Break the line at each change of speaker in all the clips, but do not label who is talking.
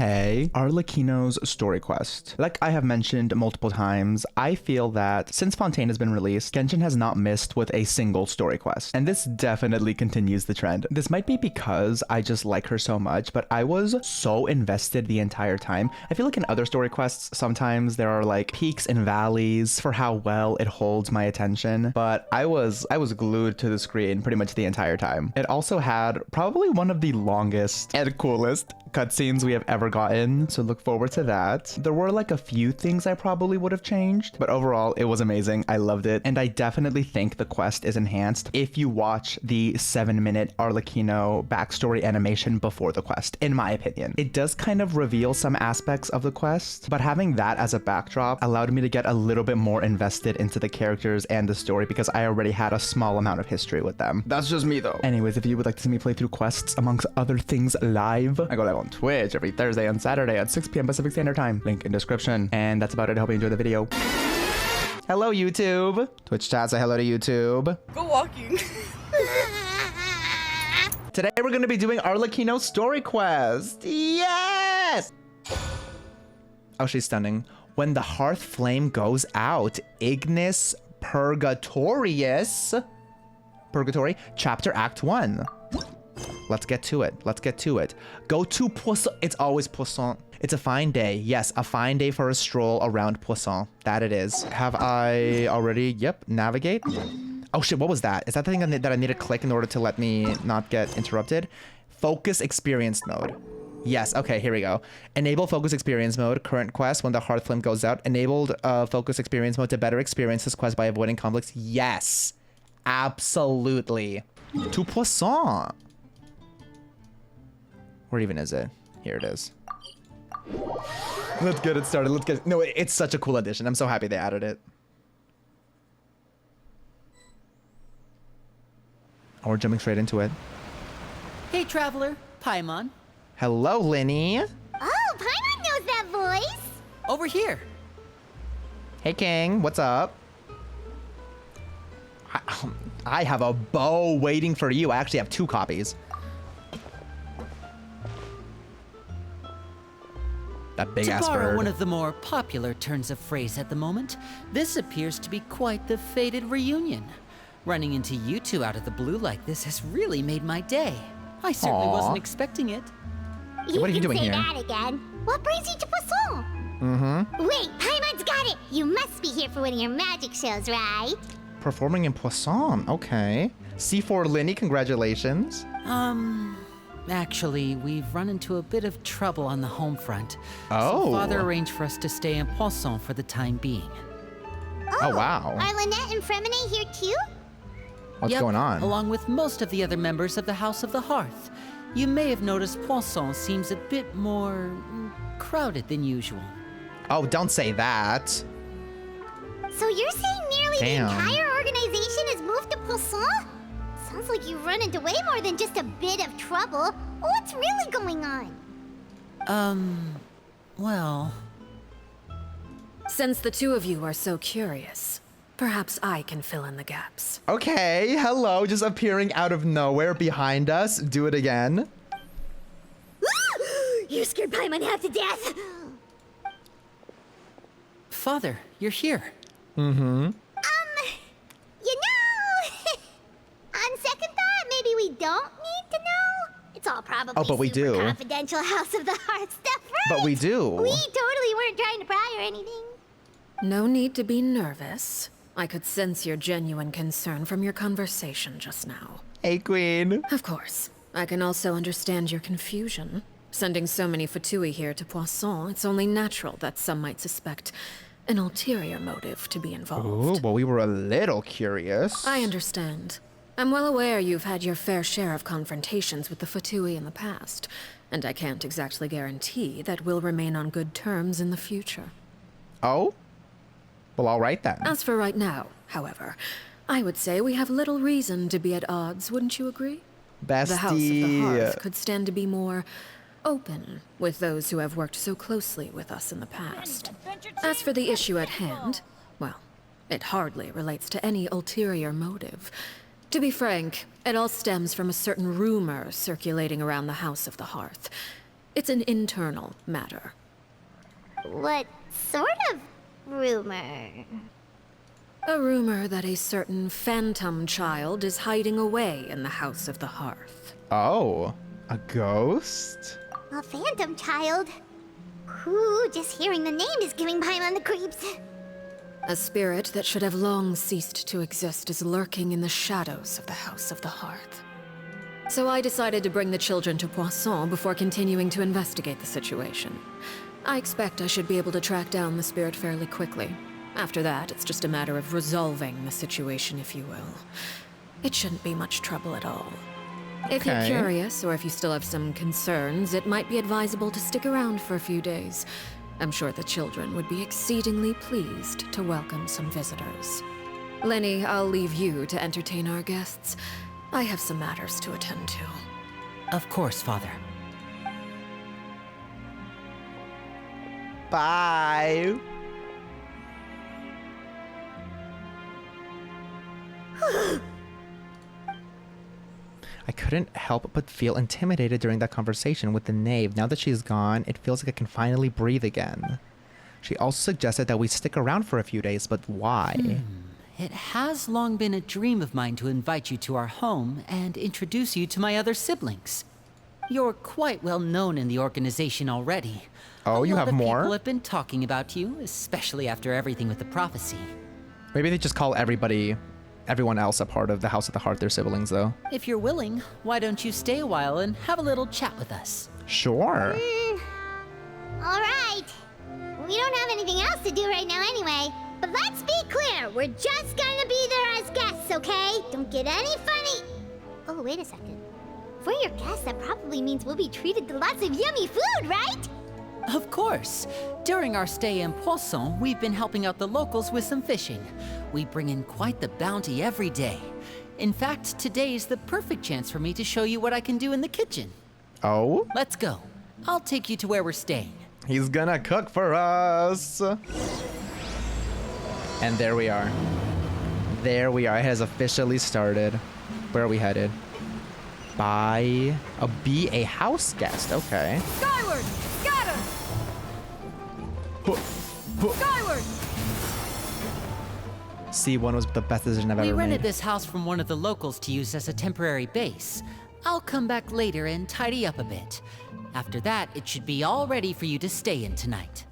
Hey, Arlecchino's story quest. Like I have mentioned multiple times, I feel that since Fontaine has been released, Genshin has not missed with a single story quest. And this definitely continues the trend. This might be because I just like her so much, but I was so invested the entire time. I feel like in other story quests, sometimes there are like peaks and valleys for how well it holds my attention, but I was glued to the screen pretty much the entire time. It also had probably one of the longest and coolest cutscenes we have ever gotten, so look forward to that. There were like a few things I probably would have changed, but overall it was amazing. I loved it, and I definitely think the quest is enhanced if you watch the 7-minute Arlecchino backstory animation before the quest, in my opinion. It does kind of reveal some aspects of the quest, but having that as a backdrop allowed me to get a little bit more invested into the characters and the story because I already had a small amount of history with them. That's just me though. Anyways, if you would like to see me play through quests amongst other things live, I go live on Twitch every Thursday and Saturday at 6 p.m. Pacific Standard Time. Link in description. And that's about it. I hope you enjoy the video. Hello, YouTube. Twitch chat, say hello to YouTube.
Go walking.
Today we're going to be doing Arlecchino's story quest. Yes! Oh, she's stunning. When the hearth flame goes out, Ignis Purgatory, Chapter Act 1. Let's get to it. Let's get to it. Go to Poisson. It's always Poisson. It's a fine day. Yes, a fine day for a stroll around Poisson. That it is. Have I already? Yep. Navigate. Oh shit, what was that? Is that the thing that I need to click in order to let me not get interrupted? Focus experience mode. Yes, okay, here we go. Enable focus experience mode. Current quest, when the hearth flame goes out. Enabled focus experience mode to better experience this quest by avoiding conflicts. Yes. Absolutely. To Poisson. Where even is it? Here it is. Let's get it started. Let's get... No, it's such a cool addition. I'm so happy they added it. Oh, we're jumping straight into it.
Hey, traveler. Paimon.
Hello, Lyney.
Oh, Paimon knows that voice.
Over here.
Hey, King. What's up? I have a bow waiting for you. I actually have 2 copies. That big ass bird.
To borrow one of the more popular turns of phrase at the moment, this appears to be quite the fated reunion. Running into you two out of the blue like this has really made my day. I certainly wasn't expecting it.
What are you doing here?
You can say that again. What brings you to Poisson?
Mm-hmm.
Wait, Paimon's got it. You must be here for one of your magic shows, right?
Performing in Poisson. Okay. C4 Lyney, congratulations.
Actually, we've run into a bit of trouble on the home front.
Oh.
So Father arranged for us to stay in Poisson for the time being.
Oh, wow.
Are Lynette and Freminet here too?
What's going on?
Along with most of the other members of the House of the Hearth. You may have noticed Poisson seems a bit more crowded than usual.
Oh, don't say that.
So you're saying nearly
Damn.
the entire organization has moved to Poisson? Sounds like you've run into way more than just a bit of trouble. What's really going on?
Well...
Since the two of you are so curious, perhaps I can fill in the gaps.
Okay, hello, just appearing out of nowhere behind us. Do it again.
You scared Paimon half to death.
Father, you're here.
You know, on second thought, maybe we don't need to know. It's all probably
Oh, but we
super
do.
confidential House of the Hearth stuff, right?
But we do.
We totally weren't trying to pry or anything.
No need to be nervous. I could sense your genuine concern from your conversation just now.
Hey, Queen.
Of course. I can also understand your confusion. Sending so many Fatui here to Poisson, it's only natural that some might suspect an ulterior motive to be involved.
Ooh, well, we were a little curious.
I understand. I'm well aware you've had your fair share of confrontations with the Fatui in the past, and I can't exactly guarantee that we'll remain on good terms in the future.
Oh? Well, all right then.
As for right now, however, I would say we have little reason to be at odds, wouldn't you agree?
Bestie.
The House of the Hearth could stand to be more open with those who have worked so closely with us in the past. As for the issue at hand, well, it hardly relates to any ulterior motive. To be frank, it all stems from a certain rumor circulating around the House of the Hearth. It's an internal matter.
What sort of rumor?
A rumor that a certain phantom child is hiding away in the House of the Hearth.
Oh, a ghost?
A phantom child? Ooh, just hearing the name is giving Paimon the creeps.
A spirit that should have long ceased to exist is lurking in the shadows of the House of the Hearth. So I decided to bring the children to Poisson before continuing to investigate the situation. I expect I should be able to track down the spirit fairly quickly. After that, it's just a matter of resolving the situation, if you will. It shouldn't be much trouble at all. If you're
Okay.
curious, or if you still have some concerns, it might be advisable to stick around for a few days. I'm sure the children would be exceedingly pleased to welcome some visitors. Lyney, I'll leave you to entertain our guests. I have some matters to attend to.
Of course, Father.
Bye. I couldn't help but feel intimidated during that conversation with the Nave. Now that she's gone, it feels like I can finally breathe again. She also suggested that we stick around for a few days, but why?
It has long been a dream of mine to invite you to our home and introduce you to my other siblings. You're quite well known in the organization already.
Oh, you
A lot
have
of
more?
People have been talking about you, especially after everything with the prophecy.
Maybe they just call everyone else a part of the House of the Heart their siblings, though.
If you're willing, why don't you stay a while and have a little chat with us?
Sure.
Alright. We don't have anything else to do right now anyway. But let's be clear, we're just gonna be there as guests, okay? Don't get any funny. Oh, wait a second. For your guests, that probably means we'll be treated to lots of yummy food, right?
Of course. During our stay in Poisson, we've been helping out the locals with some fishing. We bring in quite the bounty every day. In fact, today's the perfect chance for me to show you what I can do in the kitchen.
Oh?
Let's go. I'll take you to where we're staying.
He's gonna cook for us. And there we are. There we are. It has officially started. Where are we headed? Be a house guest. Okay.
Skyward! Scatter! Skyward!
C1 was the best decision I've
We
ever
rented
made.
this house from one of the locals to use as a temporary base. I'll come back later and tidy up a bit. After that, it should be all ready for you to stay in tonight.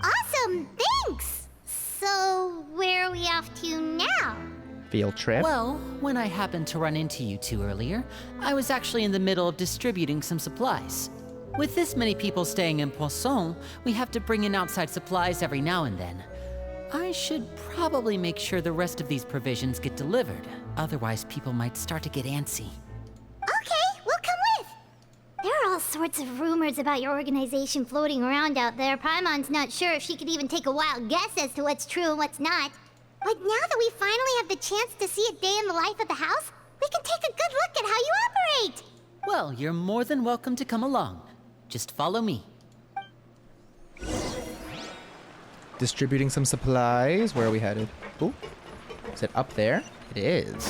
Awesome, thanks! So, where are we off to now?
Field trip.
Well, when I happened to run into you two earlier, I was actually in the middle of distributing some supplies. With this many people staying in Poisson, we have to bring in outside supplies every now and then. I should probably make sure the rest of these provisions get delivered, otherwise people might start to get antsy.
Okay, we'll come with. There are all sorts of rumors about your organization floating around out there. Paimon's not sure if she could even take a wild guess as to what's true and what's not. But now that we finally have the chance to see a day in the life of the house, we can take a good look at how you operate.
Well, you're more than welcome to come along. Just follow me.
Distributing some supplies. Where are we headed? Ooh. Is it up there? It is.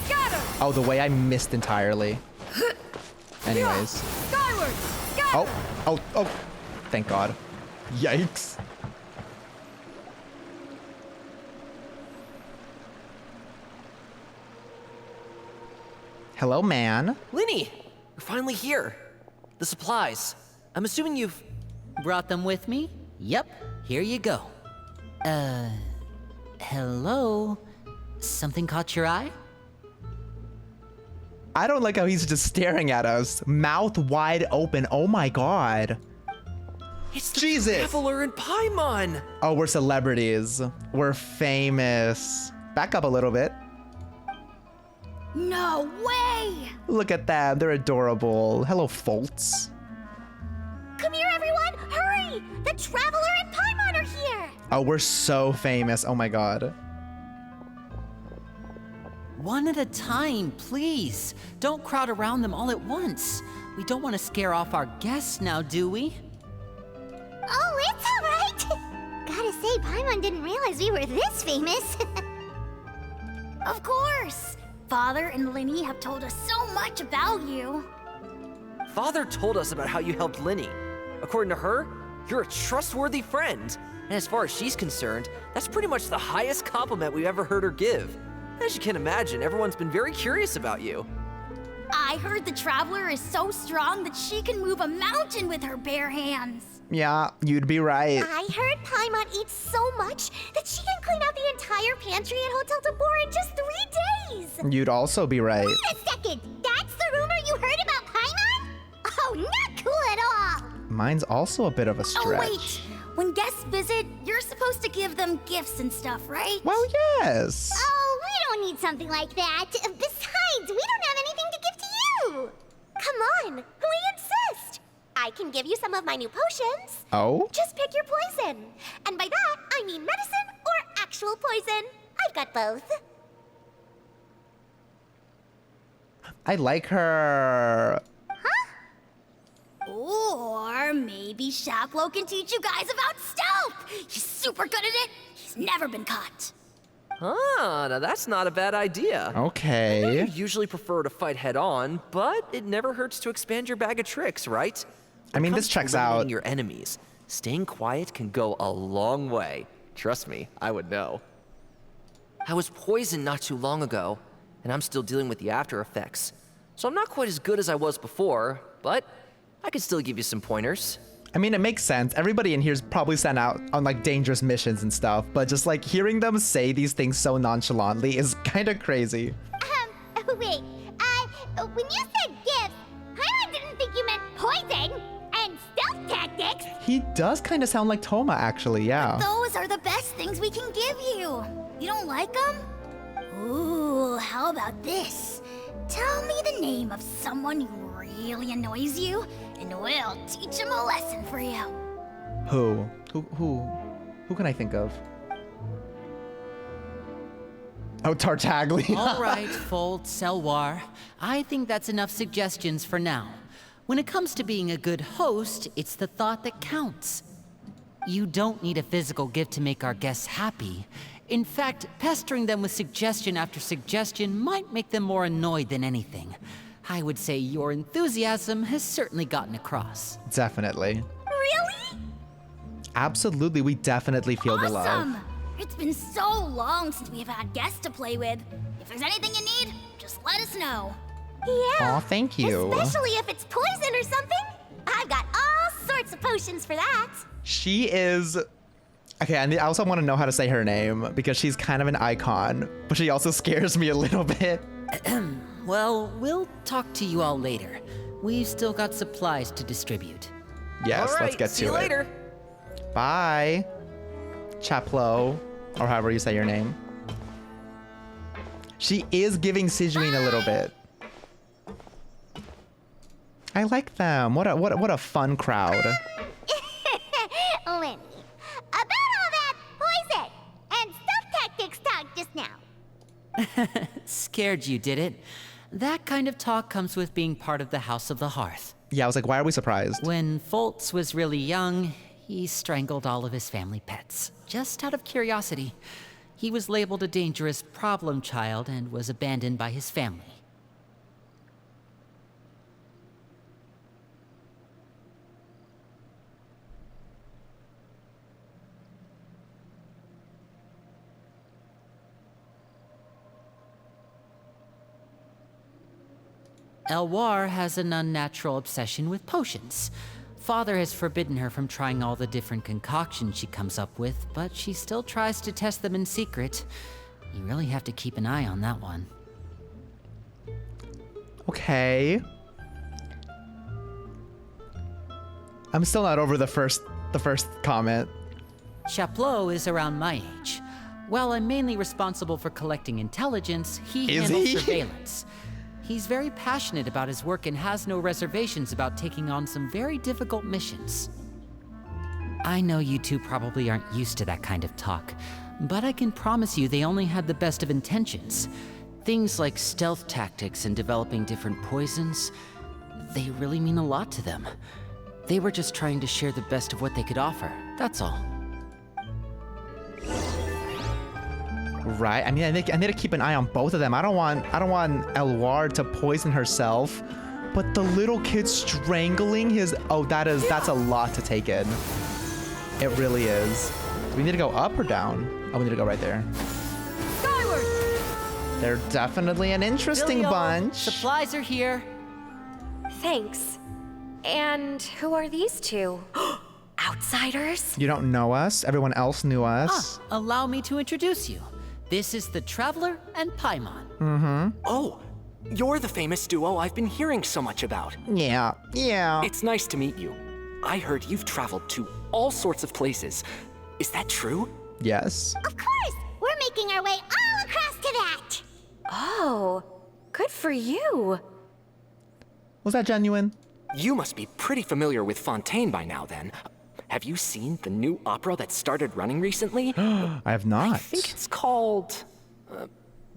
Scatter!
Oh, the way I missed entirely. Anyways.
Skyward! Scatter!
Oh. Thank God. Yikes. Hello, man.
Lyney, you're finally here. The supplies. I'm assuming you've...
Brought them with me? Yep, here you go. Hello? Something caught your eye?
I don't like how he's just staring at us. Mouth wide open. Oh my God.
It's the
Jesus.
Traveler in Paimon!
Oh, we're celebrities. We're famous. Back up a little bit.
No way!
Look at them. They're adorable. Hello, Foltz.
Come here, everyone! Hurry! The Traveler and Paimon are here!
Oh, we're so famous. Oh my God.
One at a time, please. Don't crowd around them all at once. We don't want to scare off our guests now, do we?
Oh, it's alright! Gotta say, Paimon didn't realize we were this famous.
Of course! Father and Lyney have told us so much about you.
Father told us about how you helped Lyney. According to her, you're a trustworthy friend. And as far as she's concerned, that's pretty much the highest compliment we've ever heard her give. As you can imagine, everyone's been very curious about you.
I heard the Traveler is so strong that she can move a mountain with her bare hands.
Yeah, you'd be right.
I heard Paimon eats so much that she can clean out the entire pantry at Hotel Tabor in just 3 days.
You'd also be right.
Wait a second, that's the rumor you heard about Paimon? Oh, not cool at all.
Mine's also a bit of a stretch.
Oh, wait. When guests visit, you're supposed to give them gifts and stuff, right?
Well, yes.
Oh, we don't need something like that. Besides, we don't have anything to give to you. Come on, we insist. I can give you some of my new potions.
Oh?
Just pick your poison. And by that, I mean medicine or actual poison. I've got both.
I like her.
Or maybe Shaplo can teach you guys about stealth. He's super good at it. He's never been caught.
Ah, now that's not a bad idea. You
Okay.
usually prefer to fight head on, but it never hurts to expand your bag of tricks, right?
I mean,
When it
this
comes
checks
to
out.
eliminating your enemies, staying quiet can go a long way. Trust me, I would know. I was poisoned not too long ago, and I'm still dealing with the after effects. So I'm not quite as good as I was before, but I could still give you some pointers.
I mean, it makes sense. Everybody in here's probably sent out on like dangerous missions and stuff, but just like hearing them say these things so nonchalantly is kind of crazy.
Wait, when you said gifts, Paimon didn't think you meant poison and stealth tactics.
He does kind of sound like Toma, actually, yeah.
Those are the best things we can give you. You don't like them? Ooh, how about this? Tell me the name of someone who really annoys you, and we'll teach him a lesson for you.
Who can I think of? Oh, Tartaglia.
All right, Fold, Selwar. I think that's enough suggestions for now. When it comes to being a good host, it's the thought that counts. You don't need a physical gift to make our guests happy. In fact, pestering them with suggestion after suggestion might make them more annoyed than anything. I would say your enthusiasm has certainly gotten across.
Definitely.
Really?
Absolutely, we definitely feel the love.
Awesome! It's been so long since we've had guests to play with. If there's anything you need, just let us know.
Yeah.
Aw, thank you.
Especially if it's poison or something. I've got all sorts of potions for that.
She is... Okay, and I also want to know how to say her name because she's kind of an icon, but she also scares me a little bit.
Well, we'll talk to you all later. We've still got supplies to distribute.
Yes,
All right,
let's get
see
to
you
it.
later.
Bye. Chaplo, or however you say your name. She is giving Sijuin a little bit. I like them. What a fun crowd.
Lyney, about all that poison and stealth tactics talk just now.
Scared you, did it? That kind of talk comes with being part of the House of the Hearth.
Yeah, I was like, why are we surprised?
When Foltz was really young, he strangled all of his family pets, just out of curiosity. He was labeled a dangerous problem child and was abandoned by his family. Elwar has an unnatural obsession with potions. Father has forbidden her from trying all the different concoctions she comes up with, but she still tries to test them in secret. You really have to keep an eye on that one.
Okay. I'm still not over the first comment.
Chaplot is around my age. While I'm mainly responsible for collecting intelligence, he
Is
handles
he?
surveillance. He's very passionate about his work and has no reservations about taking on some very difficult missions. I know you two probably aren't used to that kind of talk, but I can promise you they only had the best of intentions. Things like stealth tactics and developing different poisons, they really mean a lot to them. They were just trying to share the best of what they could offer, that's all.
Right. I mean, I need to keep an eye on both of them. I don't want Elwar to poison herself, But the little kid strangling his... Oh, that's a lot to take in. It really is. Do we need to go up or down? Oh, we need to go right there.
Skyward!
They're definitely an interesting
Billy-o,
bunch.
Supplies are here.
Thanks. And who are these two? Outsiders?
You don't know us. Everyone else knew us.
Allow me to introduce you. This is the Traveler and Paimon.
Oh, you're the famous duo I've been hearing so much about.
Yeah.
It's nice to meet you. I heard you've traveled to all sorts of places. Is that true?
Yes.
Of course! We're making our way all across to that!
Oh, good for you.
Was that genuine?
You must be pretty familiar with Fontaine by now then. Have you seen the new opera that started running recently?
I have not.
I think it's called...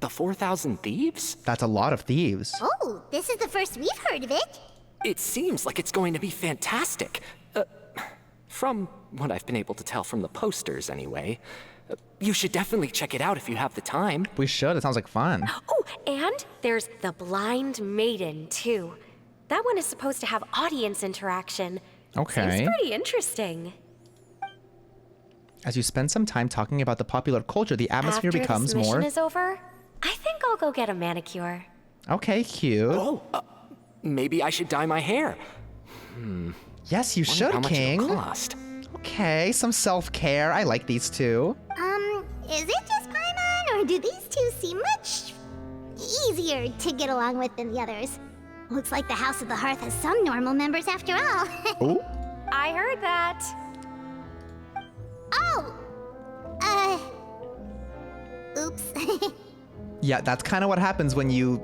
The 4,000 Thieves?
That's a lot of thieves.
Oh, this is the first we've heard of it.
It seems like it's going to be fantastic. From what I've been able to tell from the posters, anyway. You should definitely check it out if you have the time.
We should. It sounds like fun.
Oh, and there's The Blind Maiden, too. That one is supposed to have audience interaction.
Okay.
Seems pretty interesting.
As you spend some time talking about the popular culture, the atmosphere
After
becomes
this mission
more...
is over, I think I'll go get a manicure.
Okay, cute.
Oh, maybe I should dye my hair.
Yes, you
Wonder
should,
how much
King.
it'll cost.
Okay, some self-care. I like these two.
Is it just Paimon, or do these two seem much easier to get along with than the others? Looks like the House of the Hearth has some normal members after all.
Oh,
I heard that.
Oh! Oops.
yeah, that's kind of what happens when you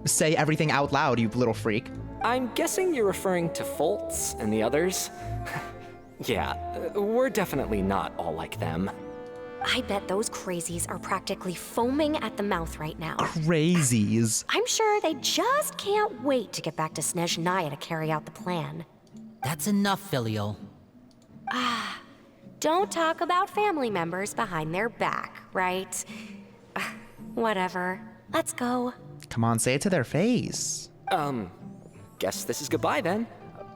say everything out loud, you little freak.
I'm guessing you're referring to Foltz and the others? Yeah, we're definitely not all like them.
I bet those crazies are practically foaming at the mouth right now.
Crazies.
I'm sure they just can't wait to get back to Snezhnaya to carry out the plan.
That's enough, Filial.
Don't talk about family members behind their back, right? Whatever. Let's go.
Come on, say it to their face.
Guess this is goodbye then.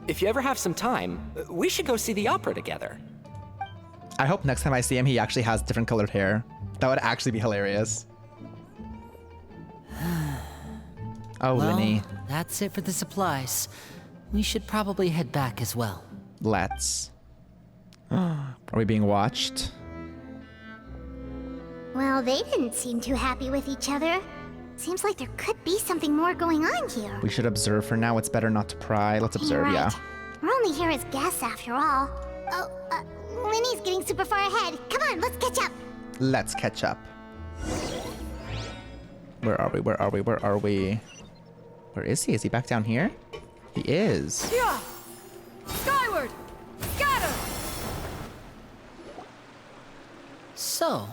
If you ever have some time, we should go see the opera together.
I hope next time I see him, he actually has different colored hair. That would actually be hilarious. Oh,
Well,
Lyney.
that's it for the supplies. We should probably head back as well.
Let's. Are we being watched?
Well, they didn't seem too happy with each other. Seems like there could be something more going on here.
We should observe for now. It's better not to pry. Let's observe,
You're
yeah.
right. We're only here as guests after all. Oh, Lyney's getting super far ahead. Come on, let's catch up.
Let's catch up. Where are we? Where are we? Where are we? Where is he? Is he back down here? He is.
Yeah! Skyward! Scatter! So,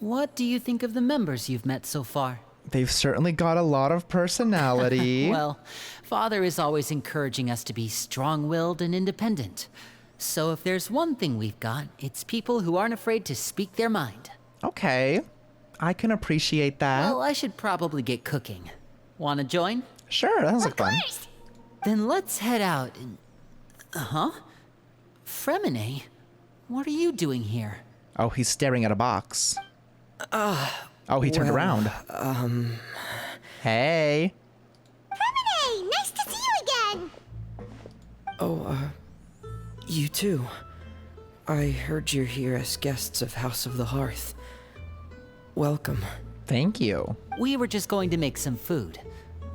what do you think of the members you've met so far?
They've certainly got a lot of personality.
Well, Father is always encouraging us to be strong-willed and independent. So if there's one thing we've got, it's people who aren't afraid to speak their mind.
Okay. I can appreciate that.
Well, I should probably get cooking. Wanna join?
Sure, that sounds like fun.
Then let's head out and... Freminet? What are you doing here?
Oh, he's staring at a box. Oh, he turned around. Hey.
Freminet, nice to see you again.
You too. I heard you're here as guests of House of the Hearth. Welcome.
Thank you.
We were just going to make some food.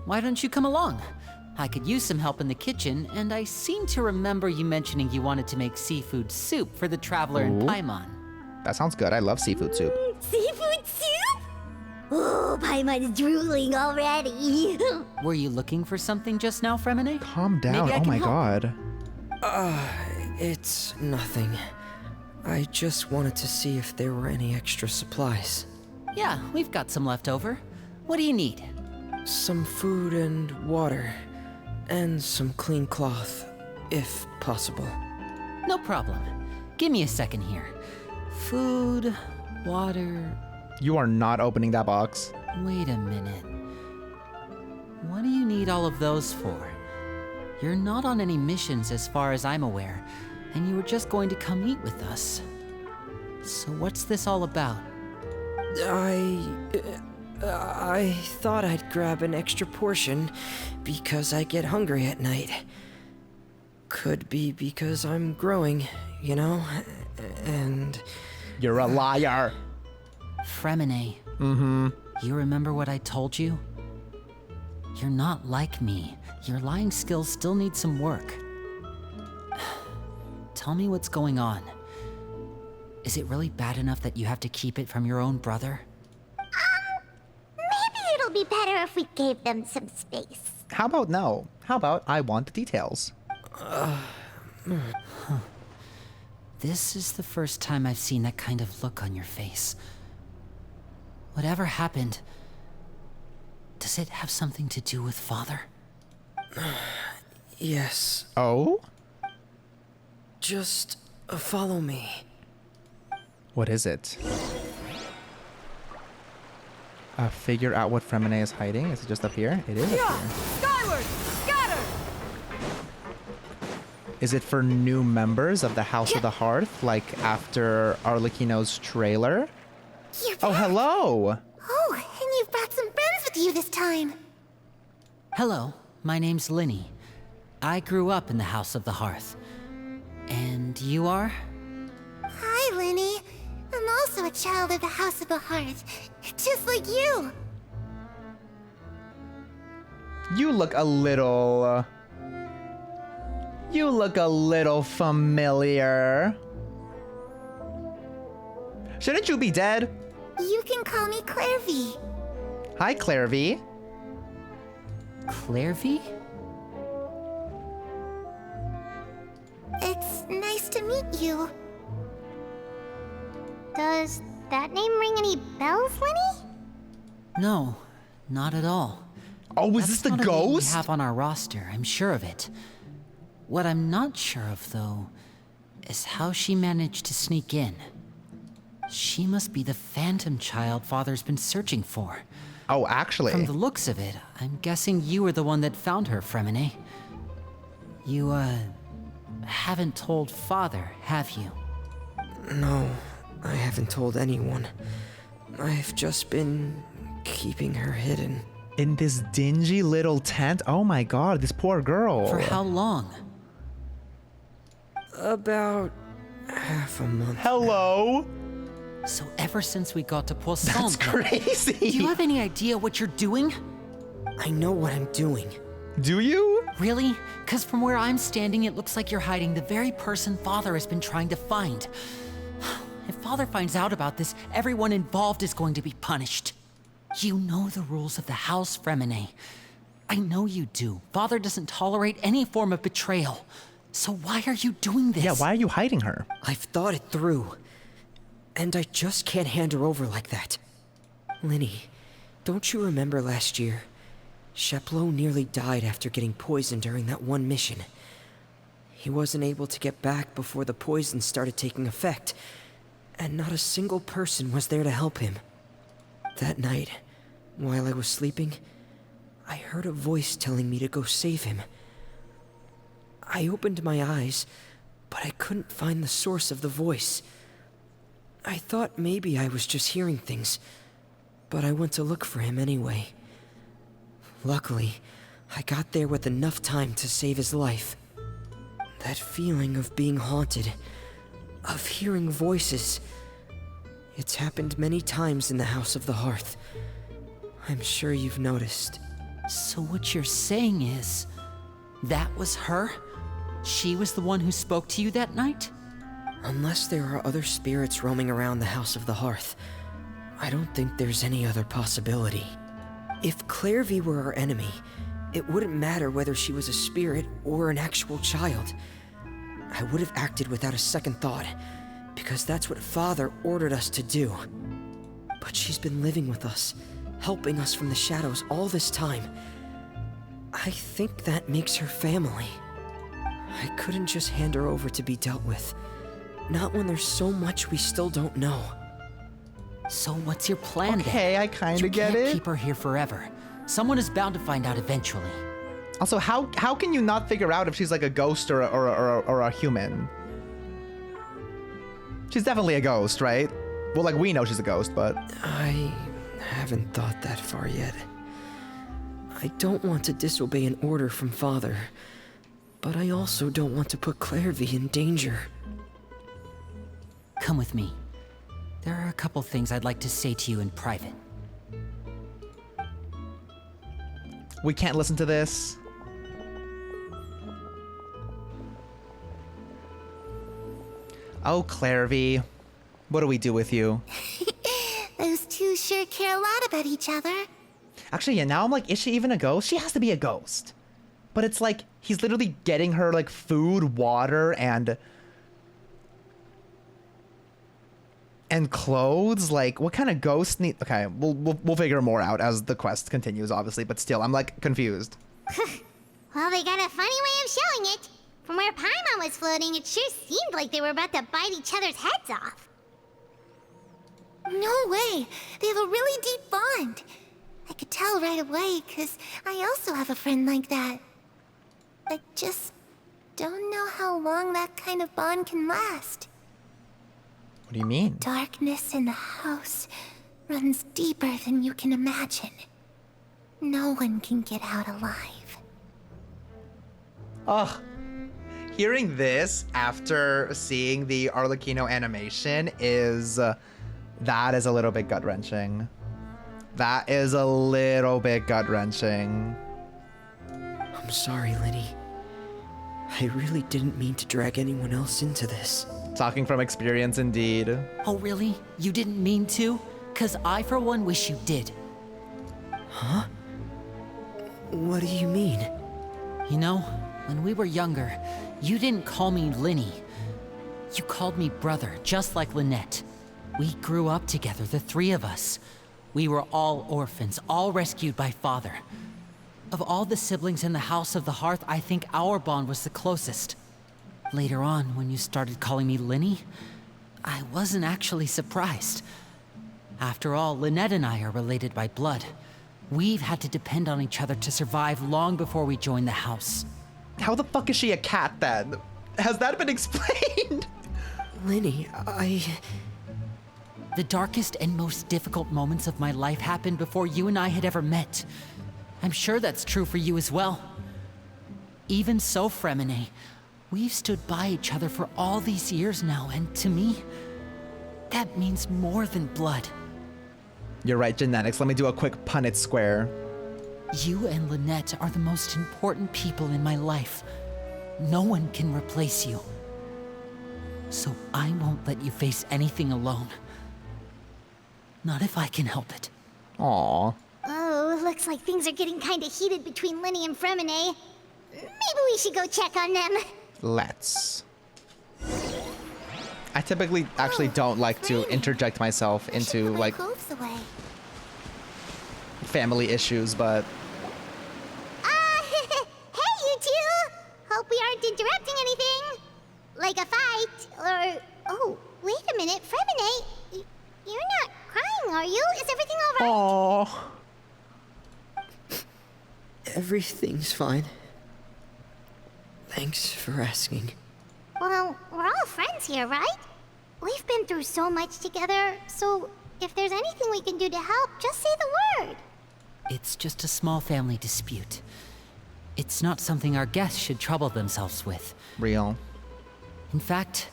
Why don't you come along? I could use some help in the kitchen, and I seem to remember you mentioning you wanted to make seafood soup for the Traveler and Paimon.
That sounds good. I love seafood soup.
Seafood soup? Oh, Paimon's drooling already.
Were you looking for something just now, Freminet?
Calm down.
Maybe I
Oh
can
my
help.
god.
It's nothing. I just wanted to see if there were any extra supplies.
Yeah, we've got some left over. What do you need?
Some food and water. And some clean cloth, if possible.
No problem. Give me a second here. Food, water...
You are not opening that box.
Wait a minute. What do you need all of those for? You're not on any missions as far as I'm aware, and you were just going to come eat with us. So what's this all about?
I thought I'd grab an extra portion because I get hungry at night. Could be because I'm growing, you know, and...
You're a liar.
Freminet. You remember what I told you? You're not like me. Your lying skills still need some work. Tell me what's going on. Is it really bad enough that you have to keep it from your own brother?
Maybe it'll be better if we gave them some space.
How about no? How about I want the details?
This is the first time I've seen that kind of look on your face. Whatever happened, does it have something to do with Father?
Yes.
Oh?
Just follow me.
What is it? Figure out what Freminet is hiding. Is it just up here? It is up here.
Skyward! Scatter!
Is it for new members of the House of the Hearth, like after Arlecchino's trailer?
You're
Oh,
back.
hello!
Oh, and you've brought some friends with you this time.
Hello, my name's Lyney. I grew up in the House of the Hearth. And you are?
Hi, Lyney. I'm also a child of the House of the Hearth, just like you.
You look a little... You look a little familiar. Shouldn't you be dead?
You can call me Clervie.
Hi, Clervie.
Clervie?
It's nice to meet you. Does that name ring any bells, Lyney?
No, not at all.
Oh, is
That's
this the
not a name we
ghost?
have on our roster, I'm sure of it. What I'm not sure of, though, is how she managed to sneak in. She must be the phantom child Father's been searching for.
Oh, actually.
From the looks of it, I'm guessing you were the one that found her, Freminet. You, haven't told Father, have you?
No, I haven't told anyone. I've just been keeping her hidden.
In this dingy little tent? Oh my god, this poor girl.
For how long?
About half a month.
Hello?
So ever since we got to Poisson,
That's crazy.
do you have any idea what you're doing?
I know what I'm doing.
Do you?
Really? Because from where I'm standing, it looks like you're hiding the very person Father has been trying to find. If Father finds out about this, everyone involved is going to be punished. You know the rules of the House, Freminet. I know you do. Father doesn't tolerate any form of betrayal. So why are you doing this?
Yeah, why are you hiding her?
I've thought it through. And I just can't hand her over like that. Lyney, don't you remember last year? Chapleau nearly died after getting poisoned during that one mission. He wasn't able to get back before the poison started taking effect, and not a single person was there to help him. That night, while I was sleeping, I heard a voice telling me to go save him. I opened my eyes, but I couldn't find the source of the voice. I thought maybe I was just hearing things, but I went to look for him anyway. Luckily, I got there with enough time to save his life. That feeling of being haunted, of hearing voices, it's happened many times in the House of the Hearth. I'm sure you've noticed.
So what you're saying is, that was her? She was the one who spoke to you that night?
Unless there are other spirits roaming around the House of the Hearth, I don't think there's any other possibility. If Clervie were our enemy, it wouldn't matter whether she was a spirit or an actual child. I would have acted without a second thought, because that's what Father ordered us to do. But she's been living with us, helping us from the shadows all this time. I think that makes her family. I couldn't just hand her over to be dealt with. Not when there's so much we still don't know.
So what's your plan then?
Okay, I kinda
You
get
can't
it.
keep her here forever. Someone is bound to find out eventually.
Also, how can you not figure out if she's like a ghost or a human? She's definitely a ghost, right? Well, like, we know she's a ghost, but...
I haven't thought that far yet. I don't want to disobey an order from Father, but I also don't want to put Clervie in danger.
Come with me. There are a couple things I'd like to say to you in private.
We can't listen to this. Oh, Clervie. What do we do with you?
Those two sure care a lot about each other.
Actually, yeah, now I'm like, is she even a ghost? She has to be a ghost. But it's like, he's literally getting her, like, food, water, and clothes. Like, what kind of ghost need... Okay, we'll figure more out as the quest continues, obviously. But still, I'm, like, confused.
Well, they got a funny way of showing it. From where Paimon was floating, it sure seemed like they were about to bite each other's heads off.
No way! They have a really deep bond. I could tell right away, because I also have a friend like that. I just don't know how long that kind of bond can last.
What do you mean?
Darkness in the house runs deeper than you can imagine. No one can get out alive.
Ugh. Hearing this after seeing the Arlecchino animation is... that is a little bit gut-wrenching. That is a little bit gut-wrenching.
I'm sorry, Lyney. I really didn't mean to drag anyone else into this.
Talking from experience, indeed.
Oh, really? You didn't mean to? 'Cause I, for one, wish you did.
Huh? What do you mean?
You know, when we were younger, you didn't call me Lyney. You called me brother, just like Lynette. We grew up together, the three of us. We were all orphans, all rescued by Father. Of all the siblings in the House of the Hearth, I think our bond was the closest. Later on, when you started calling me Lyney, I wasn't actually surprised. After all, Lynette and I are related by blood. We've had to depend on each other to survive long before we joined the house.
How the fuck is she a cat then? Has that been explained?
Lyney,
The darkest and most difficult moments of my life happened before you and I had ever met. I'm sure that's true for you as well. Even so, Freminet, we've stood by each other for all these years now, and to me, that means more than blood.
You're right, genetics. Let me do a quick Punnett square.
You and Lynette are the most important people in my life. No one can replace you. So I won't let you face anything alone. Not if I can help it.
Aww.
Oh, looks like things are getting kind of heated between Lyney and Freminet. Maybe we should go check on them.
Let's. I typically actually don't like to interject myself into, like, family issues, but...
Hey, you two! Hope we aren't interrupting anything. Like a fight, or... Oh, wait a minute, Freminet. You're not crying, are you? Is everything all right?
Aww.
Everything's fine. Thanks for asking.
Well, we're all friends here, right? We've been through so much together, so if there's anything we can do to help, just say the word.
It's just a small family dispute. It's not something our guests should trouble themselves with.
Real.
In fact,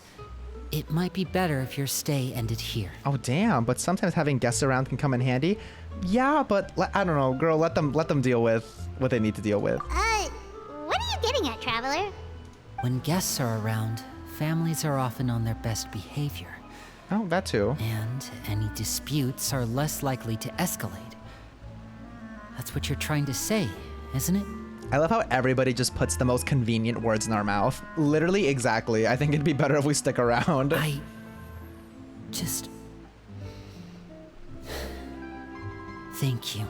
it might be better if your stay ended here.
Oh, damn. But sometimes having guests around can come in handy. Yeah, but I don't know, girl. Let them deal with what they need to deal with.
What are you getting at, Traveler?
When guests are around, families are often on their best behavior.
Oh, that too.
And any disputes are less likely to escalate. That's what you're trying to say, isn't it?
I love how everybody just puts the most convenient words in our mouth. Literally, exactly. I think it'd be better if we stick around.
I just... Thank you.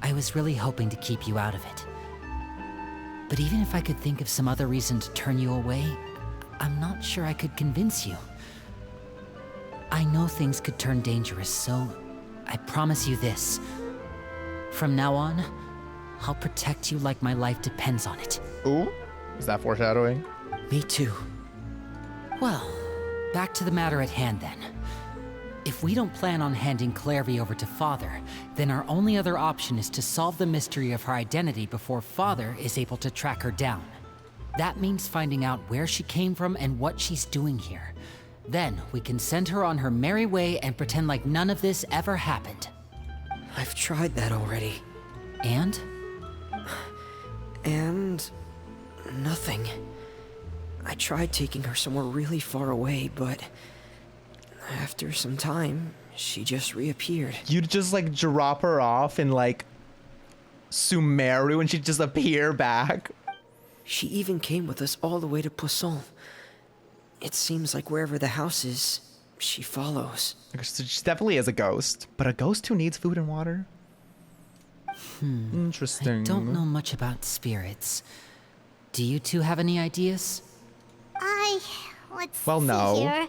I was really hoping to keep you out of it. But even if I could think of some other reason to turn you away, I'm not sure I could convince you. I know things could turn dangerous, so I promise you this. From now on, I'll protect you like my life depends on it.
Ooh, is that foreshadowing?
Me too.
Well, back to the matter at hand then. If we don't plan on handing Clervie over to Father, then our only other option is to solve the mystery of her identity before Father is able to track her down. That means finding out where she came from and what she's doing here. Then we can send her on her merry way and pretend like none of this ever happened.
I've tried that already.
And?
And nothing. I tried taking her somewhere really far away, but after some time, she just reappeared.
You'd just like drop her off in like Sumeru and she'd just appear back.
She even came with us all the way to Poisson. It seems like wherever the house is, she follows.
So she definitely is a ghost, but a ghost who needs food and water? Interesting.
I don't know much about spirits. Do you two have any ideas?
Let's
Well,
see
no.
here.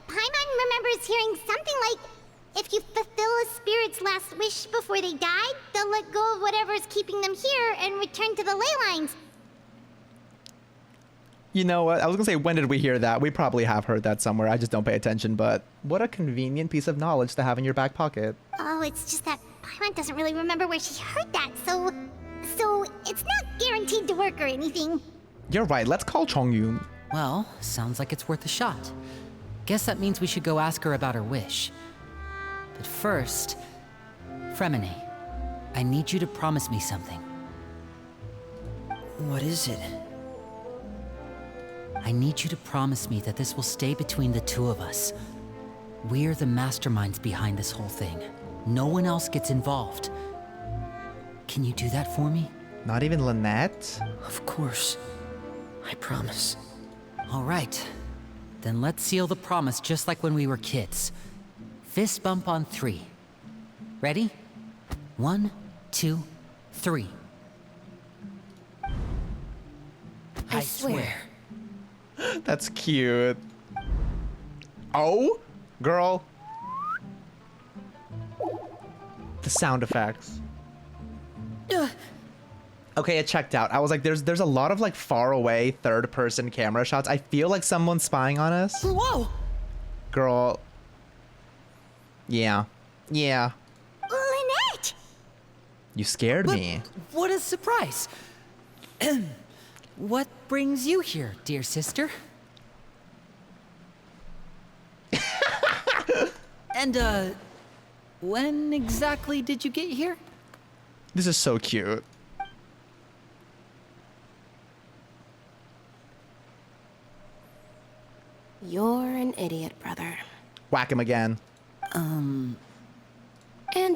Paimon remembers hearing something like, if you fulfill a spirit's last wish before they died, they'll let go of whatever's keeping them here and return to the ley lines.
You know what? I was gonna say, when did we hear that? We probably have heard that somewhere. I just don't pay attention, but what a convenient piece of knowledge to have in your back pocket.
Oh, it's just that Paimon doesn't really remember where she heard that, so it's not guaranteed to work or anything.
You're right, let's call Chongyun.
Well, sounds like it's worth a shot. Guess that means we should go ask her about her wish. But first, Freminet, I need you to promise me something.
What is it?
I need you to promise me that this will stay between the two of us. We're the masterminds behind this whole thing. No one else gets involved. Can you do that for me?
Not even Lynette?
Of course. I promise.
All right. Then let's seal the promise just like when we were kids. Fist bump on 3. Ready? 1, 2, 3.
I swear.
That's cute. Oh, girl. The sound effects. Okay, it checked out. I was like, there's a lot of like far away third person camera shots. I feel like someone's spying on us.
Whoa!
Girl. Yeah. Yeah.
Lynette!
You scared me.
What a surprise! What brings you here, dear sister? And, when exactly did you get here?
This is so cute.
You're an idiot, brother.
Whack him again.
And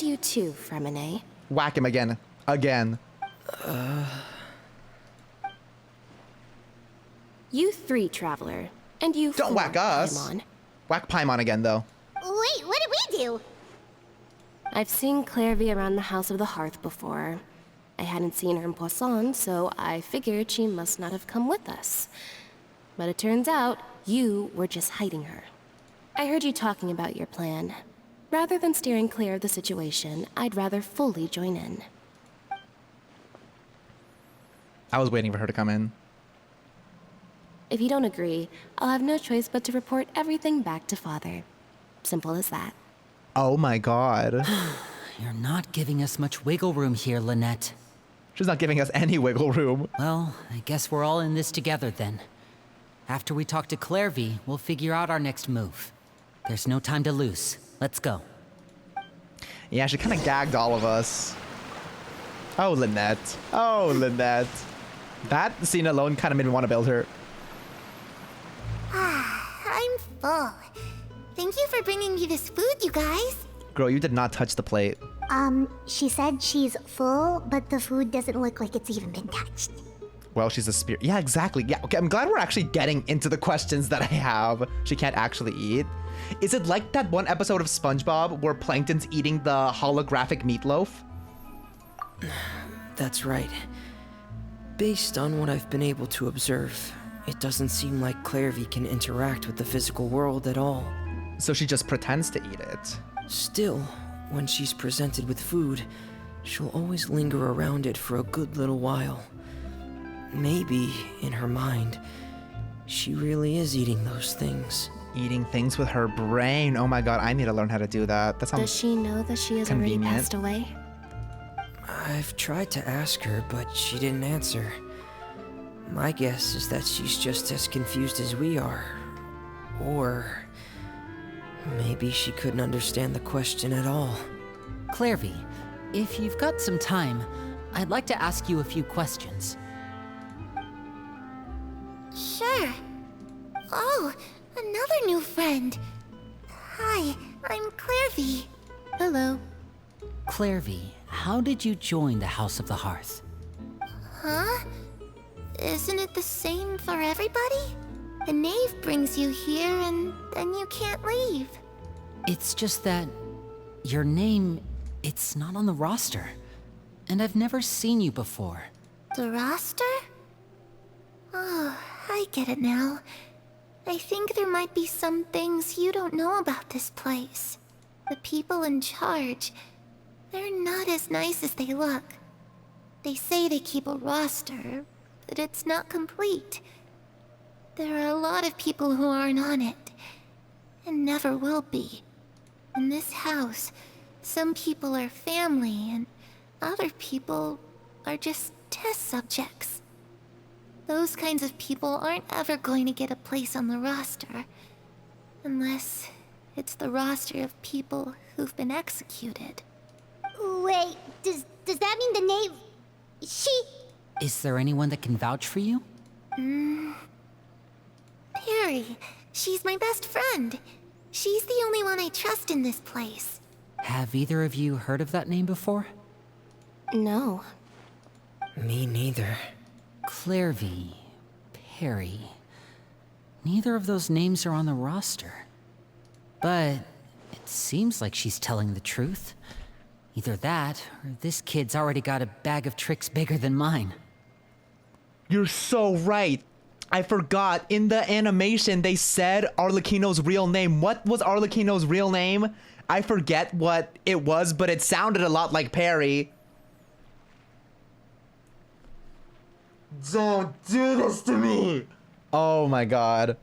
you too, Freminet.
Whack him again. Again.
You 3, Traveler. And you
Don't
4,
whack us.
Paimon.
Whack Paimon again, though.
Wait, what did we do?
I've seen Clervie around the House of the Hearth before. I hadn't seen her in Poisson, so I figured she must not have come with us. But it turns out, you were just hiding her. I heard you talking about your plan. Rather than steering clear of the situation, I'd rather fully join in.
I was waiting for her to come in.
If you don't agree, I'll have no choice but to report everything back to Father. Simple as that.
Oh my god.
You're not giving us much wiggle room here, Lynette.
She's not giving us any wiggle room.
Well, I guess we're all in this together then. After we talk to Clervie, we'll figure out our next move. There's no time to lose. Let's go.
Yeah, she kind of gagged all of us. Oh, Lynette. Oh, Lynette. That scene alone kind of made me want to build her.
I'm full. Thank you for bringing me this food, you guys.
Girl, you did not touch the plate.
She said she's full, but the food doesn't look like it's even been touched.
Well, she's a spirit. Yeah, exactly. Yeah, okay, I'm glad we're actually getting into the questions that I have. She can't actually eat. Is it like that one episode of SpongeBob where Plankton's eating the holographic meatloaf?
That's right. Based on what I've been able to observe, it doesn't seem like Clervie can interact with the physical world at all.
So she just pretends to eat it.
Still, when she's presented with food, she'll always linger around it for a good little while. Maybe, in her mind, she really is eating those things.
Eating things with her brain. Oh my god, I need to learn how to do that. That sounds
Does she know that she has already
convenient.
passed away?
I've tried to ask her, but she didn't answer. My guess is that she's just as confused as we are. Or maybe she couldn't understand the question at all.
Clervie, if you've got some time, I'd like to ask you a few questions.
Sure. Oh, another new friend. Hi, I'm Clervie.
Hello.
Clervie, how did you join the House of the Hearth?
Huh? Isn't it the same for everybody? The Nave brings you here and then you can't leave.
It's just that your name, it's not on the roster. And I've never seen you before.
The roster? Oh, I get it now. I think there might be some things you don't know about this place. The people in charge, they're not as nice as they look. They say they keep a roster, but it's not complete. There are a lot of people who aren't on it, and never will be. In this house, some people are family, and other people are just test subjects. Those kinds of people aren't ever going to get a place on the roster, unless it's the roster of people who've been executed.
Wait, does that mean the Nave... She...
Is there anyone that can vouch for you?
Perry, she's my best friend. She's the only one I trust in this place.
Have either of you heard of that name before?
No.
Me neither.
Clervie, Perry. Neither of those names are on the roster. But it seems like she's telling the truth. Either that, or this kid's already got a bag of tricks bigger than mine.
You're so right. I forgot. In the animation, they said Arlecchino's real name. What was Arlecchino's real name? I forget what it was, but it sounded a lot like Perry. Don't do this to me! Oh my god.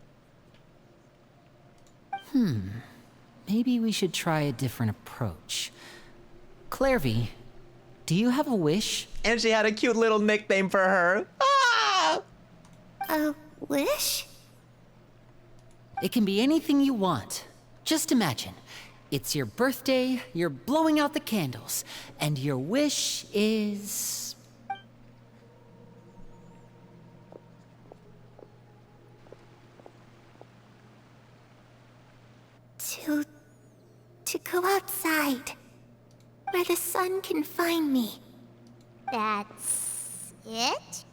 Maybe we should try a different approach. Clervie, do you have a wish?
And she had a cute little nickname for her. Ah!
A wish?
It can be anything you want. Just imagine. It's your birthday, you're blowing out the candles, and your wish is...
To go outside, where the sun can find me.
That's... it?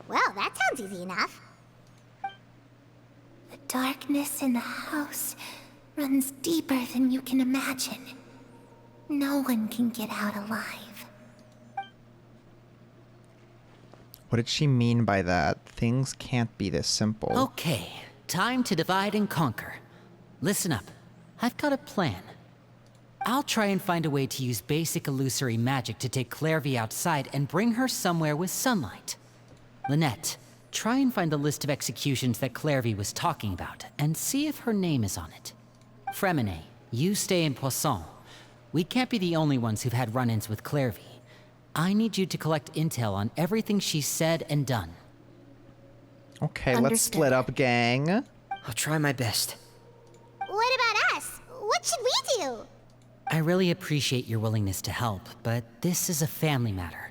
Well, that sounds easy enough.
The darkness in the house runs deeper than you can imagine. No one can get out alive.
What did she mean by that? Things can't be this simple.
Okay, time to divide and conquer. Listen up. I've got a plan. I'll try and find a way to use basic illusory magic to take Clervie outside and bring her somewhere with sunlight. Lynette, try and find the list of executions that Clervie was talking about, and see if her name is on it. Freminet, you stay in Poisson. We can't be the only ones who've had run-ins with Clervie. I need you to collect intel on everything she's said and done.
Okay, let's
Understood.
split up, gang.
I'll try my best.
What about us? What should we do?
I really appreciate your willingness to help, but this is a family matter.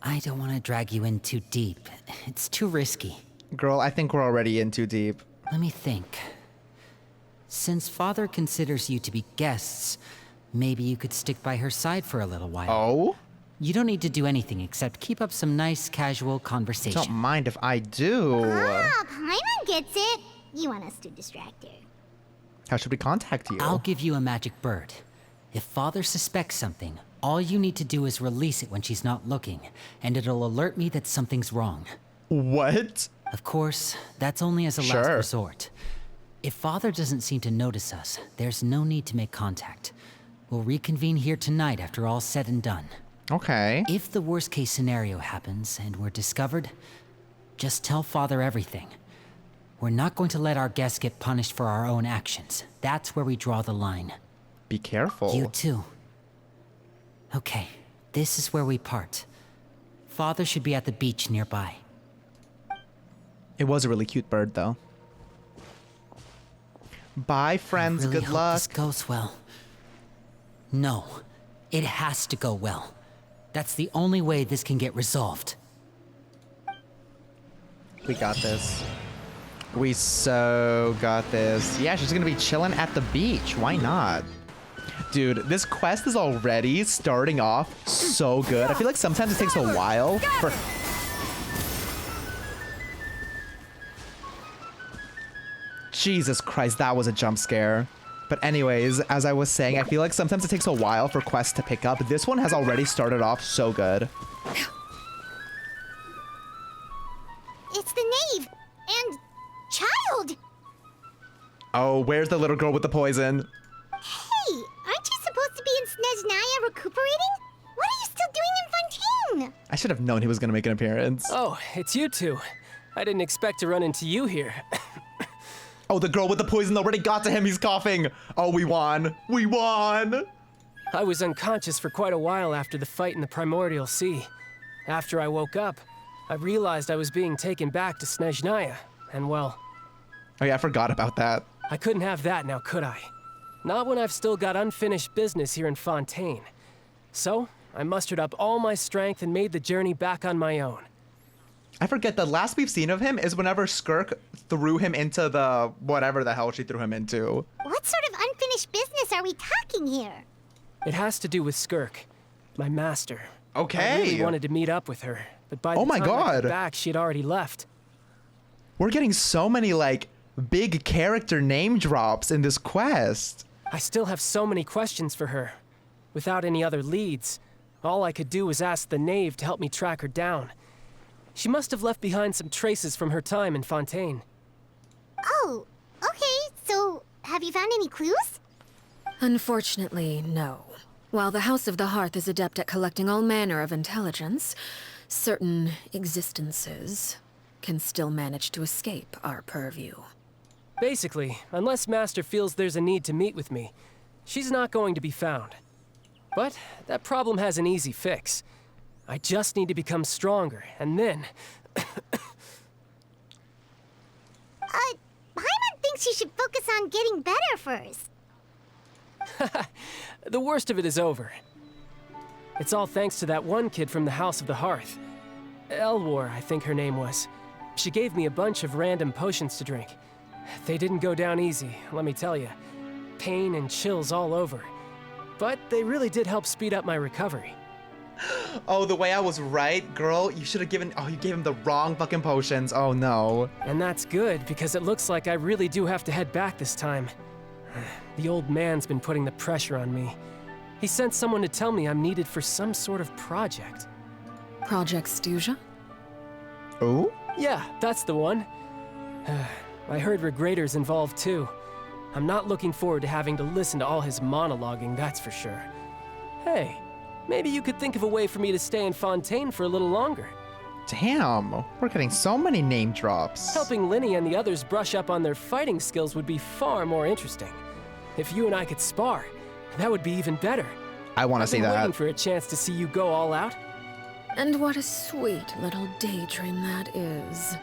I don't want to drag you in too deep. It's too risky.
Girl, I think we're already in too deep.
Let me think. Since Father considers you to be guests, maybe you could stick by her side for a little while.
Oh?
You don't need to do anything except keep up some nice, casual conversation.
Don't mind if I do.
Ah, Paimon gets it. You want us to distract her.
How should we contact you?
I'll give you a magic bird. If Father suspects something, all you need to do is release it when she's not looking, and it'll alert me that something's wrong.
What?
Of course, that's only as a last
Sure.
resort. If Father doesn't seem to notice us, there's no need to make contact. We'll reconvene here tonight after all's said and done.
Okay.
If the worst case scenario happens and we're discovered, just tell Father everything. We're not going to let our guests get punished for our own actions. That's where we draw the line.
Be careful.
You too. Okay, this is where we part. Father should be at the beach nearby.
It was a really cute bird, though. Bye, friends.
I really
Good
hope
luck.
this goes well. No, it has to go well. That's the only way this can get resolved.
We got this. We so got this. Yeah, she's gonna be chilling at the beach. Why not? Dude, this quest is already starting off so good. I feel like sometimes it takes a while for... Jesus Christ, that was a jump scare. But anyways, as I was saying, I feel like sometimes it takes a while for quests to pick up. This one has already started off so good.
It's the Nave and Childe.
Oh, where's the little girl with the poison?
Hey, aren't you supposed to be in Snezhnaya recuperating? What are you still doing in Fontaine?
I should have known he was gonna make an appearance.
Oh, it's you two. I didn't expect to run into you here.
Oh, the girl with the poison already got to him. He's coughing. Oh, we won. We won.
I was unconscious for quite a while after the fight in the Primordial Sea. After I woke up, I realized I was being taken back to Snezhnaya, and well...
Oh yeah, I forgot about that.
I couldn't have that now, could I? Not when I've still got unfinished business here in Fontaine. So, I mustered up all my strength and made the journey back on my own.
I forget, the last we've seen of him is whenever Skirk threw him into the whatever the hell she threw him into.
What sort of unfinished business are we talking here?
It has to do with Skirk, my master.
Okay.
I really wanted to meet up with her, but by the
Oh my
time I
God.
got back, she had already left.
We're getting so many, like, big character name drops in this quest.
I still have so many questions for her. Without any other leads, all I could do was ask the Nave to help me track her down. She must have left behind some traces from her time in Fontaine.
Oh, okay, so have you found any clues?
Unfortunately, no. While the House of the Hearth is adept at collecting all manner of intelligence, certain existences can still manage to escape our purview.
Basically, unless Master feels there's a need to meet with me, she's not going to be found. But that problem has an easy fix. I just need to become stronger, and then...
Paimon thinks you should focus on getting better first.
The worst of it is over. It's all thanks to that one kid from the House of the Hearth. Elwar, I think her name was. She gave me a bunch of random potions to drink. They didn't go down easy, let me tell you. Pain and chills all over. But they really did help speed up my recovery.
Oh, the way I was right, girl. You should have given... Oh, you gave him the wrong fucking potions. Oh, no.
And that's good, because it looks like I really do have to head back this time. The old man's been putting the pressure on me. He sent someone to tell me I'm needed for some sort of project.
Project Stuja?
Oh?
Yeah, that's the one. I heard Regrator's involved too. I'm not looking forward to having to listen to all his monologuing, that's for sure. Hey, maybe you could think of a way for me to stay in Fontaine for a little longer.
Damn, we're getting so many name drops.
Helping Lyney and the others brush up on their fighting skills would be far more interesting. If you and I could spar, that would be even better.
I want to see
I've been
that.
waiting for a chance to see you go all out.
And what a sweet little daydream that is.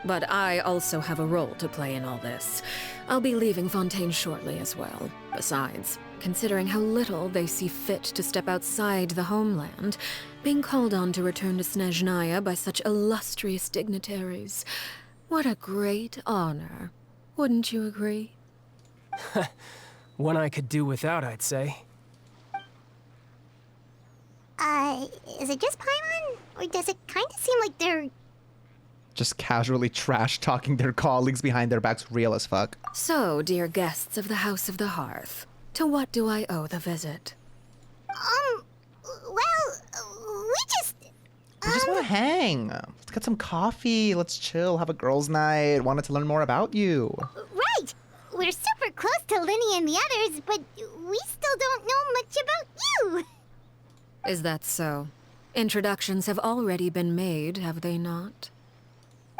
But I also have a role to play in all this. I'll be leaving Fontaine shortly as well. Besides, considering how little they see fit to step outside the homeland, being called on to return to Snezhnaya by such illustrious dignitaries, what a great honor. Wouldn't you agree?
One I could do without, I'd say.
Is it just Paimon? Or does it kind of seem like they're...
Just casually trash talking their colleagues behind their backs, real as fuck.
So, dear guests of the House of the Hearth, to what do I owe the visit?
we just...
We just want to hang. Let's get some coffee. Let's chill, have a girls' night. Wanted to learn more about you.
Right! We're super close to Lyney and the others, but we still don't know much about you.
Is that so? Introductions have already been made, have they not?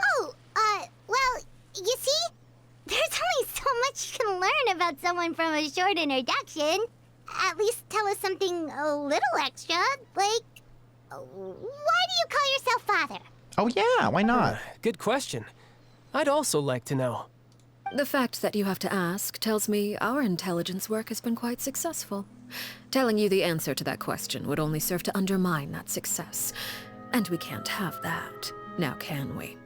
Oh, well, you see? There's only so much you can learn about someone from a short introduction. At least tell us something a little extra, like, why do you call yourself father?
Oh yeah, why not?
Good question. I'd also like to know.
The fact that you have to ask tells me our intelligence work has been quite successful. Telling you the answer to that question would only serve to undermine that success. And we can't have that, now can we?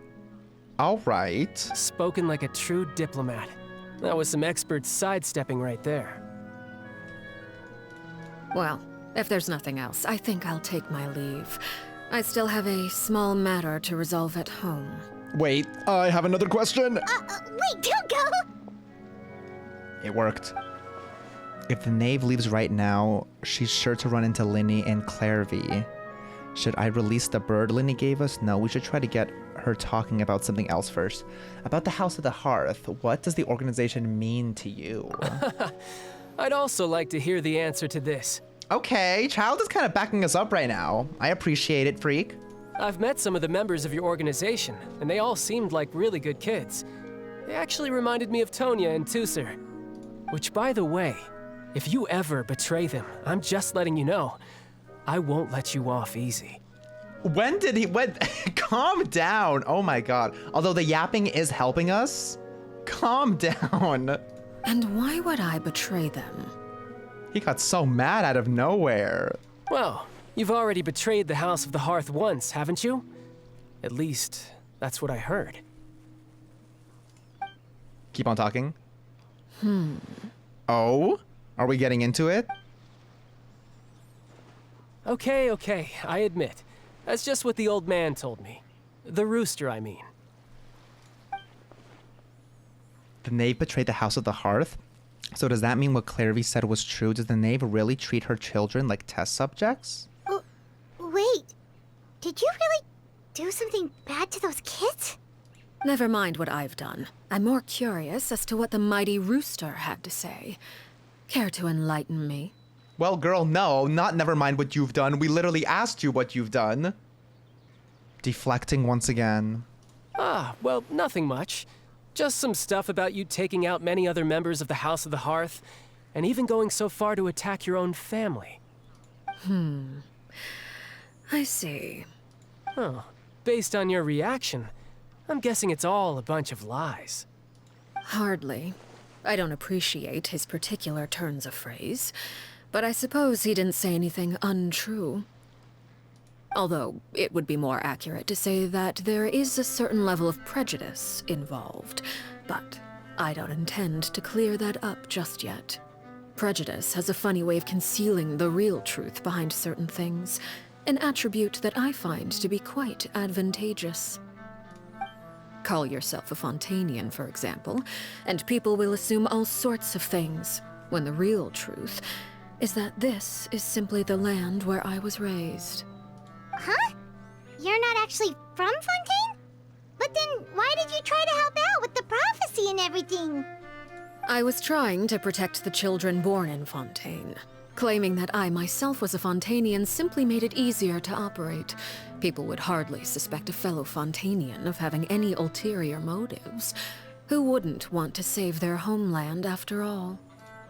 All right.
Spoken like a true diplomat. That was some expert sidestepping right there.
Well, if there's nothing else, I think I'll take my leave. I still have a small matter to resolve at home.
Wait, I have another question.
Wait, don't go!
It worked. If the Nave leaves right now, she's sure to run into Lyney and Clervie. Should I release the bird Lyney gave us? No, we should try to get her talking about something else first. About the House of the Hearth, what does the organization mean to you?
I'd also like to hear the answer to this.
Okay, Childe is kind of backing us up right now. I appreciate it, freak.
I've met some of the members of your organization, and they all seemed like really good kids. They actually reminded me of Tonya and Tusser. Which, by the way, if you ever betray them, I'm just letting you know, I won't let you off easy.
When? Calm down. Oh my god. Although the yapping is helping us, calm down.
And why would I betray them?
He got so mad out of nowhere.
Well, you've already betrayed the House of the Hearth once, haven't you? At least, that's what I heard.
Keep on talking. Oh? Are we getting into it?
Okay, I admit. That's just what the old man told me. The rooster, I mean.
The Nave betrayed the House of the Hearth? So does that mean what Clervie said was true? Does the Nave really treat her children like test subjects?
Wait, did you really do something bad to those kids?
Never mind what I've done. I'm more curious as to what the mighty rooster had to say. Care to enlighten me?
Well, girl, no, not never mind what you've done. We literally asked you what you've done. Deflecting once again.
Well, nothing much. Just some stuff about you taking out many other members of the House of the Hearth, and even going so far to attack your own family.
I see.
Oh, based on your reaction, I'm guessing it's all a bunch of lies.
Hardly. I don't appreciate his particular turns of phrase, but I suppose he didn't say anything untrue. Although, it would be more accurate to say that there is a certain level of prejudice involved, but I don't intend to clear that up just yet. Prejudice has a funny way of concealing the real truth behind certain things, an attribute that I find to be quite advantageous. Call yourself a Fontanian, for example, and people will assume all sorts of things, when the real truth is that this is simply the land where I was raised.
Huh? You're not actually from Fontaine? But then why did you try to help out with the prophecy and everything?
I was trying to protect the children born in Fontaine. Claiming that I myself was a Fontanian simply made it easier to operate. People would hardly suspect a fellow Fontanian of having any ulterior motives. Who wouldn't want to save their homeland after all?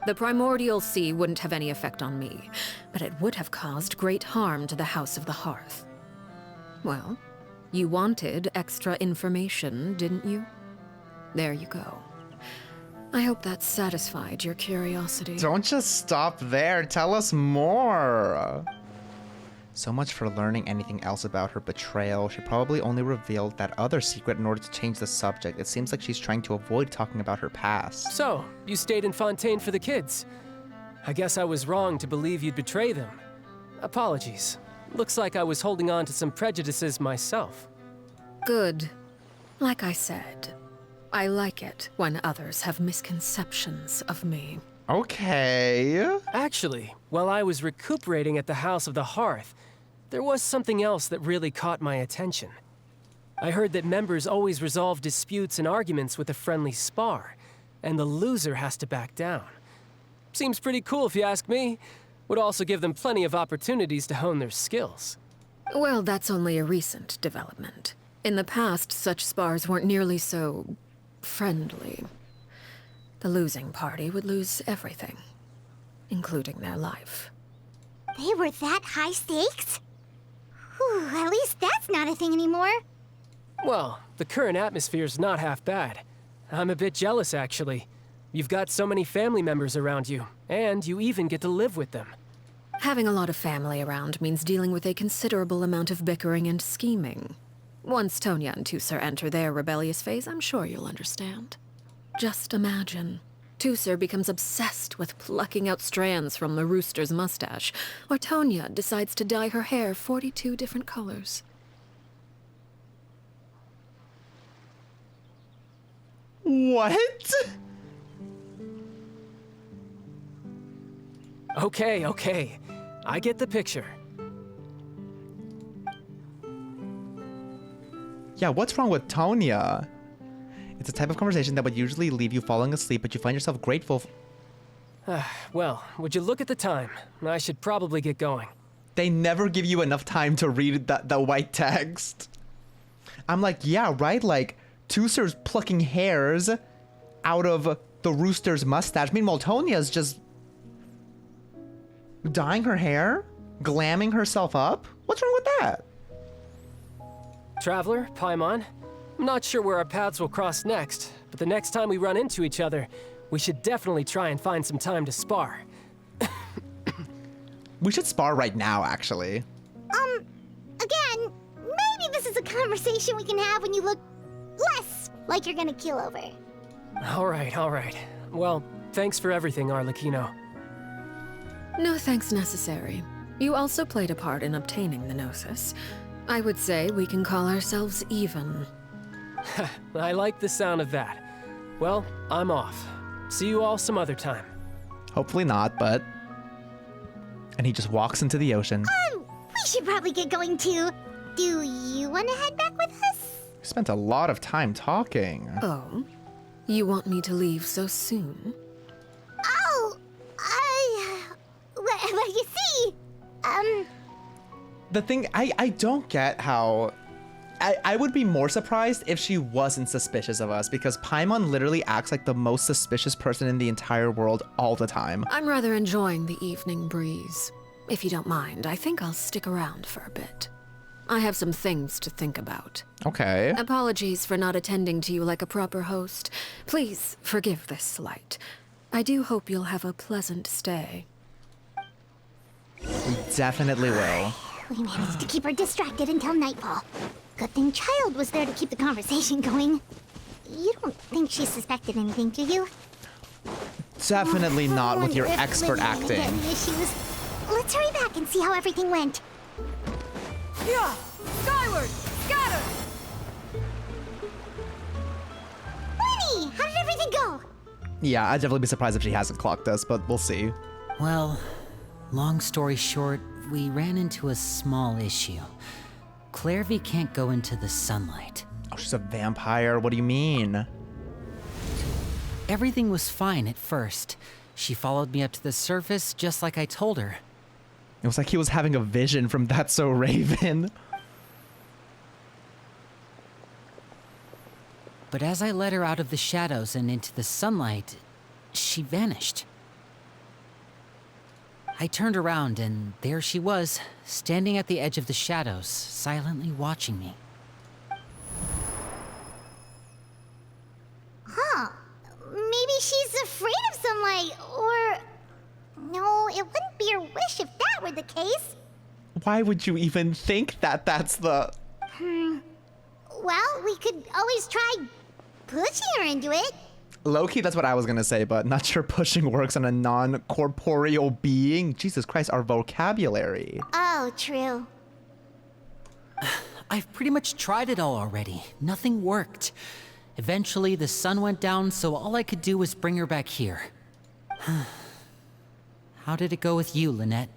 The primordial sea wouldn't have any effect on me, but it would have caused great harm to the House of the Hearth. Well, you wanted extra information, didn't you? There you go. I hope that satisfied your curiosity.
Don't just stop there. Tell us more. So much for learning anything else about her betrayal. She probably only revealed that other secret in order to change the subject. It seems like she's trying to avoid talking about her past.
So, you stayed in Fontaine for the kids. I guess I was wrong to believe you'd betray them. Apologies. Looks like I was holding on to some prejudices myself.
Good. Like I said, I like it when others have misconceptions of me.
Okay.
Actually, while I was recuperating at the House of the Hearth, there was something else that really caught my attention. I heard that members always resolve disputes and arguments with a friendly spar, and the loser has to back down. Seems pretty cool if you ask me. Would also give them plenty of opportunities to hone their skills.
Well, that's only a recent development. In the past, such spars weren't nearly so friendly. The losing party would lose everything, including their life.
They were that high stakes? Whew, at least that's not a thing anymore.
Well, the current atmosphere's not half bad. I'm a bit jealous, actually. You've got so many family members around you, and you even get to live with them.
Having a lot of family around means dealing with a considerable amount of bickering and scheming. Once Tonya and Tusser enter their rebellious phase, I'm sure you'll understand. Just imagine. Tusser becomes obsessed with plucking out strands from the rooster's mustache, or Tonya decides to dye her hair 42 different colors.
What?
Okay. I get the picture.
Yeah, what's wrong with Tonya? It's a type of conversation that would usually leave you falling asleep, but you find yourself grateful.
Well, would you look at the time? I should probably get going.
They never give you enough time to read the white text. I'm like, yeah, right? Like, Tusser's plucking hairs out of the rooster's mustache. Meanwhile, Tonya's just dyeing her hair? Glamming herself up? What's wrong with that?
Traveler, Paimon, I'm not sure where our paths will cross next, but the next time we run into each other, we should definitely try and find some time to spar.
We should spar right now, actually.
Again, maybe this is a conversation we can have when you look less like you're gonna keel over.
All right. Well, thanks for everything, Arlecchino.
No thanks necessary. You also played a part in obtaining the Gnosis. I would say we can call ourselves even.
I like the sound of that. Well, I'm off. See you all some other time.
Hopefully not, but... And he just walks into the ocean.
We should probably get going too. Do you want to head back with us?
We spent a lot of time talking.
Oh? You want me to leave so soon?
Oh, well, you see,
The thing, I don't get how... I would be more surprised if she wasn't suspicious of us, because Paimon literally acts like the most suspicious person in the entire world all the time.
I'm rather enjoying the evening breeze. If you don't mind, I think I'll stick around for a bit. I have some things to think about.
Okay.
Apologies for not attending to you like a proper host. Please forgive this slight. I do hope you'll have a pleasant stay.
We definitely will.
We managed to keep her distracted until nightfall. Good thing Childe was there to keep the conversation going. You don't think she suspected anything, do you?
Definitely not with your expert acting.
Issues. Let's hurry back and see how everything went.
Yeah! Skyward! Scatter!
Lyney, how did everything go?
Yeah, I'd definitely be surprised if she hasn't clocked us, but we'll see.
Well, long story short, we ran into a small issue. Clervie can't go into the sunlight.
Oh, she's a vampire. What do you mean?
Everything was fine at first. She followed me up to the surface just like I told her.
It was like he was having a vision from That's So Raven.
But as I led her out of the shadows and into the sunlight, she vanished. I turned around and there she was, standing at the edge of the shadows, silently watching me.
Huh. Maybe she's afraid of sunlight, or... No, it wouldn't be her wish if that were the case.
Why would you even think that that's the...
Well, we could always try pushing her into it.
Low-key, that's what I was gonna say, but not sure pushing works on a non-corporeal being. Jesus Christ, our vocabulary.
Oh, true.
I've pretty much tried it all already. Nothing worked. Eventually, the sun went down, so all I could do was bring her back here. How did it go with you, Lynette?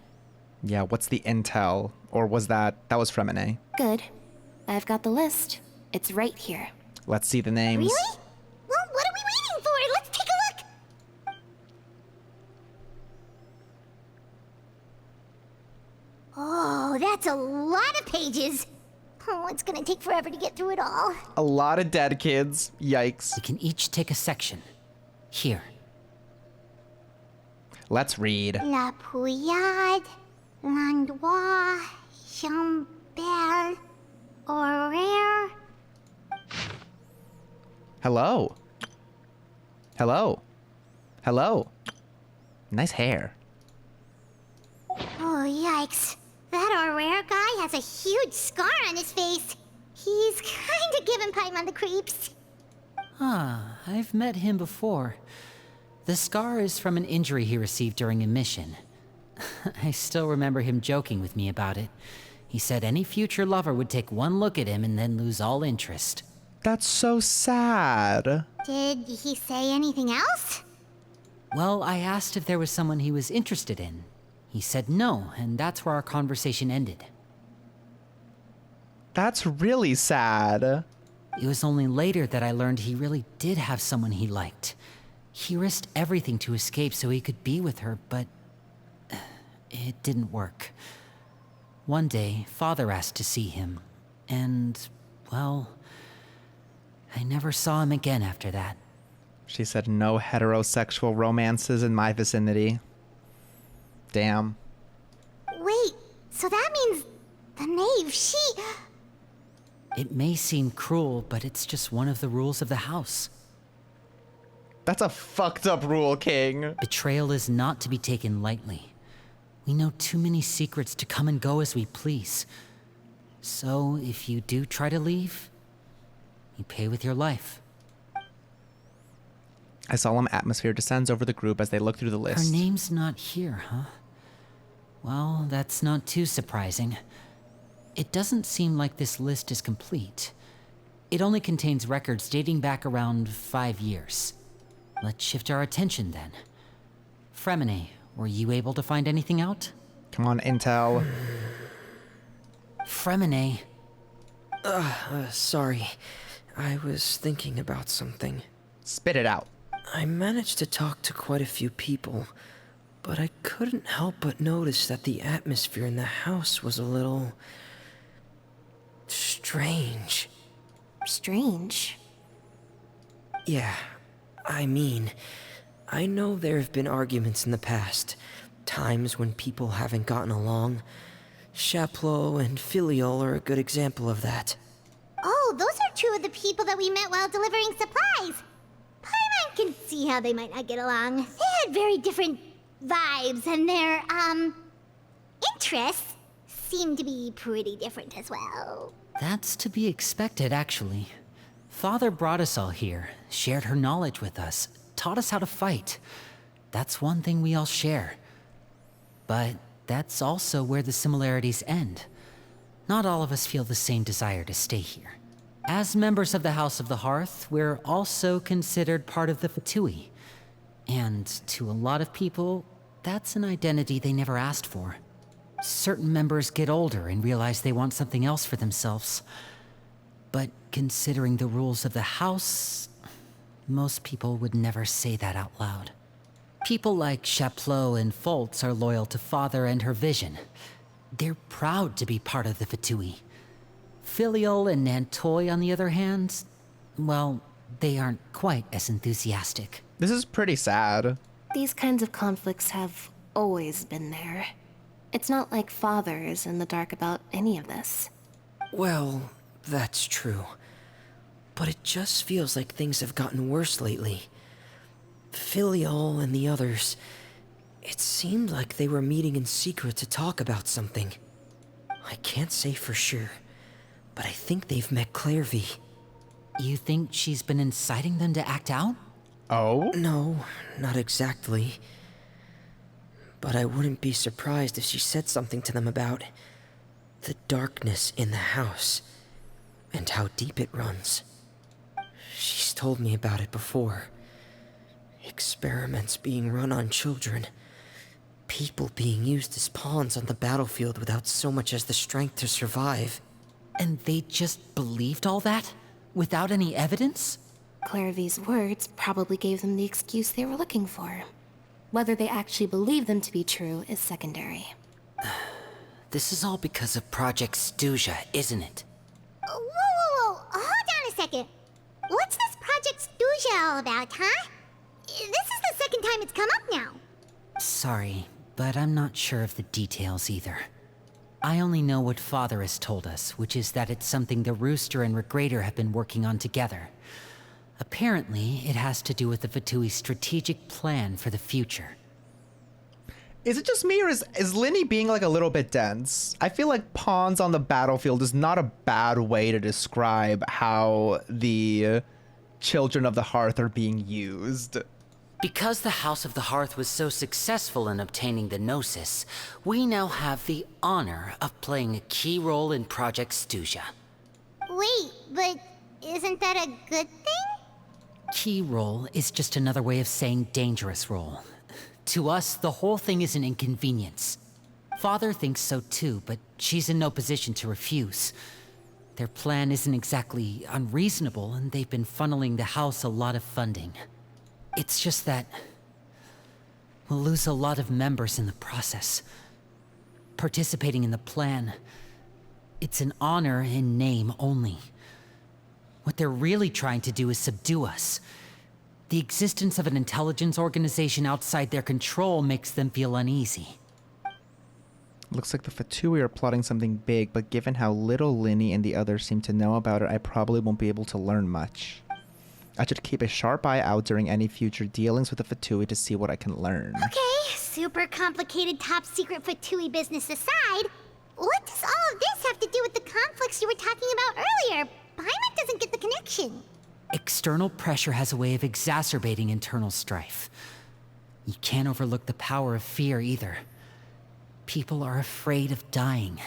Yeah, what's the intel? Or was that was Freminet?
Good. I've got the list. It's right here.
Let's see the names.
Really? Well, what are we waiting for? Let's take a look. That's a lot of pages. Oh, it's gonna take forever to get through it all.
A lot of dead kids. Yikes.
We can each take a section. Here.
Let's read.
La Pouillade, l'endroit, Chambert, Horaire.
Hello. Hello. Hello. Nice hair.
Oh, yikes. That Horaire guy has a huge scar on his face. He's kinda giving Paimon the creeps.
Ah, I've met him before. The scar is from an injury he received during a mission. I still remember him joking with me about it. He said any future lover would take one look at him and then lose all interest.
That's so sad.
Did he say anything else?
Well, I asked if there was someone he was interested in. He said no, and that's where our conversation ended.
That's really sad.
It was only later that I learned he really did have someone he liked. He risked everything to escape so he could be with her, but it didn't work. One day, Father asked to see him, and, well, I never saw him again after that.
She said no heterosexual romances in my vicinity. Damn.
Wait, so that means the Nave, she...
It may seem cruel, but it's just one of the rules of the house.
That's a fucked up rule, King.
Betrayal is not to be taken lightly. We know too many secrets to come and go as we please. So, if you do try to leave, you pay with your life.
A solemn atmosphere descends over the group as they look through the list.
Her name's not here, huh? Well, that's not too surprising. It doesn't seem like this list is complete. It only contains records dating back around 5 years. Let's shift our attention then. Freminet, were you able to find anything out?
Come on, Intel.
Freminet.
Sorry. I was thinking about something.
Spit it out.
I managed to talk to quite a few people, but I couldn't help but notice that the atmosphere in the house was a little... strange.
Strange.
Yeah, I mean, I know there have been arguments in the past, times when people haven't gotten along. Chapleau and Filial are a good example of that.
Oh, those are two of the people that we met while delivering supplies. Paimon can see how they might not get along. They had very different vibes, and their, interests seem to be pretty different as well.
That's to be expected, actually. Father brought us all here, shared her knowledge with us, taught us how to fight. That's one thing we all share. But that's also where the similarities end. Not all of us feel the same desire to stay here. As members of the House of the Hearth, we're also considered part of the Fatui. And to a lot of people, that's an identity they never asked for. Certain members get older and realize they want something else for themselves. But considering the rules of the house, most people would never say that out loud. People like Chapleau and Foltz are loyal to Father and her vision. They're proud to be part of the Fatui. Filial and Nantoy, on the other hand, well, they aren't quite as enthusiastic.
This is pretty sad.
These kinds of conflicts have always been there. It's not like Father is in the dark about any of this.
Well, that's true. But it just feels like things have gotten worse lately. Filial and the others, it seemed like they were meeting in secret to talk about something. I can't say for sure, but I think they've met Clervie.
You think she's been inciting them to act out?
Oh?
No, not exactly. But I wouldn't be surprised if she said something to them about the darkness in the house and how deep it runs. She's told me about it before. Experiments being run on children. People being used as pawns on the battlefield without so much as the strength to survive.
And they just believed all that? Without any evidence?
Clervie's words probably gave them the excuse they were looking for. Whether they actually believe them to be true is secondary.
this is all because of Project Stuja, isn't it?
Whoa. Hold on a second. What's this Project Stuja all about, huh? This is the second time it's come up now.
Sorry, but I'm not sure of the details either. I only know what Father has told us, which is that it's something the Rooster and Regrator have been working on together. Apparently, it has to do with the Fatui's strategic plan for the future.
Is it just me, or is Lyney being like a little bit dense? I feel like pawns on the battlefield is not a bad way to describe how the Children of the Hearth are being used.
Because the House of the Hearth was so successful in obtaining the Gnosis, we now have the honor of playing a key role in Project Stuja.
Wait, but isn't that a good thing?
Key role is just another way of saying dangerous role. To us, the whole thing is an inconvenience. Father thinks so too, but she's in no position to refuse. Their plan isn't exactly unreasonable, and they've been funneling the house a lot of funding. It's just that we'll lose a lot of members in the process. Participating in the plan, it's an honor in name only. What they're really trying to do is subdue us. The existence of an intelligence organization outside their control makes them feel uneasy.
Looks like the Fatui are plotting something big, but given how little Lyney and the others seem to know about it, I probably won't be able to learn much. I should keep a sharp eye out during any future dealings with the Fatui to see what I can learn.
Okay, super complicated top secret Fatui business aside, what does all of this have to do with the conflicts you were talking about earlier? Paimon doesn't get the connection.
External pressure has a way of exacerbating internal strife. You can't overlook the power of fear either. People are afraid of dying,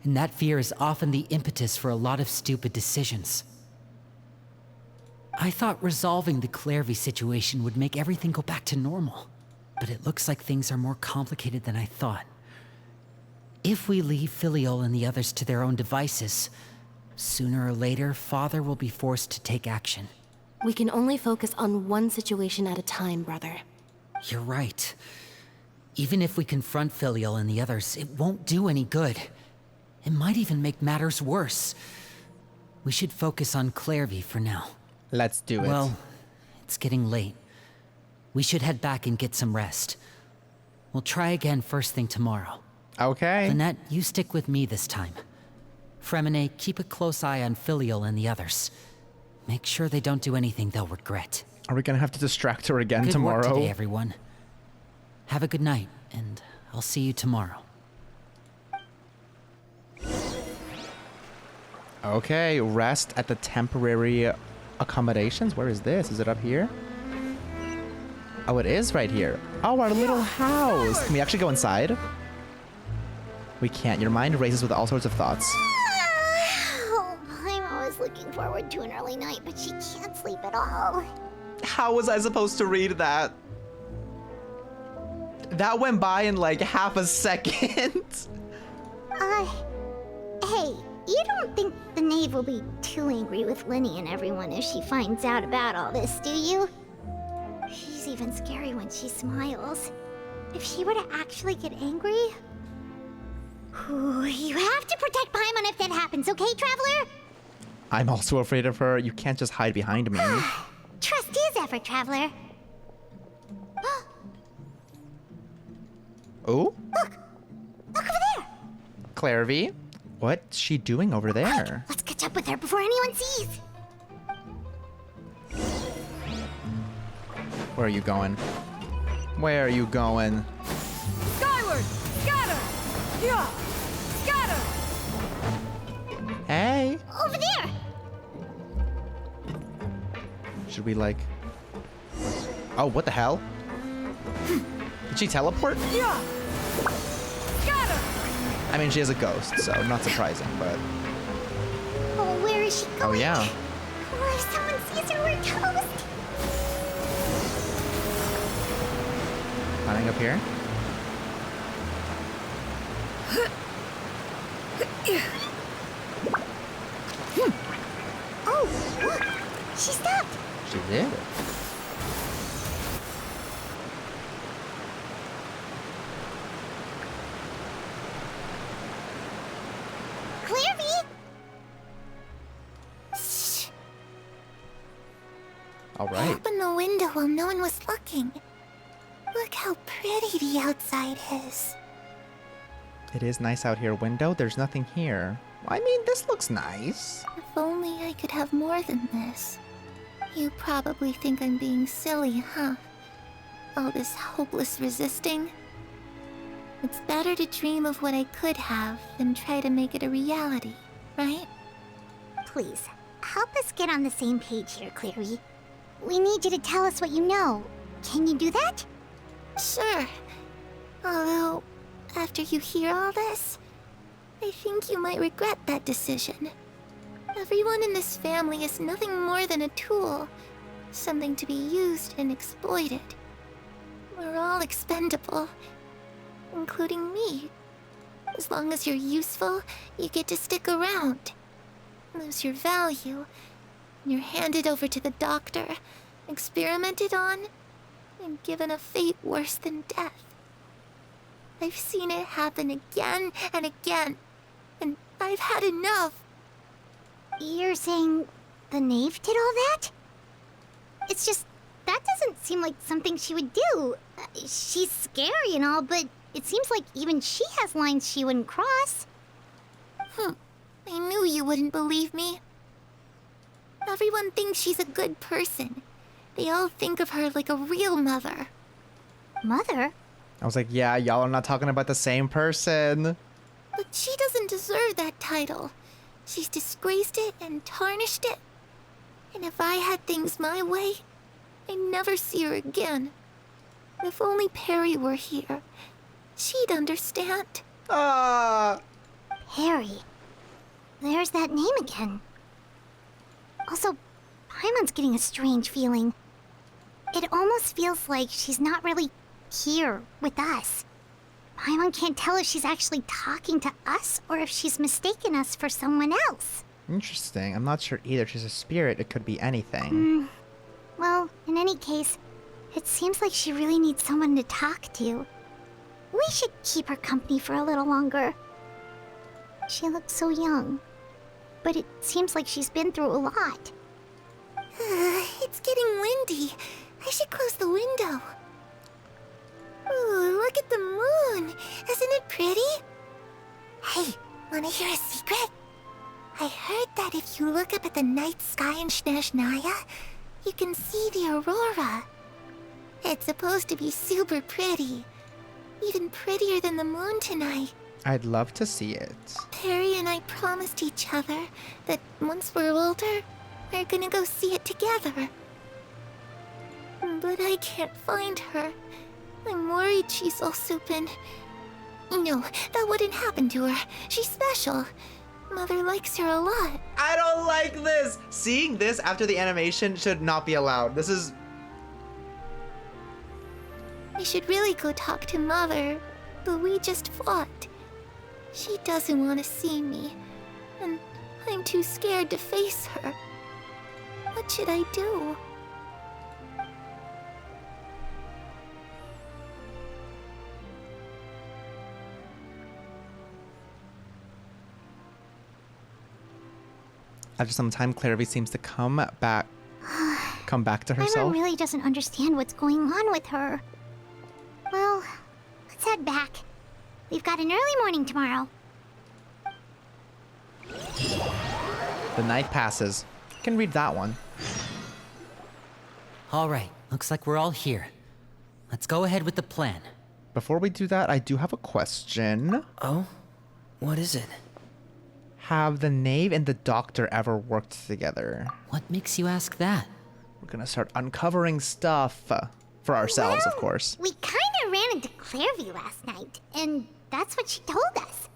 and that fear is often the impetus for a lot of stupid decisions. I thought resolving the Clervie situation would make everything go back to normal, but it looks like things are more complicated than I thought. If we leave Filiol and the others to their own devices, sooner or later, Father will be forced to take action.
We can only focus on one situation at a time, brother.
You're right. Even if we confront Filiol and the others, it won't do any good. It might even make matters worse. We should focus on Clervie for now.
Let's do it.
Well, it's getting late. We should head back and get some rest. We'll try again first thing tomorrow.
Okay.
Lynette, you stick with me this time. Freminet, keep a close eye on Filiol and the others. Make sure they don't do anything they'll regret.
Are we gonna have to distract her again tomorrow?
Good work today, everyone. Have a good night, and I'll see you tomorrow.
Okay, rest at the temporary accommodations. Where is this? Is it up here? Oh, it is right here. Oh, our little house. Can we actually go inside? We can't. Your mind races with all sorts of thoughts.
Oh, Paimon was looking forward to an early night, but she can't sleep at all.
How was I supposed to read that? That went by in like half a second.
Hey, you don't think the Nave will be too angry with Lyney and everyone if she finds out about all this, do you? She's even scary when she smiles. If she were to actually get angry... Ooh, you have to protect Paimon if that happens, okay, Traveler?
I'm also afraid of her. You can't just hide behind me.
Trust his effort, Traveler.
Oh?
Look over there!
Clervie? What's she doing over there?
Let's catch up with her before anyone sees.
Where are you going? Where are you going?
Skyward! Scatter! Yeah! Scatter!
Hey!
Over there!
Should we like... Oh, what the hell? Did she teleport?
Yeah! Scatter!
I mean, she is a ghost, so not surprising, but...
Oh, where is she going?
Oh, yeah.
Oh, if someone sees her, we're toast.
Running up here?
Oh, look! She stopped!
She did.
window while no one was looking. Look how pretty the outside is.
It is nice out here. Window? There's nothing here. I mean, this looks nice.
If only I could have more than this. You probably think I'm being silly, huh? All this hopeless resisting. It's better to dream of what I could have than try to make it a reality, right?
Please, help us get on the same page here, Clervie. We need you to tell us what you know. Can you do that?
Sure. Although, after you hear all this, I think you might regret that decision. Everyone in this family is nothing more than a tool. Something to be used and exploited. We're all expendable. Including me. As long as you're useful, you get to stick around. Lose your value, and you're handed over to the doctor, experimented on, and given a fate worse than death. I've seen it happen again and again, and I've had enough.
You're saying the Nave did all that? It's just, that doesn't seem like something she would do. She's scary and all, but it seems like even she has lines she wouldn't cross.
I knew you wouldn't believe me. Everyone thinks she's a good person. They all think of her like a real mother.
Mother?
I was like, yeah, y'all are not talking about the same person.
But she doesn't deserve that title. She's disgraced it and tarnished it. And if I had things my way, I'd never see her again. If only Perry were here, she'd understand.
Perry. There's that name again. Also, Paimon's getting a strange feeling. It almost feels like she's not really here with us. Paimon can't tell if she's actually talking to us or if she's mistaken us for someone else.
Interesting. I'm not sure either. She's a spirit. It could be anything.
Well, in any case, it seems like she really needs someone to talk to. We should keep her company for a little longer. She looks so young, but it seems like she's been through a lot.
It's getting windy. I should close the window. Ooh, look at the moon. Isn't it pretty? Hey, wanna hear a secret? I heard that if you look up at the night sky in Snezhnaya, you can see the aurora. It's supposed to be super pretty. Even prettier than the moon tonight.
I'd love to see it.
Perry and I promised each other that once we're older, we're gonna go see it together. But I can't find her. I'm worried she's also been... No, that wouldn't happen to her. She's special. Mother likes her a lot.
I don't like this! Seeing this after the animation should not be allowed. This is...
I should really go talk to Mother, but we just fought. She doesn't want to see me, and I'm too scared to face her. What should I do?
After some time, Clervie seems to come back to herself.
Paimon really doesn't understand what's going on with her. Well, let's head back. We've got an early morning tomorrow.
The night passes. You can read that one.
All right, looks like we're all here. Let's go ahead with the plan.
Before we do that, I do have a question.
Oh? What is it?
Have the Nave and the Doctor ever worked together?
What makes you ask that?
We're gonna start uncovering stuff. For ourselves, of course.
We kinda ran into Clervie last night, and that's what she told us.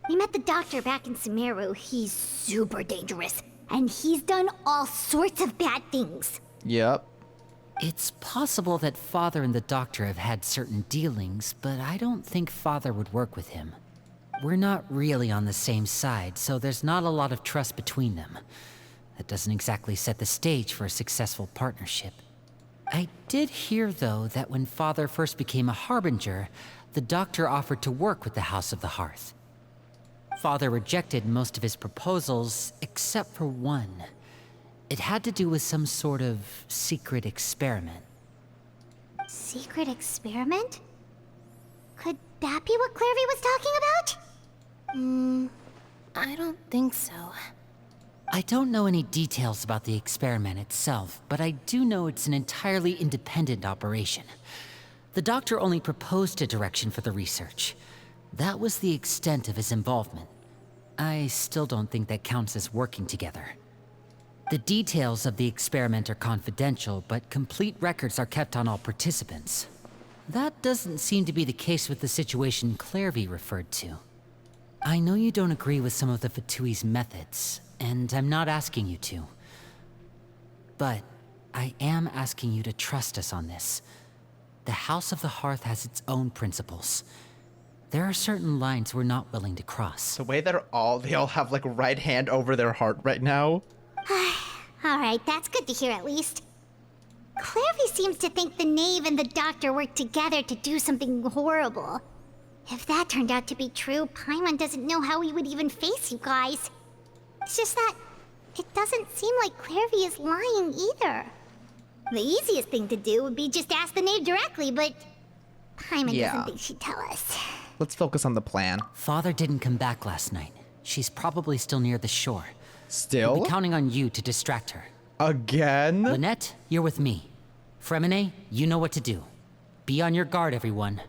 We met the Doctor back in Sumeru. He's super dangerous, and he's done all sorts of bad things.
Yep.
It's possible that Father and the Doctor have had certain dealings, but I don't think Father would work with him. We're not really on the same side, so there's not a lot of trust between them. That doesn't exactly set the stage for a successful partnership. I did hear, though, that when Father first became a Harbinger, the Doctor offered to work with the House of the Hearth. Father rejected most of his proposals, except for one. It had to do with some sort of secret experiment.
Secret experiment? Could that be what Clervie was talking about?
I don't think so.
I don't know any details about the experiment itself, but I do know it's an entirely independent operation. The doctor only proposed a direction for the research. That was the extent of his involvement. I still don't think that counts as working together. The details of the experiment are confidential, but complete records are kept on all participants. That doesn't seem to be the case with the situation Clervie referred to. I know you don't agree with some of the Fatui's methods, and I'm not asking you to. But I am asking you to trust us on this. The House of the Hearth has its own principles. There are certain lines we're not willing to cross.
The way that they all have like right hand over their heart right now.
Alright, that's good to hear at least. Clervie seems to think the Nave and the Doctor worked together to do something horrible. If that turned out to be true, Paimon doesn't know how he would even face you guys. It's just that it doesn't seem like Clervie is lying either. The easiest thing to do would be just ask the Nave directly, but Paimon doesn't think she'd tell us.
Let's focus on the plan.
Father didn't come back last night. She's probably still near the shore.
Still?
We'll be counting on you to distract her.
Again?
Lynette, you're with me. Freminet, you know what to do. Be on your guard, everyone.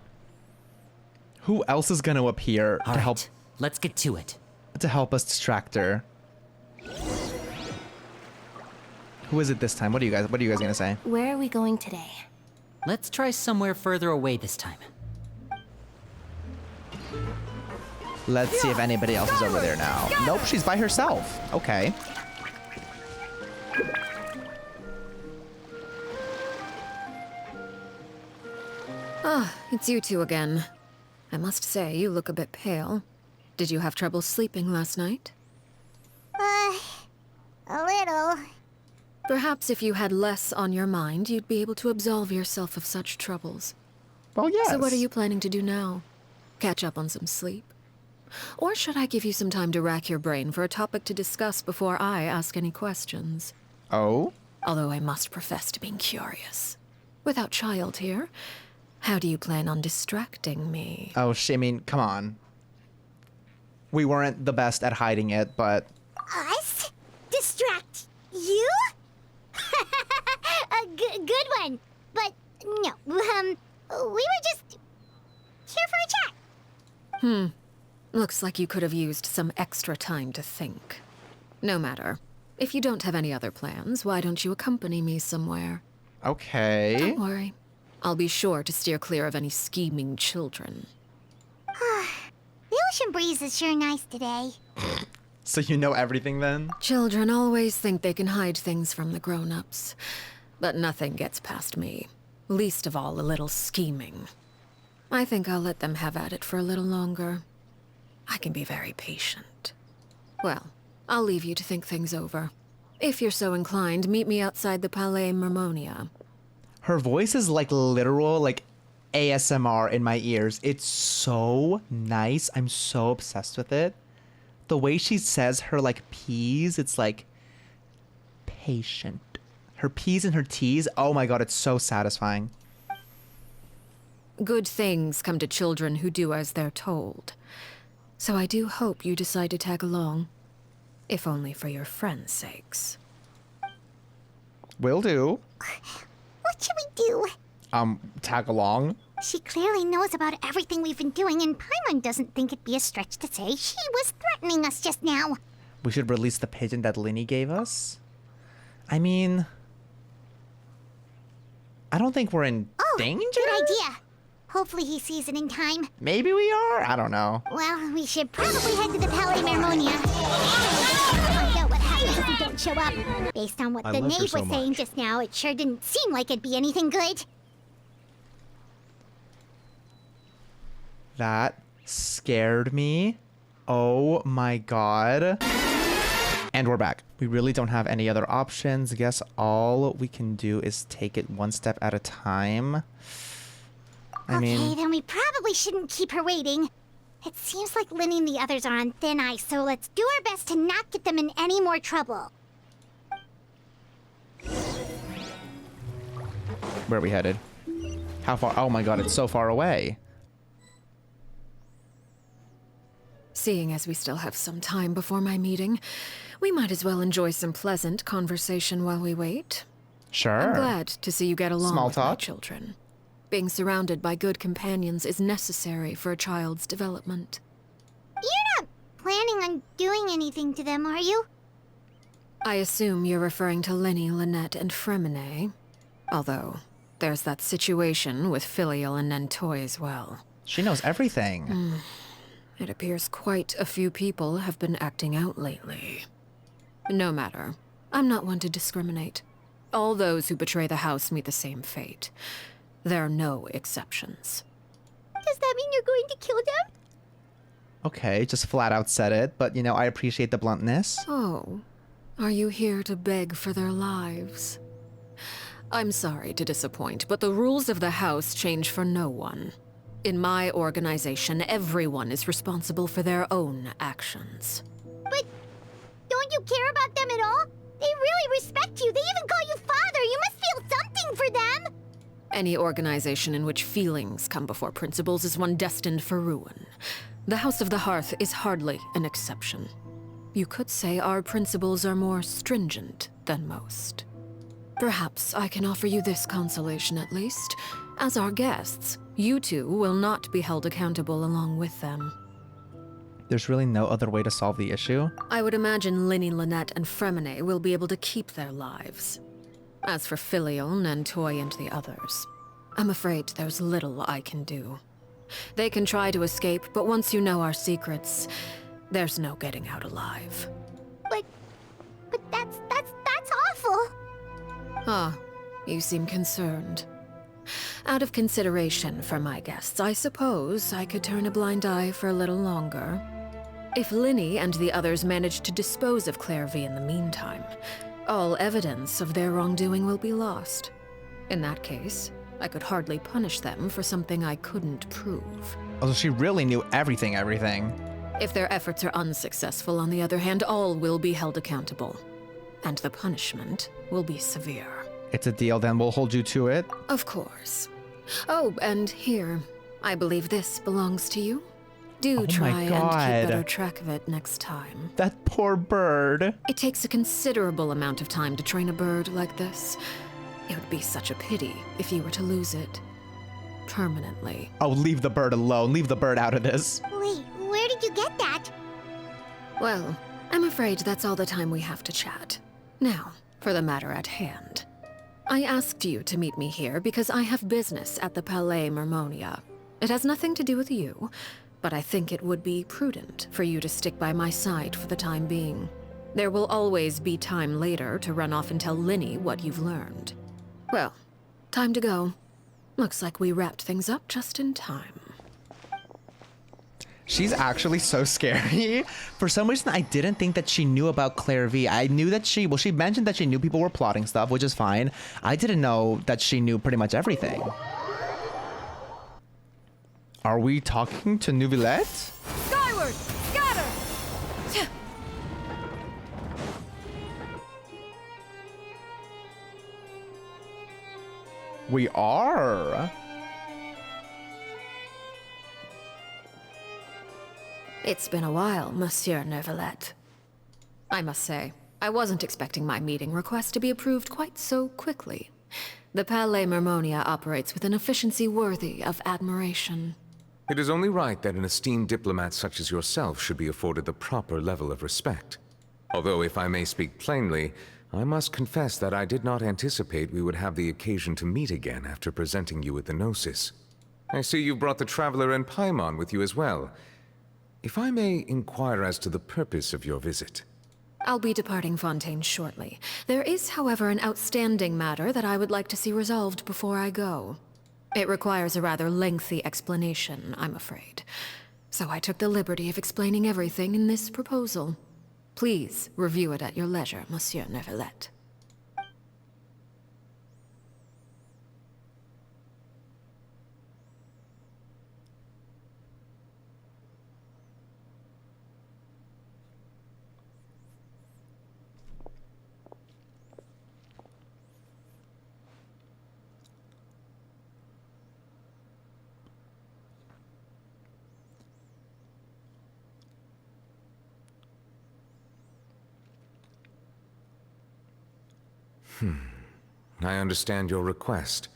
Who else is gonna appear
All
to
right,
help
let's get to it.
us distract her? Who is it this time? What are you guys gonna say?
Where are we going today?
Let's try somewhere further away this time.
Let's see if anybody else is over there now. Nope, she's by herself. Okay.
Ah, it's you two again. I must say, you look a bit pale. Did you have trouble sleeping last night?
A little.
Perhaps if you had less on your mind, you'd be able to absolve yourself of such troubles.
Well, yes.
So what are you planning to do now? Catch up on some sleep? Or should I give you some time to rack your brain for a topic to discuss before I ask any questions?
Oh?
Although I must profess to being curious. Without Childe here, how do you plan on distracting me?
Oh, I mean, come on. We weren't the best at hiding it, but...
Us? Distract you? A good one. But no, we were just here for a chat.
Looks like you could have used some extra time to think. No matter. If you don't have any other plans, why don't you accompany me somewhere?
Okay.
Don't worry. I'll be sure to steer clear of any scheming children.
The ocean breeze is sure nice today.
So you know everything then?
Children always think they can hide things from the grown-ups. But nothing gets past me. Least of all a little scheming. I think I'll let them have at it for a little longer. I can be very patient. Well, I'll leave you to think things over. If you're so inclined, meet me outside the Palais Mermonia.
Her voice is like literal, like ASMR in my ears. It's so nice. I'm so obsessed with it. The way she says her like P's, it's like patient. Her P's and her T's, oh my god, it's so satisfying.
Good things come to children who do as they're told. So I do hope you decide to tag along. If only for your friends' sakes.
Will do.
What should we do?
Tag along.
She clearly knows about everything we've been doing, and Paimon doesn't think it'd be a stretch to say she was threatening us just now.
We should release the pigeon that Lyney gave us. I mean, I don't think we're in danger.
Good idea. Hopefully he sees it in time.
Maybe we are? I don't know.
Well, we should probably head to the Palais Mermonia. Find out what happens if we don't show up. Based on what the Nave was saying just now, it sure didn't seem like it'd be anything good.
That scared me. Oh my god. And we're back. We really don't have any other options. I guess all we can do is take it one step at a time. I mean,
then we probably shouldn't keep her waiting. It seems like Lyney and the others are on thin ice, so let's do our best to not get them in any more trouble.
Where are we headed? How far? Oh my god, it's so far away.
Seeing as we still have some time before my meeting, we might as well enjoy some pleasant conversation while we wait.
Sure.
I'm glad to see you get along
Small
with my
talk.
children. Being surrounded by good companions is necessary for a child's development.
You're not planning on doing anything to them, are you?
I assume you're referring to Lyney, Lynette, and Freminet. Although, there's that situation with Filial and Nentoy as well.
She knows everything.
It appears quite a few people have been acting out lately. No matter. I'm not one to discriminate. All those who betray the house meet the same fate. There are no exceptions.
Does that mean you're going to kill them?
Okay, just flat out said it, but you know, I appreciate the bluntness.
Oh, are you here to beg for their lives? I'm sorry to disappoint, but the rules of the house change for no one. In my organization, everyone is responsible for their own actions.
But don't you care about them at all? They really respect you. They even call you father. You must feel something for them.
Any organization in which feelings come before principles is one destined for ruin. The House of the Hearth is hardly an exception. You could say our principles are more stringent than most. Perhaps I can offer you this consolation at least. As our guests, you two will not be held accountable along with them.
There's really no other way to solve the issue.
I would imagine Lyney, Lynette, and Freminet will be able to keep their lives. As for Filial, Nentoy, and the others, I'm afraid there's little I can do. They can try to escape, but once you know our secrets, there's no getting out alive.
But that's awful.
Ah, you seem concerned. Out of consideration for my guests, I suppose I could turn a blind eye for a little longer. If Lyney and the others manage to dispose of Clervie in the meantime, all evidence of their wrongdoing will be lost. In that case, I could hardly punish them for something I couldn't prove.
Also, she really knew everything.
If their efforts are unsuccessful, on the other hand, all will be held accountable. And the punishment will be severe.
It's a deal, then we'll hold you to it.
Of course. Oh, and here, I believe this belongs to you. Do try and keep better track of it next time.
That poor bird.
It takes a considerable amount of time to train a bird like this. It would be such a pity if you were to lose it. Permanently.
Oh, leave the bird alone. Leave the bird out of this.
Wait, where did you get that?
Well, I'm afraid that's all the time we have to chat. Now, for the matter at hand. I asked you to meet me here because I have business at the Palais Mermonia. It has nothing to do with you, but I think it would be prudent for you to stick by my side for the time being. There will always be time later to run off and tell Lyney what you've learned. Well, time to go. Looks like we wrapped things up just in time.
She's actually so scary. For some reason, I didn't think that she knew about Clervie. I knew that she mentioned that she knew people were plotting stuff, which is fine. I didn't know that she knew pretty much everything. Are we talking to Neuvillette?
Skyward! Scatter!
We are.
It's been a while, Monsieur Neuvillette. I must say, I wasn't expecting my meeting request to be approved quite so quickly. The Palais Mermonia operates with an efficiency worthy of admiration.
It is only right that an esteemed diplomat such as yourself should be afforded the proper level of respect. Although, if I may speak plainly, I must confess that I did not anticipate we would have the occasion to meet again after presenting you with the Gnosis. I see you brought the Traveler and Paimon with you as well. If I may inquire as to the purpose of your visit.
I'll be departing Fontaine shortly. There is, however, an outstanding matter that I would like to see resolved before I go. It requires a rather lengthy explanation, I'm afraid. So I took the liberty of explaining everything in this proposal. Please review it at your leisure, Monsieur Neuvillette.
I understand your request.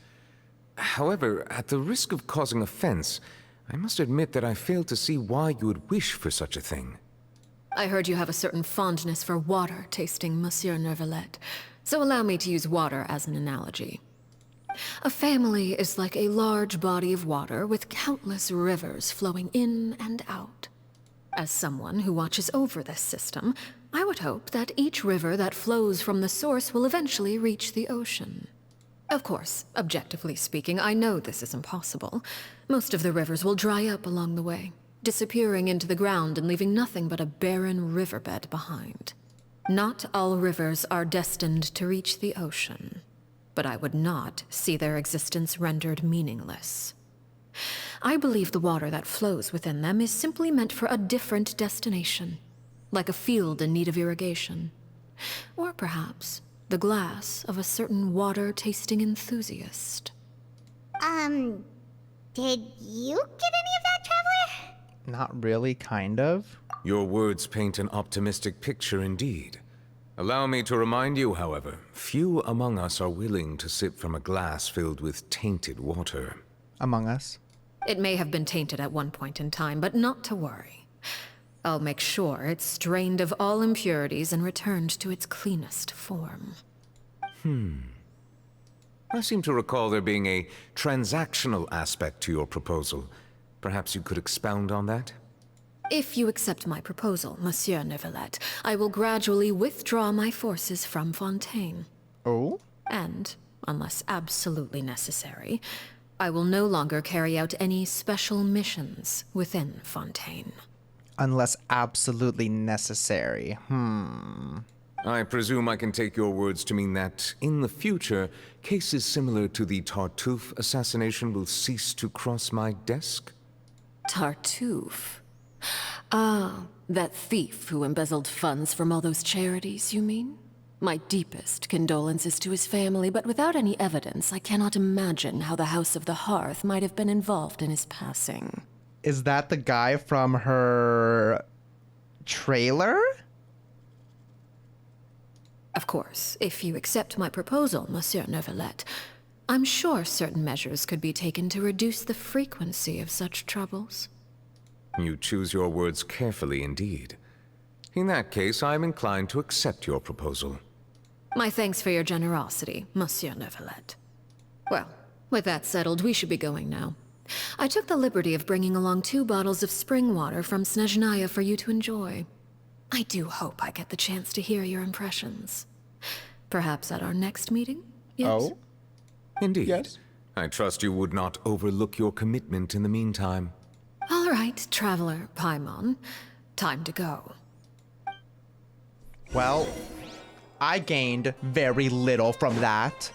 However, at the risk of causing offense, I must admit that I fail to see why you would wish for such a thing.
I heard you have a certain fondness for water tasting, Monsieur Neuvillette, so allow me to use water as an analogy. A family is like a large body of water with countless rivers flowing in and out. As someone who watches over this system, I would hope that each river that flows from the source will eventually reach the ocean. Of course, objectively speaking, I know this is impossible. Most of the rivers will dry up along the way, disappearing into the ground and leaving nothing but a barren riverbed behind. Not all rivers are destined to reach the ocean, but I would not see their existence rendered meaningless. I believe the water that flows within them is simply meant for a different destination, like a field in need of irrigation. Or perhaps the glass of a certain water-tasting enthusiast.
Did you get any of that, Traveler?
Not really, kind of.
Your words paint an optimistic picture indeed. Allow me to remind you, however, few among us are willing to sip from a glass filled with tainted water.
Among us.
It may have been tainted at one point in time, but not to worry. I'll make sure it's strained of all impurities and returned to its cleanest form.
I seem to recall there being a transactional aspect to your proposal. Perhaps you could expound on that?
If you accept my proposal, Monsieur Neuvillette, I will gradually withdraw my forces from Fontaine.
Oh?
And, unless absolutely necessary, I will no longer carry out any special missions within Fontaine.
Unless absolutely necessary.
I presume I can take your words to mean that, in the future, cases similar to the Tartuffe assassination will cease to cross my desk?
Tartuffe? Ah, that thief who embezzled funds from all those charities, you mean? My deepest condolences to his family, but without any evidence, I cannot imagine how the House of the Hearth might have been involved in his passing.
Is that the guy from her trailer?
Of course, if you accept my proposal, Monsieur Neuvillette, I'm sure certain measures could be taken to reduce the frequency of such troubles.
You choose your words carefully indeed. In that case, I am inclined to accept your proposal.
My thanks for your generosity, Monsieur Neuvillette. Well, with that settled, we should be going now. I took the liberty of bringing along 2 bottles of spring water from Snezhnaya for you to enjoy. I do hope I get the chance to hear your impressions. Perhaps at our next meeting? Yes?
Oh?
Indeed.
Yes.
I trust you would not overlook your commitment in the meantime.
All right, Traveler Paimon. Time to go.
Well, I gained very little from that.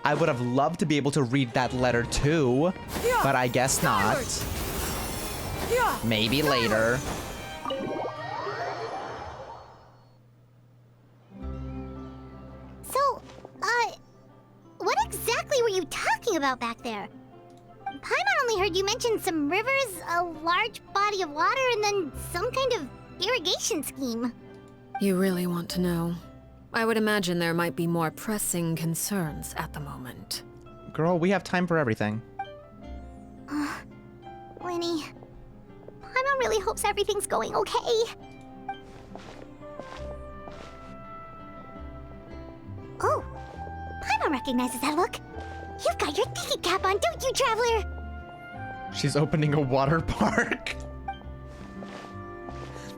I would have loved to be able to read that letter too, but I guess not. Maybe later.
So, what exactly were you talking about back there? Paimon only heard you mention some rivers, a large body of water, and then some kind of irrigation scheme.
You really want to know? I would imagine there might be more pressing concerns at the moment.
Girl, we have time for everything.
Lyney, Paimon really hopes everything's going okay. Oh, Paimon recognizes that look. You've got your thinking cap on, don't you, Traveler?
She's opening a water park.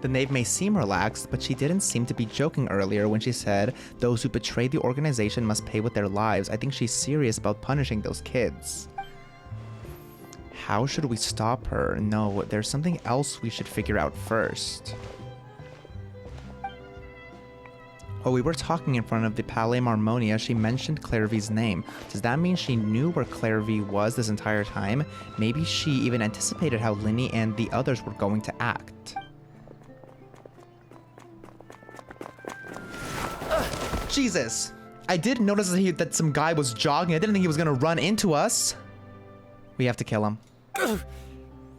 The Nave may seem relaxed, but she didn't seem to be joking earlier when she said those who betray the organization must pay with their lives. I think she's serious about punishing those kids. How should we stop her? No, there's something else we should figure out first. While we were talking in front of the Palais Marmonia, she mentioned Clervie's name. Does that mean she knew where Clervie was this entire time? Maybe she even anticipated how Lyney and the others were going to act. Jesus! I did notice that some guy was jogging. I didn't think he was gonna run into us. We have to kill him.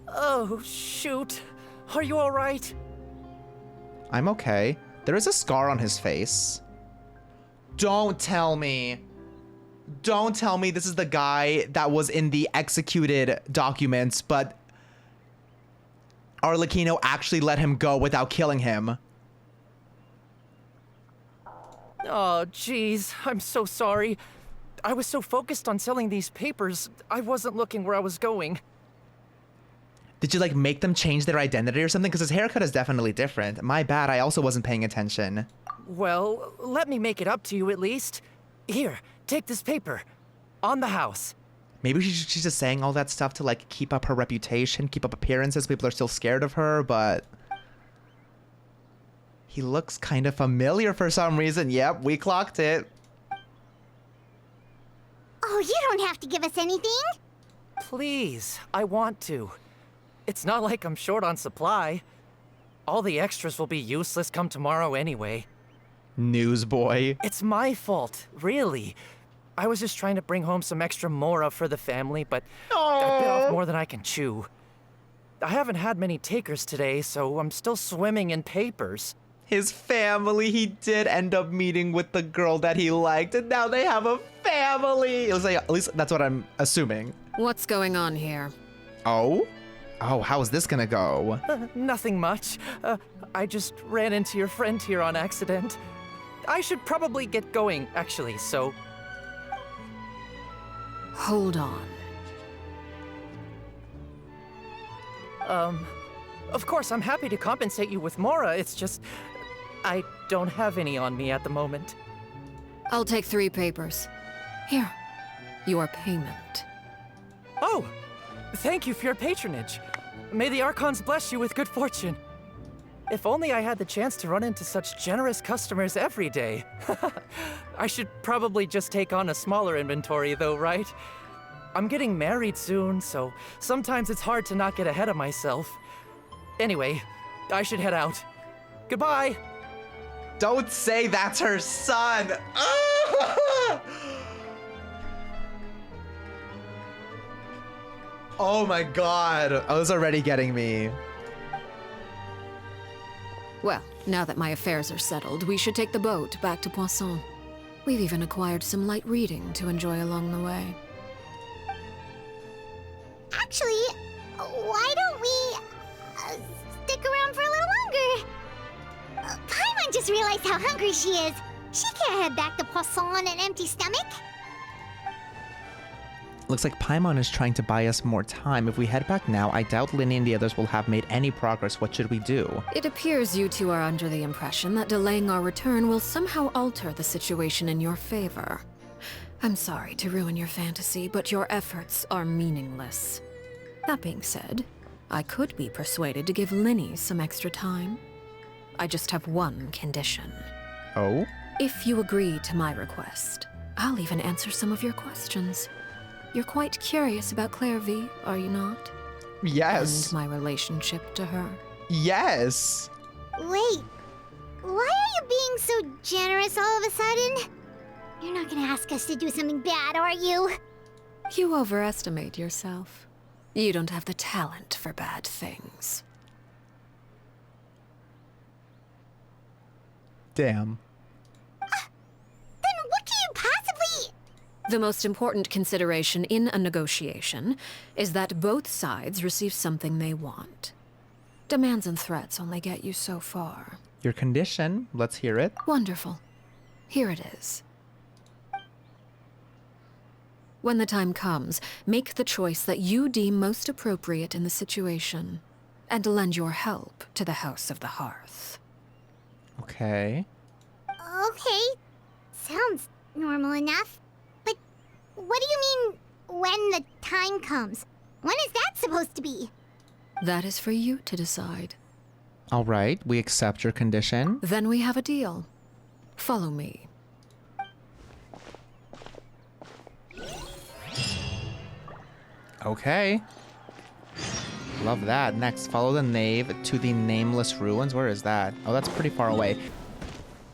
Oh, shoot. Are you all right?
I'm okay. There is a scar on his face. Don't tell me. Don't tell me this is the guy that was in the executed documents, but Arlecchino actually let him go without killing him.
Oh, jeez. I'm so sorry. I was so focused on selling these papers, I wasn't looking where I was going.
Did you, like, make them change their identity or something? Because his haircut is definitely different. My bad, I also wasn't paying attention.
Well, let me make it up to you at least. Here, take this paper. On the house.
Maybe she's just saying all that stuff to, like, keep up her reputation, keep up appearances. People are still scared of her, but... He looks kind of familiar for some reason. Yep, we clocked it.
Oh, you don't have to give us anything.
Please, I want to. It's not like I'm short on supply. All the extras will be useless come tomorrow anyway.
Newsboy.
It's my fault, really. I was just trying to bring home some extra mora for the family, but I bit off more than I can chew. I haven't had many takers today, so I'm still swimming in papers.
His family, he did end up meeting with the girl that he liked, and now they have a family. It was like, at least that's what I'm assuming.
What's going on here?
Oh? Oh, how is this gonna go?
Nothing much. I just ran into your friend here on accident. I should probably get going, actually, so...
Hold on.
Of course, I'm happy to compensate you with mora, it's just... I don't have any on me at the moment.
I'll take 3 papers. Here, your payment.
Oh! Thank you for your patronage. May the Archons bless you with good fortune. If only I had the chance to run into such generous customers every day. I should probably just take on a smaller inventory though, right? I'm getting married soon, so sometimes it's hard to not get ahead of myself. Anyway, I should head out. Goodbye!
Don't say that's her son! Oh my god, I was already getting me.
Well, now that my affairs are settled, we should take the boat back to Poisson. We've even acquired some light reading to enjoy along the way.
Actually, why don't we stick around for a little longer? Paimon just realized how hungry she is. She can't head back to Poisson on an empty stomach.
Looks like Paimon is trying to buy us more time. If we head back now, I doubt Lyney and the others will have made any progress. What should we do?
It appears you two are under the impression that delaying our return will somehow alter the situation in your favor. I'm sorry to ruin your fantasy, but your efforts are meaningless. That being said, I could be persuaded to give Lyney some extra time. I just have one condition.
Oh?
If you agree to my request, I'll even answer some of your questions. You're quite curious about Clervie, are you not?
Yes.
And my relationship to her.
Yes.
Wait, why are you being so generous all of a sudden? You're not gonna ask us to do something bad, are you?
You overestimate yourself. You don't have the talent for bad things.
Damn.
Then what can you possibly...
The most important consideration in a negotiation is that both sides receive something they want. Demands and threats only get you so far.
Your condition, let's hear it.
Wonderful. Here it is. When the time comes, make the choice that you deem most appropriate in the situation, and lend your help to the House of the Hearth.
Okay.
Okay, sounds normal enough. But what do you mean, when the time comes? When is that supposed to be?
That is for you to decide.
All right, we accept your condition.
Then we have a deal. Follow me.
Okay. Love that. Next, follow the Nave to the Nameless Ruins. Where is that? Oh, that's pretty far away.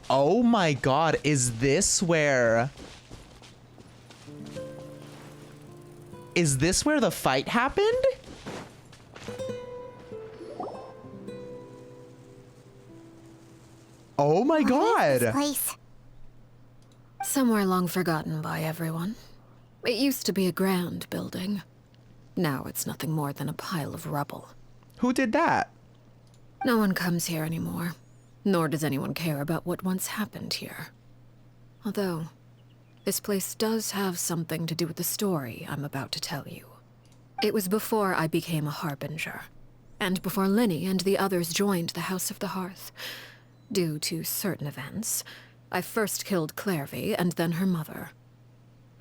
Oh my god, is this where... Is this where the fight happened? Oh my god!
What is this place?
Somewhere long forgotten by everyone. It used to be a grand building. Now it's nothing more than a pile of rubble.
Who did that?
No one comes here anymore, nor does anyone care about what once happened here. Although, this place does have something to do with the story I'm about to tell you. It was before I became a Harbinger, and before Lyney and the others joined the House of the Hearth. Due to certain events, I first killed Clervie and then her mother.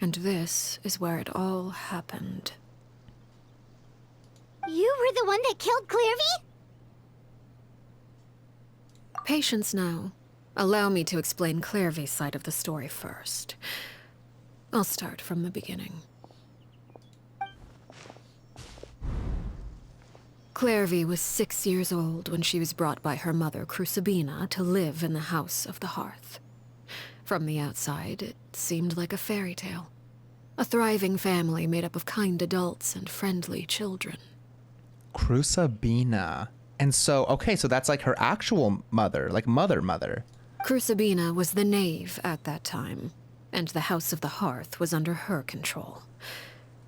And this is where it all happened.
You were the one that killed Clervie?
Patience now. Allow me to explain Clervie's side of the story first. I'll start from the beginning. Clervie was 6 years old when she was brought by her mother, Crucibina, to live in the House of the Hearth. From the outside, it seemed like a fairy tale. A thriving family made up of kind adults and friendly children.
Crucibina. And so, okay, so that's like her actual mother, like mother.
Crucibina was the Nave at that time, and the House of the Hearth was under her control.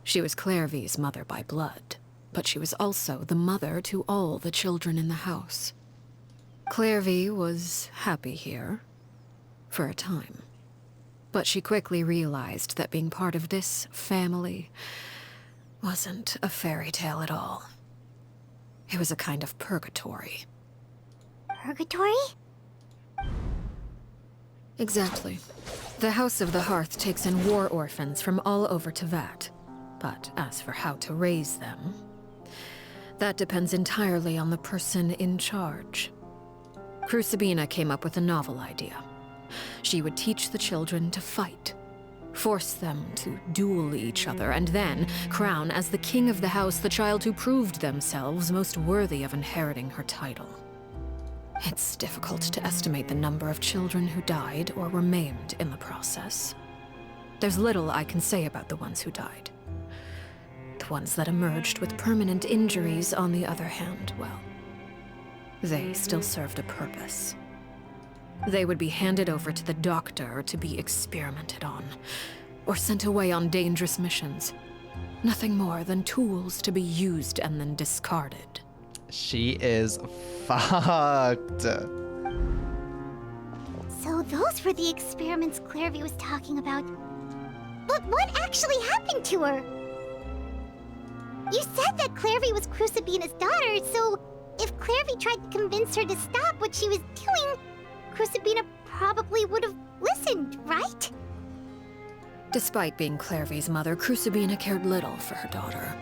She was Clervie's mother by blood, but she was also the mother to all the children in the house. Clervie was happy here, for a time. But she quickly realized that being part of this family wasn't a fairy tale at all. It was a kind of purgatory.
Purgatory?
Exactly. The House of the Hearth takes in war orphans from all over Tevat. But as for how to raise them, that depends entirely on the person in charge. Crucibina came up with a novel idea. She would teach the children to fight, force them to duel each other, and then crown as the king of the house the child who proved themselves most worthy of inheriting her title. It's difficult to estimate the number of children who died or were maimed in the process. There's little I can say about the ones who died. The ones that emerged with permanent injuries, on the other hand, well, they still served a purpose. They would be handed over to the doctor to be experimented on, or sent away on dangerous missions. Nothing more than tools to be used and then discarded.
She is fucked.
So those were the experiments Clervie was talking about. But what actually happened to her? You said that Clervie was Crucibina's daughter, so if Clervie tried to convince her to stop what she was doing, Crucibina probably would have listened, right?
Despite being Clervie's mother, Crucibina cared little for her daughter.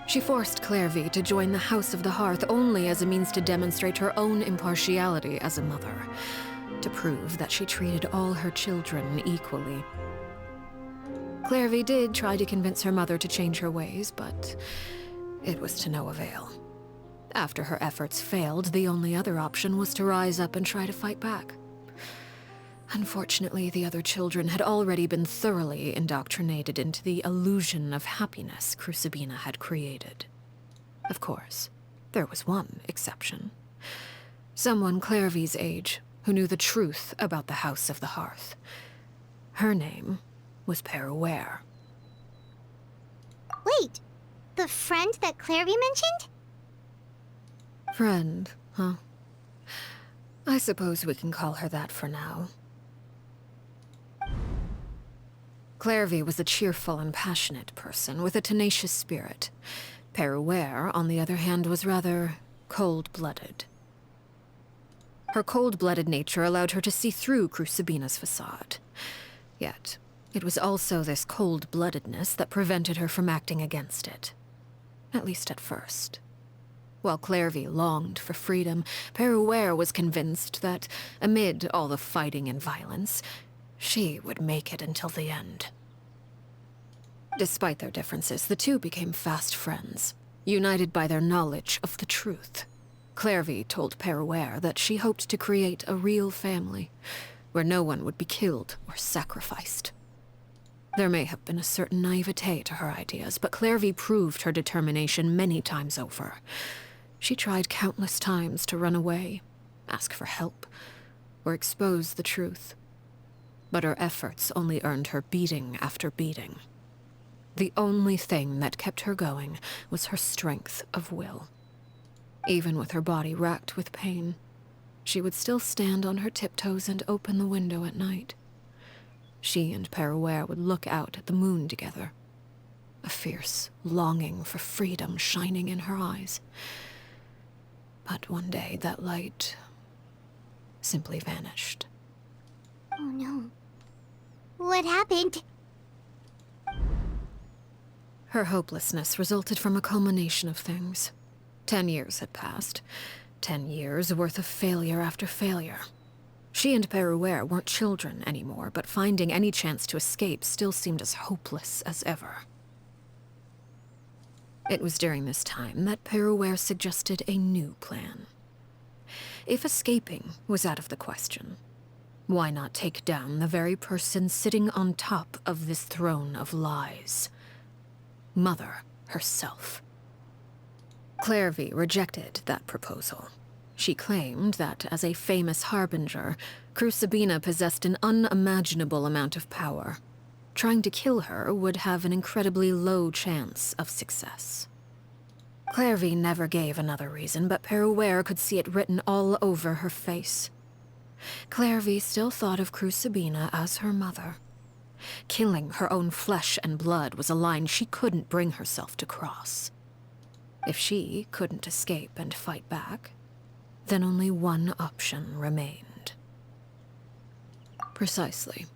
She forced Clervie to join the House of the Hearth only as a means to demonstrate her own impartiality as a mother, to prove that she treated all her children equally. Clervie did try to convince her mother to change her ways, but it was to no avail. After her efforts failed, the only other option was to rise up and try to fight back. Unfortunately, the other children had already been thoroughly indoctrinated into the illusion of happiness Crucibina had created. Of course, there was one exception. Someone Clervie's age who knew the truth about the House of the Hearth. Her name was Perouere.
Wait, the friend that Clervie mentioned?
Friend, huh? I suppose we can call her that for now. Clervie was a cheerful and passionate person with a tenacious spirit. Perouere, on the other hand, was rather cold-blooded. Her cold-blooded nature allowed her to see through Crucibina's facade. Yet, it was also this cold-bloodedness that prevented her from acting against it. At least at first. While Clervie longed for freedom, Perouere was convinced that, amid all the fighting and violence, she would make it until the end. Despite their differences, the two became fast friends, united by their knowledge of the truth. Clervie told Perouere that she hoped to create a real family, where no one would be killed or sacrificed. There may have been a certain naivete to her ideas, but Clervie proved her determination many times over. She tried countless times to run away, ask for help, or expose the truth. but her efforts only earned her beating after beating. The only thing that kept her going was her strength of will. Even with her body racked with pain, she would still stand on her tiptoes and open the window at night. She and Perouer would look out at the moon together, a fierce longing for freedom shining in her eyes. But one day that light simply vanished.
Oh no. What happened?
Her hopelessness resulted from a culmination of things. 10 years had passed. 10 years worth of failure after failure. She and Perouer weren't children anymore, but finding any chance to escape still seemed as hopeless as ever. It was during this time that Perouer suggested a new plan. If escaping was out of the question, why not take down the very person sitting on top of this throne of lies? Mother herself. Clervie rejected that proposal. She claimed that, as a famous harbinger, Crucibina possessed an unimaginable amount of power. Trying to kill her would have an incredibly low chance of success. Clervie never gave another reason, but Perouer could see it written all over her face. Clervie still thought of Crucibina as her mother. Killing her own flesh and blood was a line she couldn't bring herself to cross. If she couldn't escape and fight back, then only one option remained. Precisely.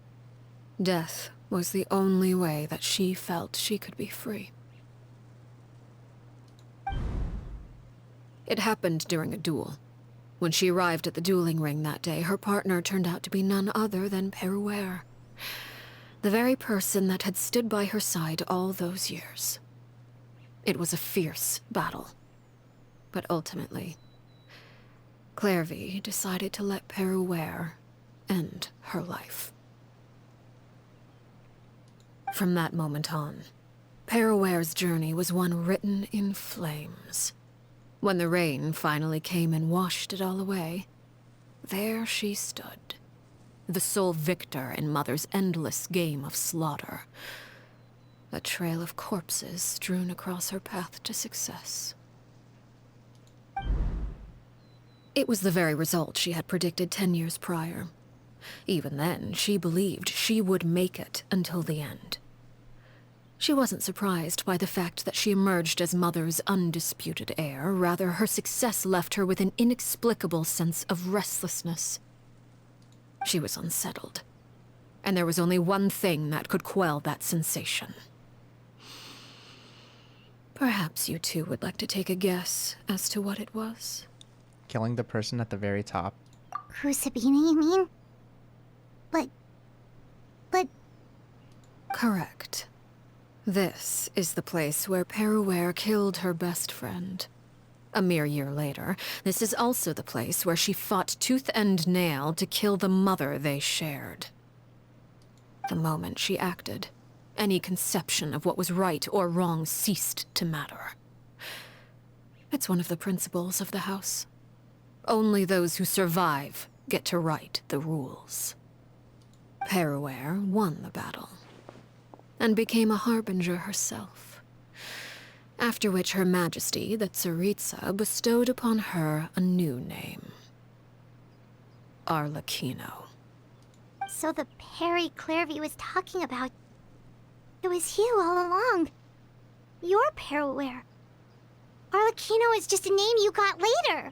Death was the only way that she felt she could be free. It happened during a duel. When she arrived at the dueling ring that day, her partner turned out to be none other than Perouer, the very person that had stood by her side all those years. It was a fierce battle, but ultimately, Clervie decided to let Perouer end her life. From that moment on, Perouer's journey was one written in flames. When the rain finally came and washed it all away, there she stood, the sole victor in Mother's endless game of slaughter. A trail of corpses strewn across her path to success. It was the very result she had predicted 10 years prior. Even then, she believed she would make it until the end. She wasn't surprised by the fact that she emerged as Mother's undisputed heir. Rather, her success left her with an inexplicable sense of restlessness. She was unsettled, and there was only one thing that could quell that sensation. Perhaps you two would like to take a guess as to what it was?
Killing the person at the very top.
Crucibina, you mean? But...
Correct. This is the place where Perouer killed her best friend. A mere year later, this is also the place where she fought tooth and nail to kill the mother they shared. The moment she acted, any conception of what was right or wrong ceased to matter. It's one of the principles of the house. Only those who survive get to write the rules. Perouer won the battle, and became a harbinger herself. After which Her Majesty, the Tsaritsa, bestowed upon her a new name. Arlecchino.
So the Perry Clervie was talking about... It was you all along. You're Perouer. Arlecchino is just a name you got later.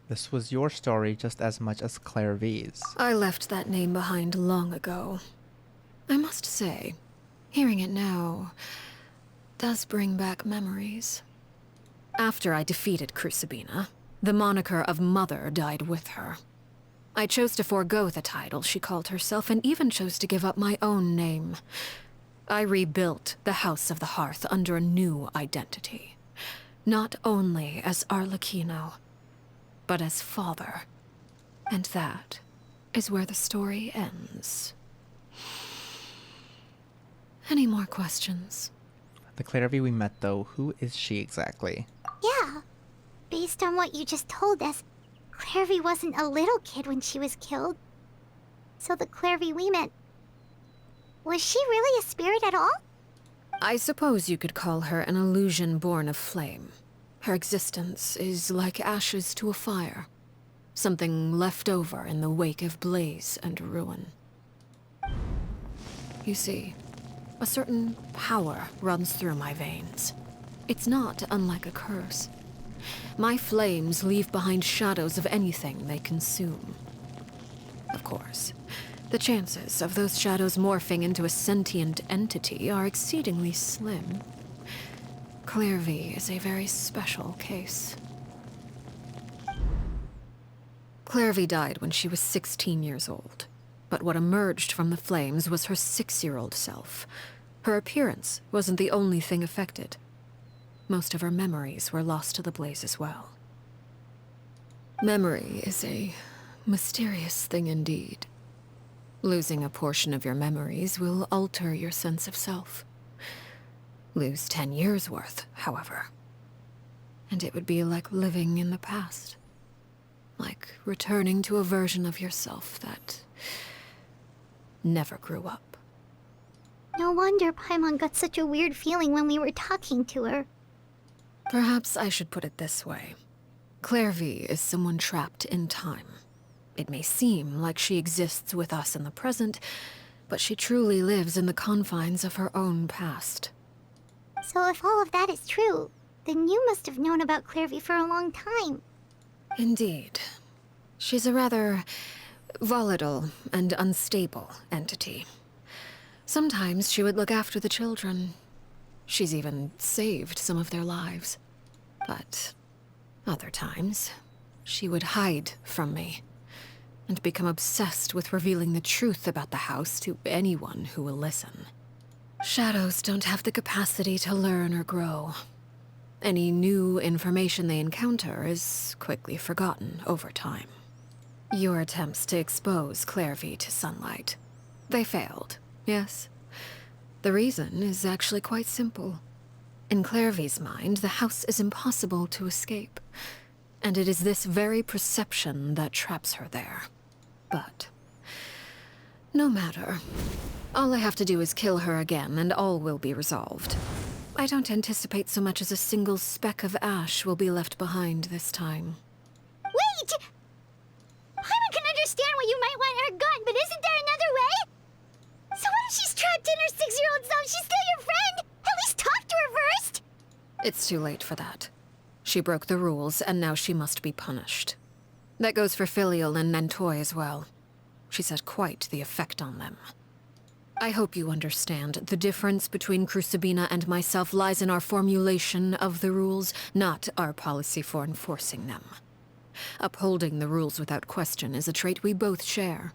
This was your story just as much as Clervie's.
I left that name behind long ago. I must say, hearing it now does bring back memories. After I defeated Crucibina, the moniker of Mother died with her. I chose to forego the title she called herself, and even chose to give up my own name. I rebuilt the House of the Hearth under a new identity. Not only as Arlecchino, but as father. And that is where the story ends. Any more questions?
The Clervie we met, though, who is she exactly?
Yeah. Based on what you just told us, Clervie wasn't a little kid when she was killed. So the Clervie we met... Was she really a spirit at all?
I suppose you could call her an illusion born of flame. Her existence is like ashes to a fire. Something left over in the wake of blaze and ruin. You see, a certain power runs through my veins. It's not unlike a curse. My flames leave behind shadows of anything they consume. Of course, the chances of those shadows morphing into a sentient entity are exceedingly slim. Clervie is a very special case. Clervie died when she was 16 years old, but what emerged from the flames was her 6-year-old self. Her appearance wasn't the only thing affected. Most of her memories were lost to the blaze as well. Memory is a mysterious thing indeed. Losing a portion of your memories will alter your sense of self. Lose 10 years' worth, however, and it would be like living in the past. Like returning to a version of yourself that never grew up.
No wonder Paimon got such a weird feeling when we were talking to her.
Perhaps I should put it this way. Clervie is someone trapped in time. It may seem like she exists with us in the present, but she truly lives in the confines of her own past.
So if all of that is true, then you must have known about Clervie for a long time.
Indeed. She's a rather volatile and unstable entity. Sometimes she would look after the children. She's even saved some of their lives. But other times, she would hide from me and become obsessed with revealing the truth about the house to anyone who will listen. Shadows don't have the capacity to learn or grow. Any new information they encounter is quickly forgotten over time. Your attempts to expose Clervie to sunlight. They failed, yes? The reason is actually quite simple. In Clervie's mind, the house is impossible to escape. And it is this very perception that traps her there. But no matter. All I have to do is kill her again, and all will be resolved. I don't anticipate so much as a single speck of ash will be left behind this time.
Wait! Paimon can understand why you might want her gone, but isn't there another way? So what if she's trapped in her 6-year-old self? She's still your friend! At least talk to her first!
It's too late for that. She broke the rules, and now she must be punished. That goes for Filial and Nantoy as well. She's had quite the effect on them. I hope you understand. The difference between Crucibina and myself lies in our formulation of the rules, not our policy for enforcing them. Upholding the rules without question is a trait we both share,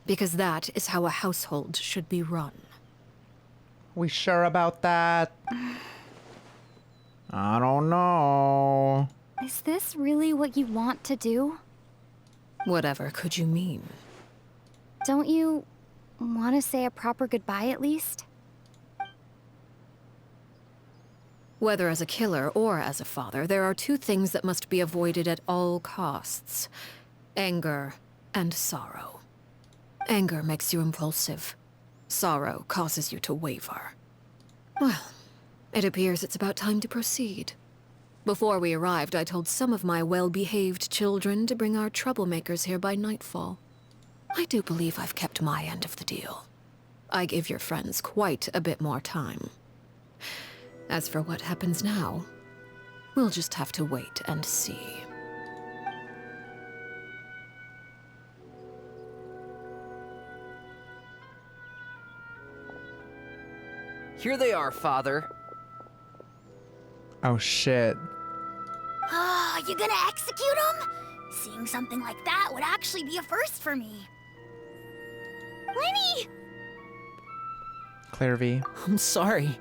because that is how a household should be run.
We sure about that? I don't know.
Is this really what you want to do?
Whatever could you mean?
Don't you want to say a proper goodbye at least?
Whether as a killer or as a father, there are two things that must be avoided at all costs: anger and sorrow. Anger makes you impulsive. Sorrow causes you to waver. Well, it appears it's about time to proceed. Before we arrived, I told some of my well-behaved children to bring our troublemakers here by nightfall. I do believe I've kept my end of the deal. I give your friends quite a bit more time. As for what happens now, we'll just have to wait and see.
Here they are, Father.
Oh shit.
Ah, you gonna execute him? Seeing something like that would actually be a first for me.
Lyney!
Clervie.
I'm sorry.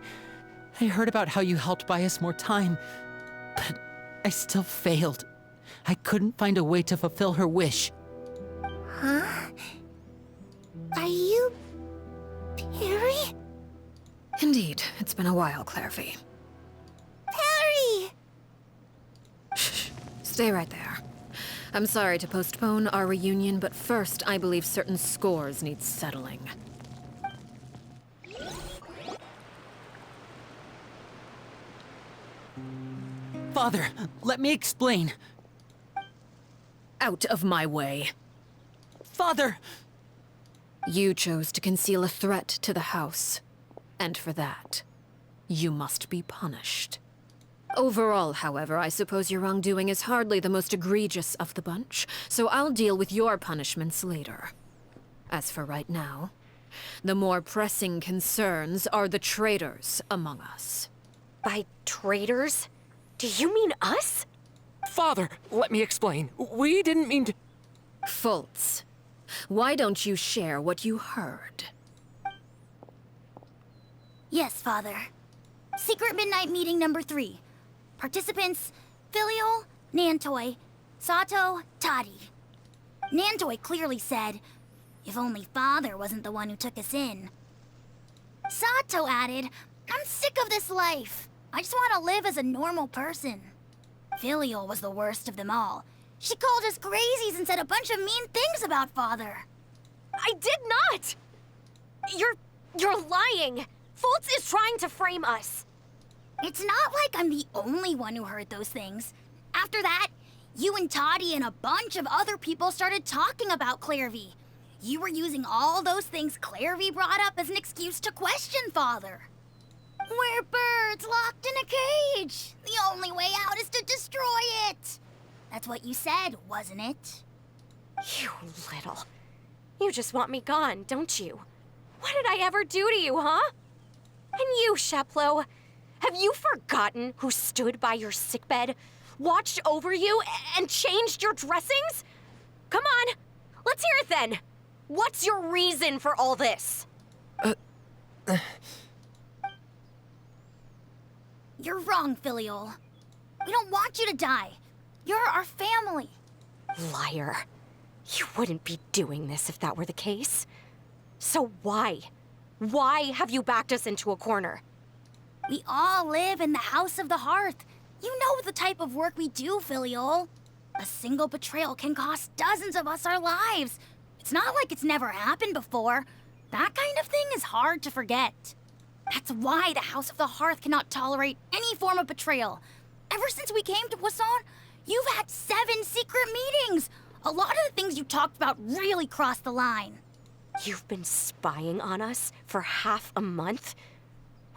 I heard about how you helped buy us more time, but I still failed. I couldn't find a way to fulfill her wish.
Huh? Are you... Perry?
Indeed, it's been a while, Clervie.
Perry!
Shh, stay right there. I'm sorry to postpone our reunion, but first, I believe certain scores need settling.
Father, let me explain.
Out of my way.
Father!
You chose to conceal a threat to the house. And for that, you must be punished. Overall, however, I suppose your wrongdoing is hardly the most egregious of the bunch, so I'll deal with your punishments later. As for right now, the more pressing concerns are the traitors among us.
By traitors? Do you mean us?
Father, let me explain. We didn't mean to...
Fultz, why don't you share what you heard?
Yes, Father. Secret midnight meeting number 3. Participants, Filial, Nantoy, Sato, Toddy. Nantoy clearly said, if only Father wasn't the one who took us in. Sato added, I'm sick of this life. I just want to live as a normal person. Filial was the worst of them all. She called us crazies and said a bunch of mean things about Father.
I did not! You're lying! Fultz is trying to frame us.
It's not like I'm the only one who heard those things. After that, you and Toddy and a bunch of other people started talking about Clervie. You were using all those things Clervie brought up as an excuse to question Father. We're birds locked in a cage. The only way out is to destroy it. That's what you said, wasn't it?
You little... You just want me gone, don't you? What did I ever do to you, huh? And you, Cheplo, have you forgotten who stood by your sickbed, watched over you, and changed your dressings? Come on, let's hear it then. What's your reason for all this?
You're wrong, Filial. We don't want you to die. You're our family.
Liar. You wouldn't be doing this if that were the case. So why? Why have you backed us into a corner?
We all live in the House of the Hearth. You know the type of work we do, Filial. A single betrayal can cost dozens of us our lives. It's not like it's never happened before. That kind of thing is hard to forget. That's why the House of the Hearth cannot tolerate any form of betrayal. Ever since we came to Poisson, you've had 7 secret meetings. A lot of the things you talked about really crossed the line.
You've been spying on us for half a month?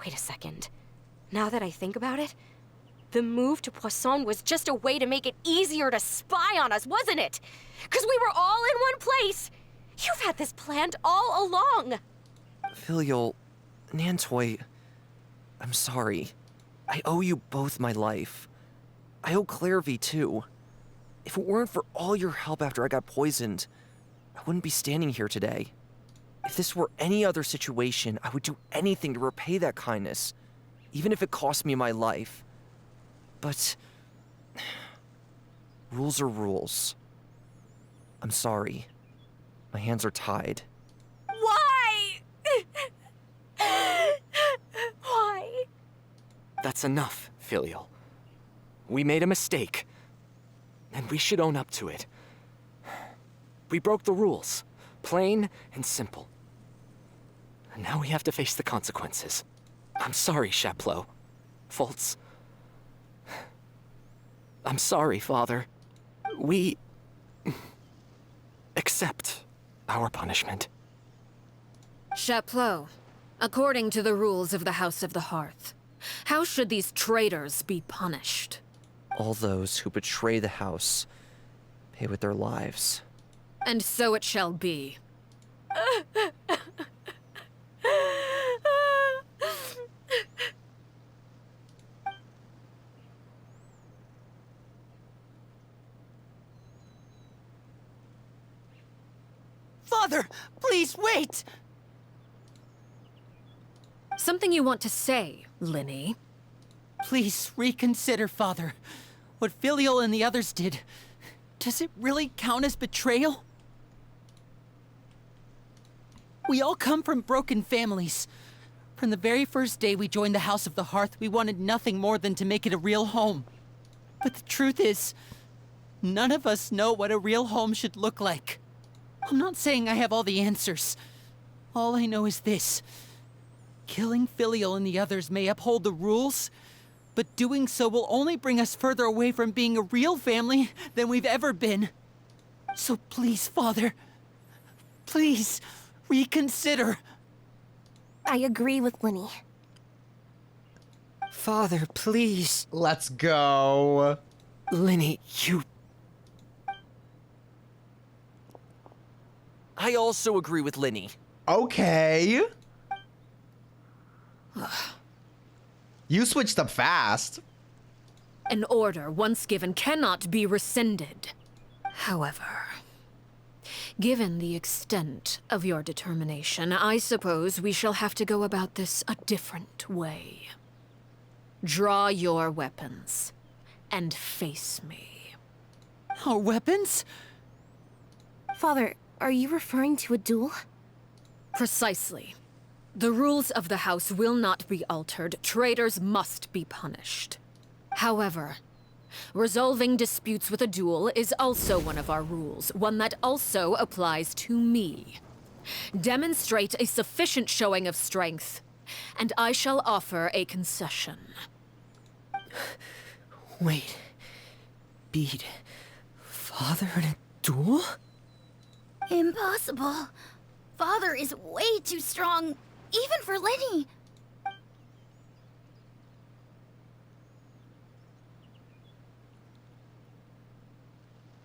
Wait a second. Now that I think about it, the move to Poisson was just a way to make it easier to spy on us, wasn't it? Because we were all in one place. You've had this planned all along.
Filial, Nantoy, I'm sorry. I owe you both my life. I owe Clervie too. If it weren't for all your help after I got poisoned, I wouldn't be standing here today. If this were any other situation, I would do anything to repay that kindness, even if it cost me my life. But rules are rules. I'm sorry. My hands are tied.
Why? Why?
That's enough, Filial. We made a mistake, and we should own up to it. We broke the rules, plain and simple. And now we have to face the consequences. I'm sorry, Cheplo. Fultz. I'm sorry, Father. We... accept our punishment.
Cheplo, according to the rules of the House of the Hearth, how should these traitors be punished?
All those who betray the house pay with their lives.
And so it shall be.
Father, please wait!
Something you want to say, Lyney?
Please reconsider, Father. What Filial and the others did, does it really count as betrayal? We all come from broken families. From the very first day we joined the House of the Hearth, we wanted nothing more than to make it a real home. But the truth is, None of us know what a real home should look like. I'm not saying I have all the answers. All I know is this. Killing Filial and the others may uphold the rules, but doing so will only bring us further away from being a real family than we've ever been. So please, Father, please reconsider.
I agree with Lyney.
Father, please.
Let's go.
Lyney, you... I also agree with Lyney.
Okay. You switched up fast.
An order once given cannot be rescinded. However, given the extent of your determination, I suppose we shall have to go about this a different way. Draw your weapons and face me.
Our weapons?
Father, are you referring to a duel?
Precisely. The rules of the house will not be altered. Traitors must be punished. However, resolving disputes with a duel is also one of our rules, one that also applies to me. Demonstrate a sufficient showing of strength, and I shall offer a concession.
Wait. Beat Father in a duel?
Impossible. Father is way too strong, even for Lyney.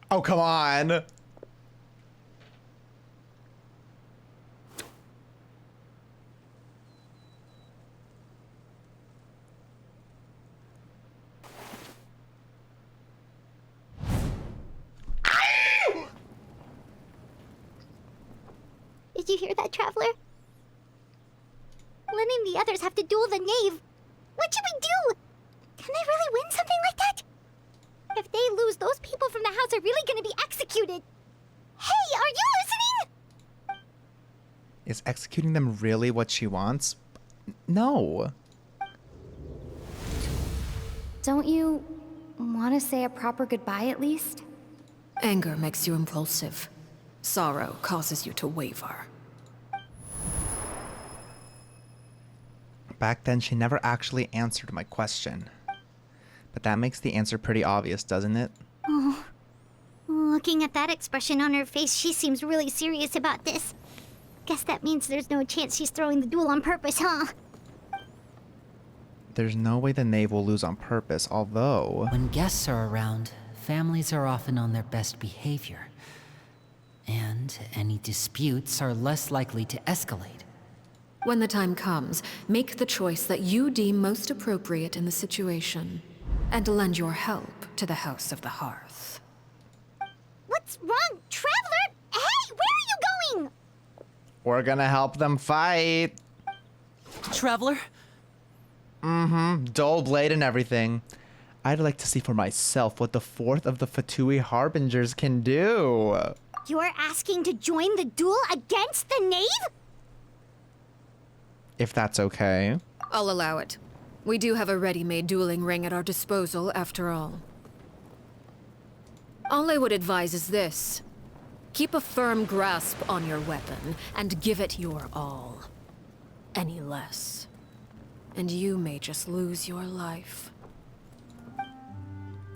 Oh, come on.
Did you hear that, Traveler? Lyney and the others have to duel the Nave. What should we do? Can they really win something like that? If they lose, those people from the house are really gonna be executed. Hey, are you listening?
Is executing them really what she wants? No.
Don't you want to say a proper goodbye at least?
Anger makes you impulsive. Sorrow causes you to waver.
Back then, she never actually answered my question. But that makes the answer pretty obvious, doesn't it?
Oh. Looking at that expression on her face, she seems really serious about this. Guess that means there's no chance she's throwing the duel on purpose, huh?
There's no way the Nave will lose on purpose, although...
When guests are around, families are often on their best behavior. And any disputes are less likely to escalate.
When the time comes, make the choice that you deem most appropriate in the situation, and lend your help to the House of the Hearth.
What's wrong, Traveler? Hey, where are you going?
We're gonna help them fight.
Traveler?
Mm-hmm. Dull blade and everything. I'd like to see for myself what the fourth of the Fatui Harbingers can do.
You're asking to join the duel against the Nave?
If that's okay.
I'll allow it. We do have a ready-made dueling ring at our disposal, after all. All I would advise is this. Keep a firm grasp on your weapon, and give it your all. Any less, and you may just lose your life.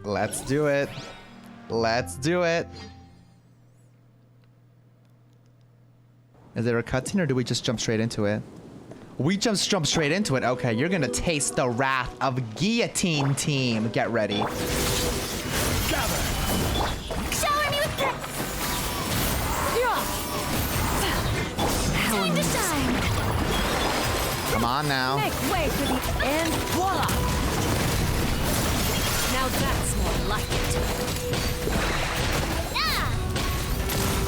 Let's do it. Let's do it. Is there a cutscene or do we just jump straight into it? We just jump straight into it. Okay, you're gonna taste the wrath of Guillotine Team. Get ready.
Gather. Shower me with time to shine.
Come on now.
Make way for the end. Voila.
Now that's more like it.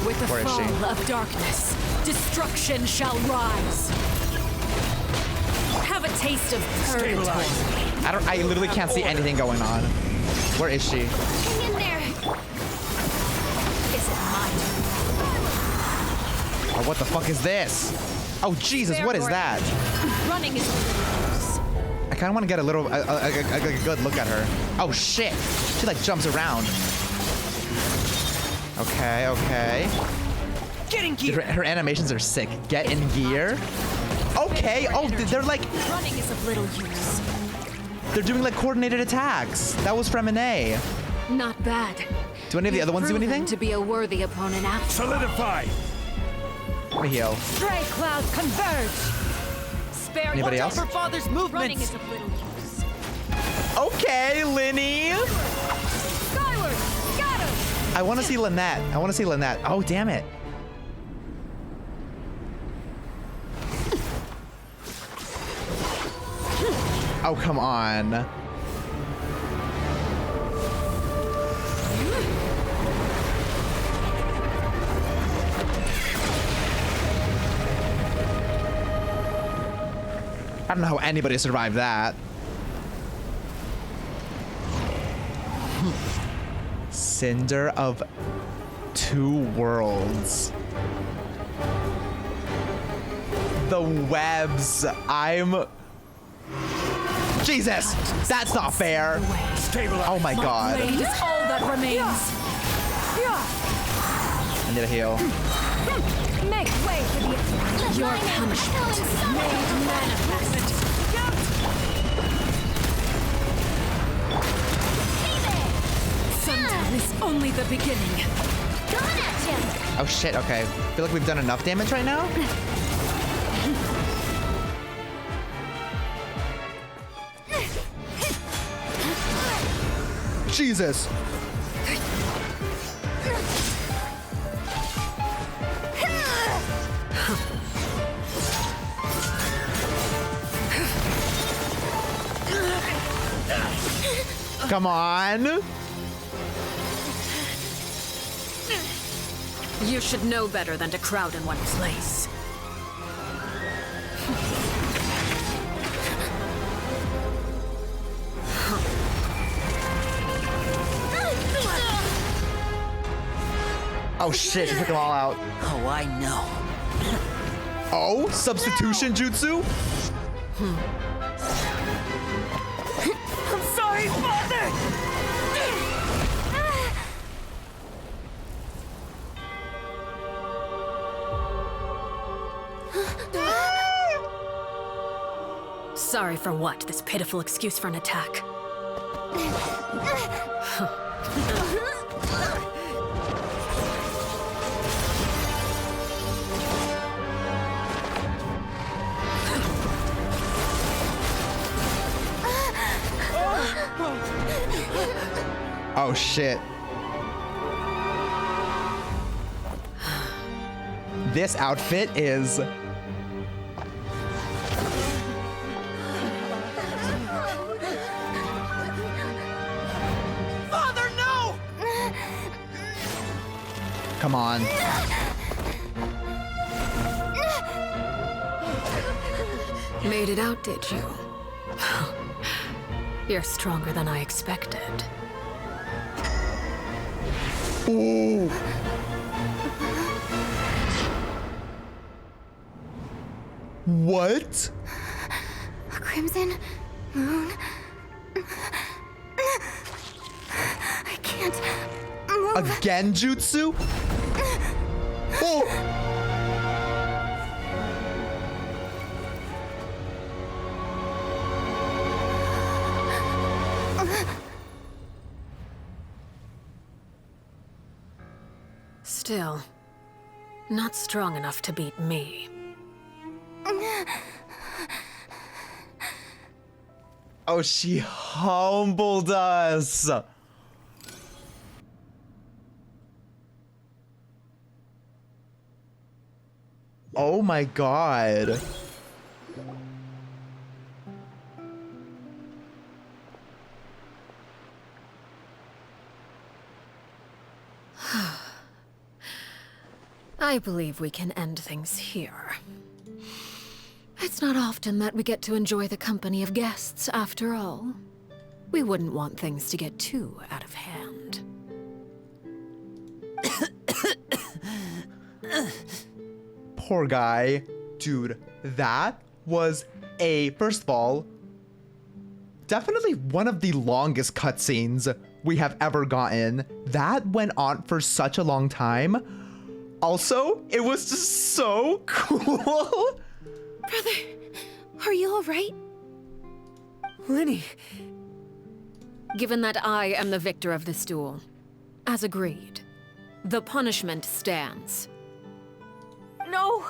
With the
Where is she?
fall of darkness, destruction shall rise. Have a taste of purgatory.
I literally can't see anything going on. Where is she?
Hang in there.
Is it my turn?
Oh, what the fuck is this? Oh, Jesus, what is that?
Running is a little loose.
I kind of want to get a little, a good look at her. Oh, shit. She, like, jumps around. Okay, okay.
Get in gear.
Dude, her animations are sick. Get in gear. Okay. Oh, they're like
Running is of little use.
they're doing like coordinated attacks. That was Freminet.
Not bad.
Do any of the other ones do anything?
To be a worthy opponent after.
Solidify.
Let me heal.
Stray clouds converge. Spare
Anybody else?
Her father's movements.
Running is of little use.
Okay, Lyney.
Skyward, scatter.
I want to see Lynette. I want to see Lynette. Oh, damn it. Oh, come on. I don't know how anybody survived that. Cinder of Two Worlds. The webs. Jesus! That's not fair! Oh my god.
Blade is all that remains.
I need a heal.
Make way for the your punishment made manifest. Sometime is only the beginning.
Coming at you.
Oh shit, okay. I feel like we've done enough damage right now. Jesus! Come on!
You should know better than to crowd in one place.
Oh shit, you took them all out.
Oh, I know.
Oh, substitution jutsu?
I'm sorry, Father!
Sorry for what? This pitiful excuse for an attack.
Oh shit. This outfit is...
Father, no!
Come on.
Made it out, did you? You're stronger than I expected.
Ooh. What?
A crimson moon. I can't move.
A genjutsu? Oh!
Still, not strong enough to beat me.
Oh, she humbled us. Oh my god.
I believe we can end things here. It's not often that we get to enjoy the company of guests, after all. We wouldn't want things to get too out of hand.
Poor guy. Dude, that was first of all, definitely one of the longest cutscenes we have ever gotten. That went on for such a long time. Also, it was just so cool.
Brother, are you all right?
Lyney.
Given that I am the victor of this duel, as agreed, the punishment stands.
No!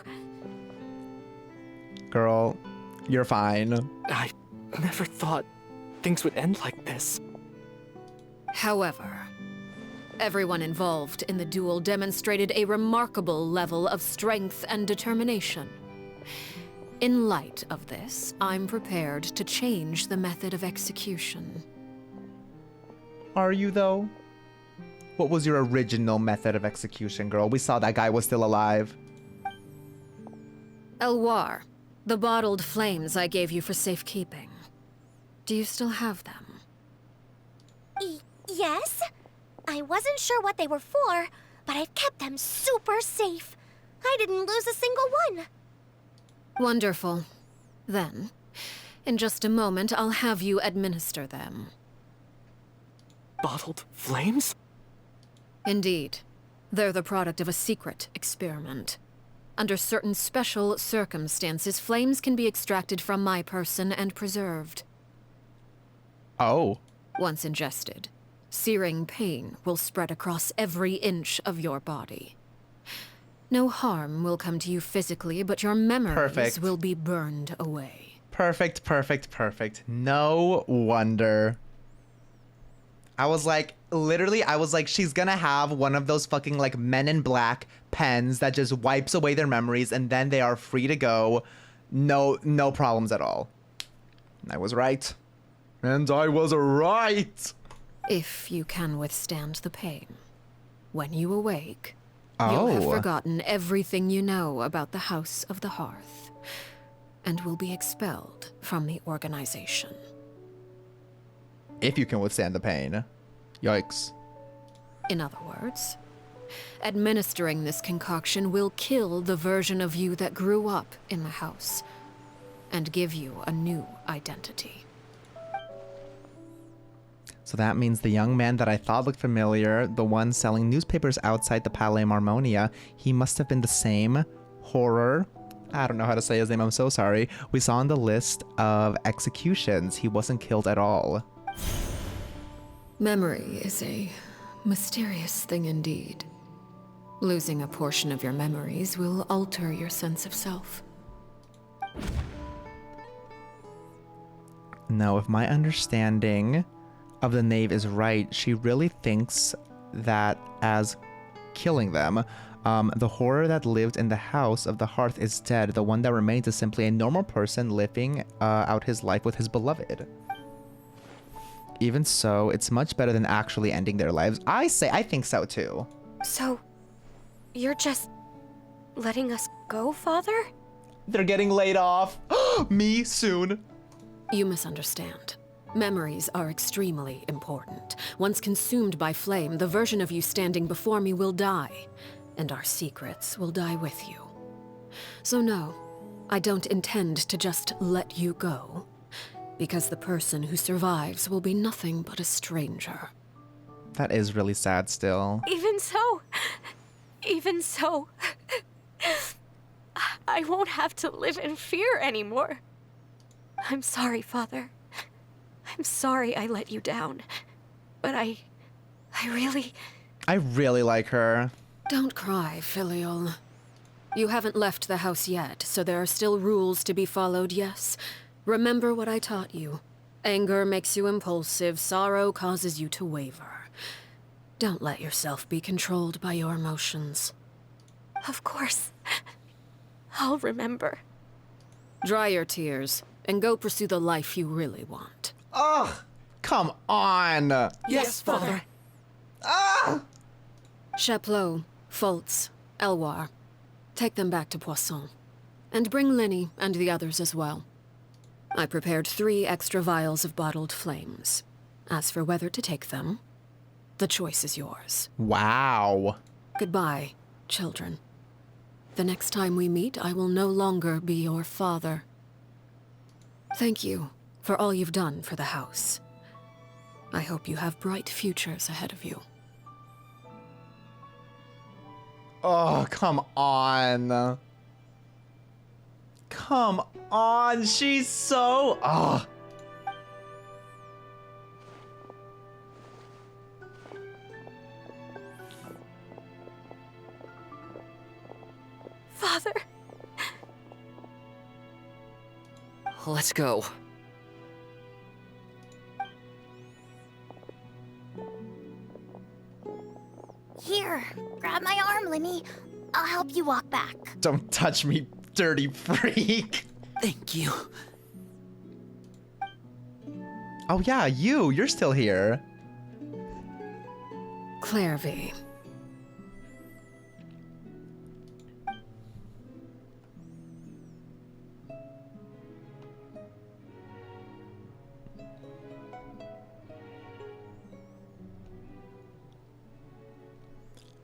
Girl, you're fine.
I never thought things would end like this.
However, everyone involved in the duel demonstrated a remarkable level of strength and determination. In light of this, I'm prepared to change the method of execution.
Are you, though? What was your original method of execution, girl? We saw that guy was still alive.
Elwar, the bottled flames I gave you for safekeeping. Do you still have them?
Yes? I wasn't sure what they were for, but I've kept them super safe. I didn't lose a single one.
Wonderful. Then, in just a moment, I'll have you administer them.
Bottled flames?
Indeed. They're the product of a secret experiment. Under certain special circumstances, flames can be extracted from my person and preserved.
Oh.
Once ingested, searing pain will spread across every inch of your body. No harm will come to you physically, but your memories will be burned away.
Perfect, perfect, perfect. No wonder. I was like, literally, I was like, she's gonna have one of those fucking like Men in Black pens that just wipes away their memories and then they are free to go. No problems at all. I was right. And I was right.
If you can withstand the pain. When you awake, you'll have forgotten everything you know about the House of the Hearth and will be expelled from the organization.
If you can withstand the pain. Yikes.
In other words, administering this concoction will kill the version of you that grew up in the house and give you a new identity.
So that means the young man that I thought looked familiar, the one selling newspapers outside the Palais Marmonia, he must have been the same horror. I don't know how to say his name, I'm so sorry. We saw on the list of executions. He wasn't killed at all.
Memory is a mysterious thing indeed. Losing a portion of your memories will alter your sense of self.
Now, if my understanding of the Nave is right, she really thinks that as killing them, the horror that lived in the House of the Hearth is dead. The one that remains is simply a normal person living out his life with his beloved. Even so, it's much better than actually ending their lives. I think so too.
So, you're just letting us go, Father?
They're getting laid off. Me soon.
You misunderstand. Memories are extremely important. Once consumed by flame, the version of you standing before me will die, and our secrets will die with you. So no, I don't intend to just let you go, because the person who survives will be nothing but a stranger.
That is really sad still.
Even so, I won't have to live in fear anymore. I'm sorry, Father. I'm sorry I let you down. But I
really like her.
Don't cry, Filial. You haven't left the house yet, so there are still rules to be followed, yes. Remember what I taught you. Anger makes you impulsive, sorrow causes you to waver. Don't let yourself be controlled by your emotions.
Of course. I'll remember.
Dry your tears, and go pursue the life you really want.
Ugh! Come on!
Yes, Father.
Ah!
Chapleau, Foltz, Elwar. Take them back to Poisson. And bring Lyney and the others as well. I prepared 3 extra vials of bottled flames. As for whether to take them, the choice is yours.
Wow.
Goodbye, children. The next time we meet, I will no longer be your father. Thank you for all you've done for the house. I hope you have bright futures ahead of you.
Oh, come on. Come on, she's so... Oh.
Father.
Let's go.
Here, grab my arm, Lyney. I'll help you walk back.
Don't touch me, dirty freak.
Thank you.
Oh yeah, you're still here.
Clervie.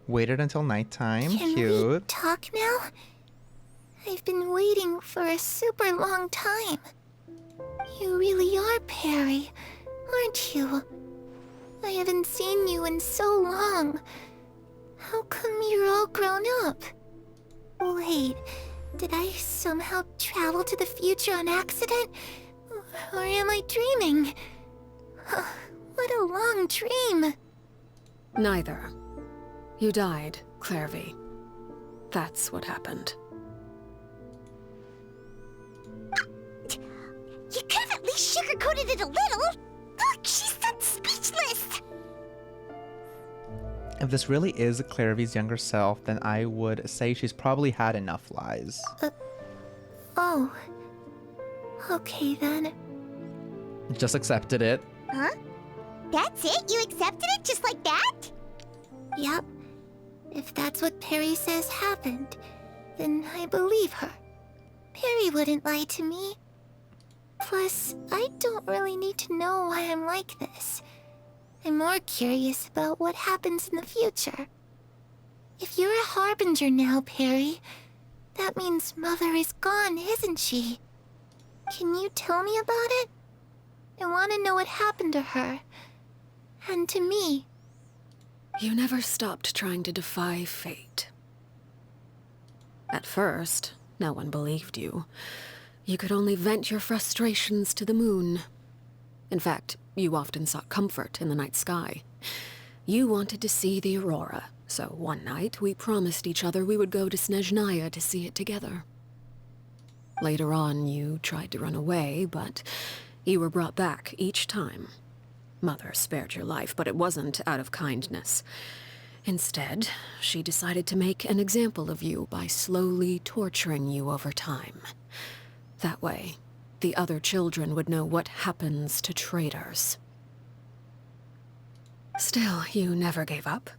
Waited until nighttime.
Can
Cute.
we talk now? I've been waiting for a super long time. You really are Perry, aren't you? I haven't seen you in so long. How come you're all grown up? Wait, did I somehow travel to the future on accident? Or am I dreaming? What a long dream.
Neither. You died, Clervie. That's what happened.
You could have at least sugarcoated it a little. Look, she's done speechless.
If this really is Clervie's younger self, then I would say she's probably had enough lies.
Oh. Okay then.
Just accepted it.
Huh? That's it? You accepted it just like that?
Yep. If that's what Perry says happened, then I believe her. Perry wouldn't lie to me. Plus, I don't really need to know why I'm like this. I'm more curious about what happens in the future. If you're a harbinger now, Perry, that means Mother is gone, isn't she? Can you tell me about it? I want to know what happened to her. And to me.
You never stopped trying to defy fate. At first, no one believed you. You could only vent your frustrations to the moon. In fact, you often sought comfort in the night sky. You wanted to see the aurora, so one night we promised each other we would go to Snezhnaya to see it together. Later on, you tried to run away, but you were brought back each time. Mother spared your life, but it wasn't out of kindness. Instead, she decided to make an example of you by slowly torturing you over time. That way, the other children would know what happens to traitors. Still, you never gave up.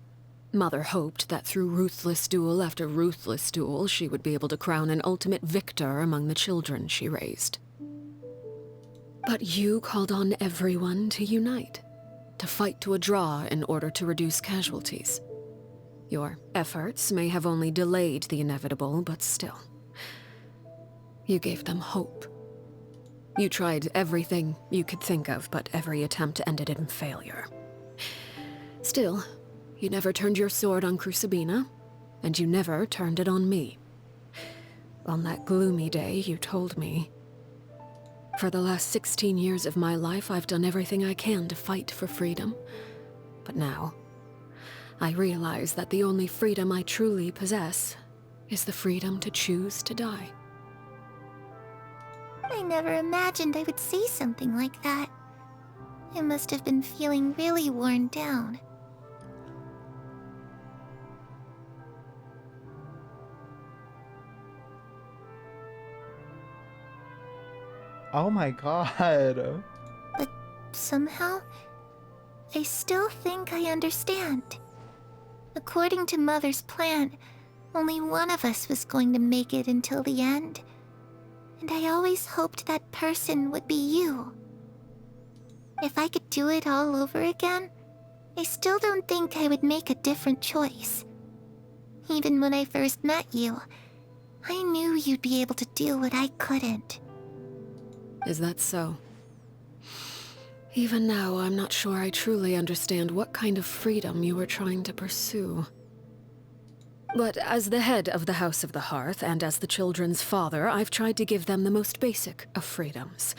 Mother hoped that through ruthless duel after ruthless duel, she would be able to crown an ultimate victor among the children she raised. But you called on everyone to unite, to fight to a draw in order to reduce casualties. Your efforts may have only delayed the inevitable, but still. You gave them hope. You tried everything you could think of, but every attempt ended in failure. Still, you never turned your sword on Crucibina, and you never turned it on me. On that gloomy day, you told me, "For the last 16 years of my life, I've done everything I can to fight for freedom. But now, I realize that the only freedom I truly possess is the freedom to choose to die."
I never imagined I would say something like that. I must have been feeling really worn down.
Oh my god.
But somehow, I still think I understand. According to Mother's plan, only one of us was going to make it until the end. And I always hoped that person would be you. If I could do it all over again, I still don't think I would make a different choice. Even when I first met you, I knew you'd be able to do what I couldn't.
Is that so? Even now, I'm not sure I truly understand what kind of freedom you were trying to pursue. But as the head of the House of the Hearth, and as the children's father, I've tried to give them the most basic of freedoms.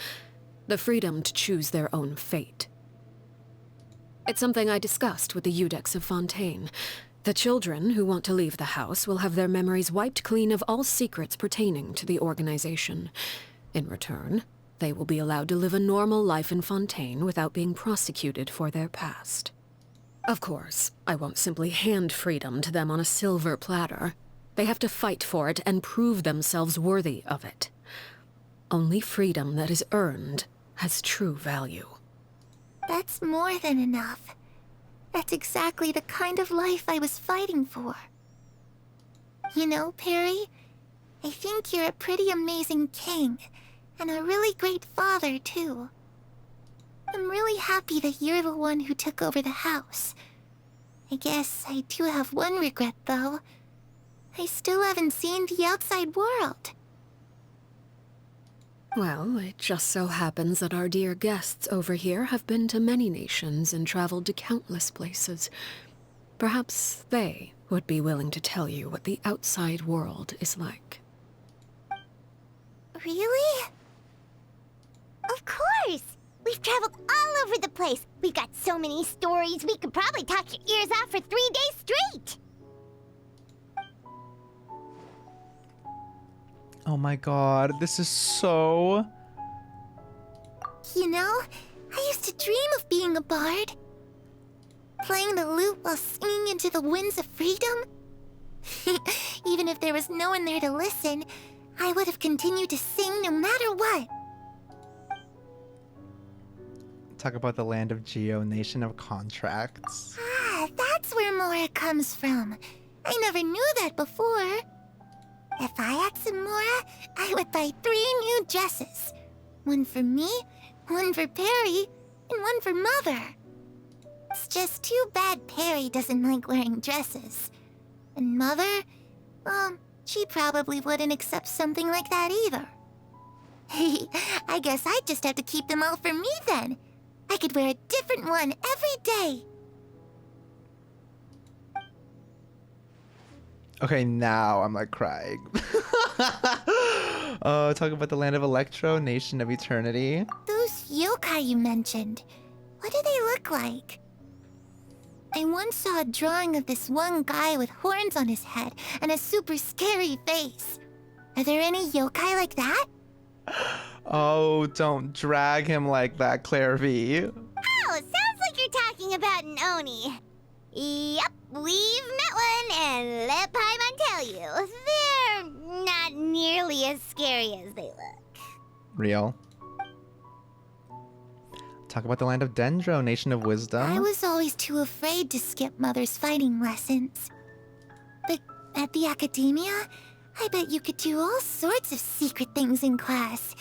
The freedom to choose their own fate. It's something I discussed with the Iudex of Fontaine. The children who want to leave the house will have their memories wiped clean of all secrets pertaining to the organization. In return, they will be allowed to live a normal life in Fontaine without being prosecuted for their past. Of course, I won't simply hand freedom to them on a silver platter. They have to fight for it and prove themselves worthy of it. Only freedom that is earned has true value.
That's more than enough. That's exactly the kind of life I was fighting for. You know, Perry, I think you're a pretty amazing king, and a really great father, too. I'm really happy that you're the one who took over the house. I guess I do have one regret, though. I still haven't seen the outside world.
Well, it just so happens that our dear guests over here have been to many nations and traveled to countless places. Perhaps they would be willing to tell you what the outside world is like.
Really? Of course! We've traveled all over the place. We've got so many stories, we could probably talk your ears off for 3 days straight!
Oh my god, this is so...
You know, I used to dream of being a bard. Playing the lute while singing into the winds of freedom. Even if there was no one there to listen, I would have continued to sing no matter what.
Talk about the land of Geo, nation of contracts.
Ah, that's where Mora comes from. I never knew that before. If I had some Mora, I would buy 3 new dresses. One for me, one for Perry, and one for Mother. It's just too bad Perry doesn't like wearing dresses. And Mother, well, she probably wouldn't accept something like that either. I guess I'd just have to keep them all for me then. I could wear a different one every day.
Okay, now I'm like crying. Talk about the land of Electro, nation of eternity.
Those yokai you mentioned, what do they look like? I once saw a drawing of this one guy with horns on his head and a super scary face. Are there any yokai like that?
Oh, don't drag him like that, Clervie.
Oh, sounds like you're talking about an Oni. Yep, we've met one, and let Paimon tell you, they're not nearly as scary as they look.
Real. Talk about the land of Dendro, nation of wisdom.
I was always too afraid to skip Mother's fighting lessons. But at the academia, I bet you could do all sorts of secret things in class.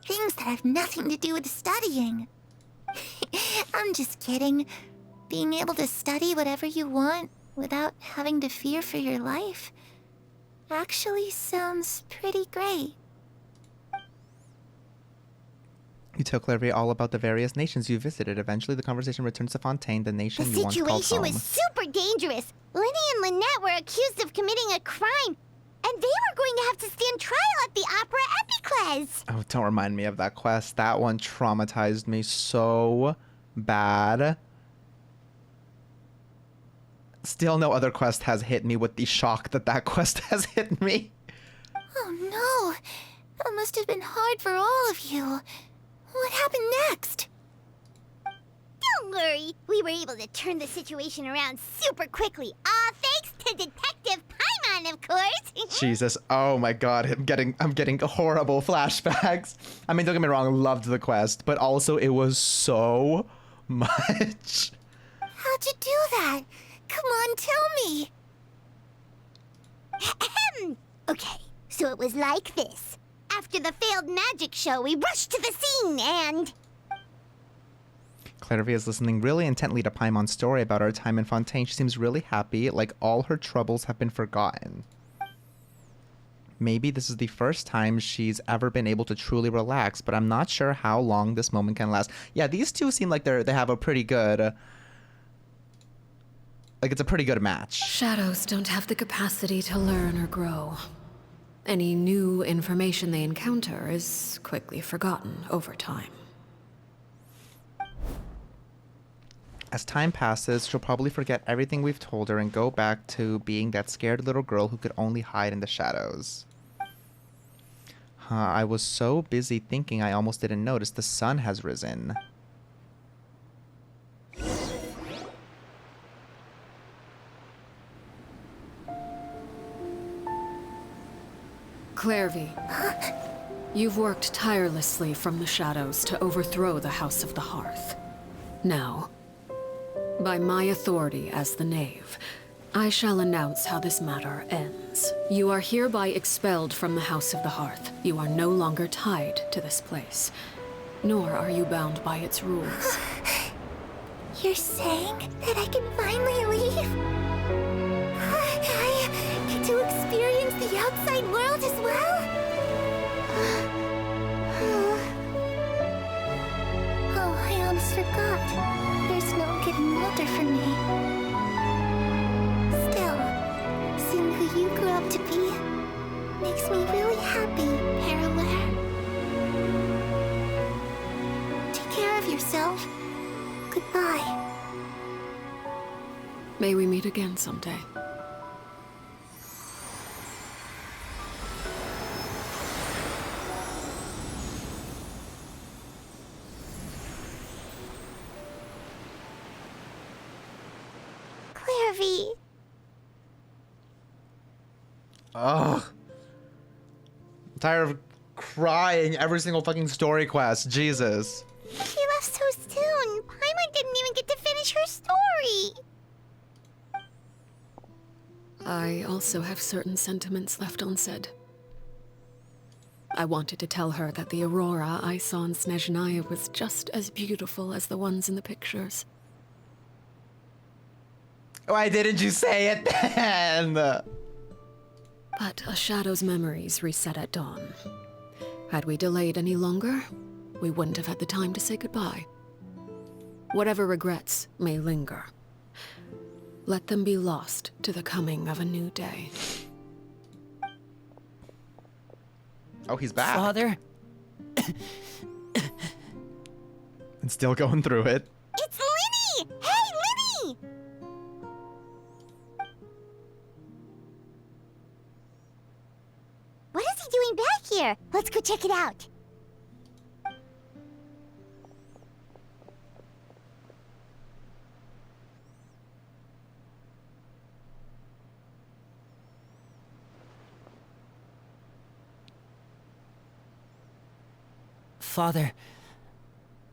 Things that have nothing to do with studying. I'm just kidding. Being able to study whatever you want without having to fear for your life actually sounds pretty great.
You tell Clervie all about the various nations you visited. Eventually, the conversation returns to Fontaine, the nation you once called home.
The situation was super dangerous. Lyney and Lynette were accused of committing a crime, and they were going to have to stand trial at the Opera Epicles.
Oh, don't remind me of that quest. That one traumatized me so bad. Still, no other quest has hit me with the shock that that quest has hit me.
Oh no, that must have been hard for all of you. What happened next? Don't worry, we were able to turn the situation around super quickly. All thanks to Detective Paimon, of course.
Jesus, oh my god, I'm getting horrible flashbacks. I mean, don't get me wrong, loved the quest, but also it was so much.
How'd you do that? Come on, tell me. Okay, so it was like this. After the failed magic show, we rushed to the scene and...
Clervie is listening really intently to Paimon's story about our time in Fontaine. She seems really happy, like all her troubles have been forgotten. maybe this is the first time she's ever been able to truly relax, but I'm not sure how long this moment can last. Yeah, these two seem like they have a pretty good... like, it's a pretty good match.
Shadows don't have the capacity to learn or grow. Any new information they encounter is quickly forgotten over time.
As time passes, she'll probably forget everything we've told her and go back to being that scared little girl who could only hide in the shadows. I was so busy thinking I almost didn't notice the sun has risen.
Clervie, you've worked tirelessly from the shadows to overthrow the House of the Hearth. Now, by my authority as the Knave, I shall announce how this matter ends. You are hereby expelled from the House of the Hearth. You are no longer tied to this place, nor are you bound by its rules.
You're saying that I can finally leave? I get to experience the outside world as well? Oh, I almost forgot. There's no getting older for me. Still, seeing who you grew up to be makes me really happy, Parallel. Take care of yourself. Goodbye.
May we meet again someday.
Clervie.
Ugh. I'm tired of crying every single fucking story quest. Jesus.
She left so soon. Paimon didn't even get to finish her story.
I also have certain sentiments left unsaid. I wanted to tell her that the aurora I saw in Snezhnaya was just as beautiful as the ones in the pictures.
Why didn't you say it then?
But a shadow's memories reset at dawn. Had we delayed any longer, we wouldn't have had the time to say goodbye. Whatever regrets may linger, let them be lost to the coming of a new day.
Oh, he's back.
Father?
And still going through it.
It's Lyney! Hey, Lyney! What is he doing back here? Let's go check it out.
Father,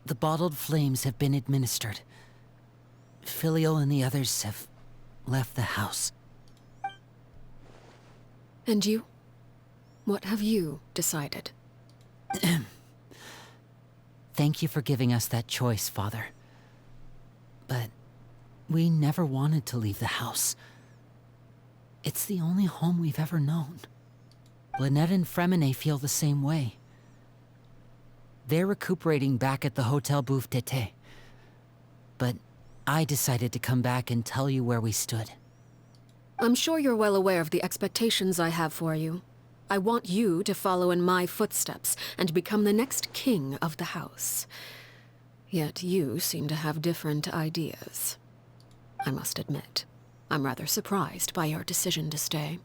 the bottled flames have been administered. Filial and the others have left the house.
And you? What have you decided?
Thank you for giving us that choice, Father. But we never wanted to leave the house. It's the only home we've ever known. Lynette and Freminet feel the same way. They're recuperating back at the Hotel Bouffe d'été. But I decided to come back and tell you where we stood.
I'm sure you're well aware of the expectations I have for you. I want you to follow in my footsteps and become the next king of the house. Yet you seem to have different ideas. I must admit, I'm rather surprised by your decision to stay.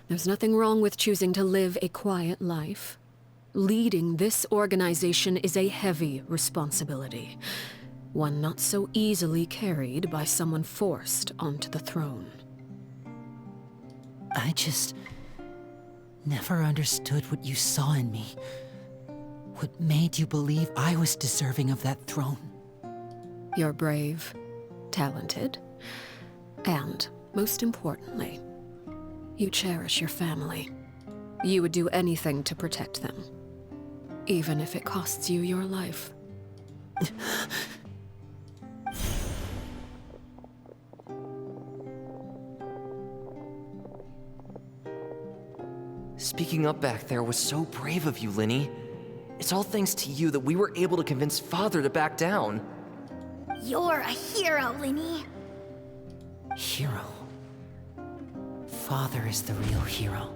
There's nothing wrong with choosing to live a quiet life. Leading this organization is a heavy responsibility, one not so easily carried by someone forced onto the throne.
I just never understood what you saw in me. What made you believe I was deserving of that throne?
You're brave, talented, and, most importantly, you cherish your family. You would do anything to protect them, even if it costs you your life.
Speaking up back there was so brave of you, Lyney. It's all thanks to you that we were able to convince Father to back down.
You're a hero, Lyney.
Hero. Father is the real hero.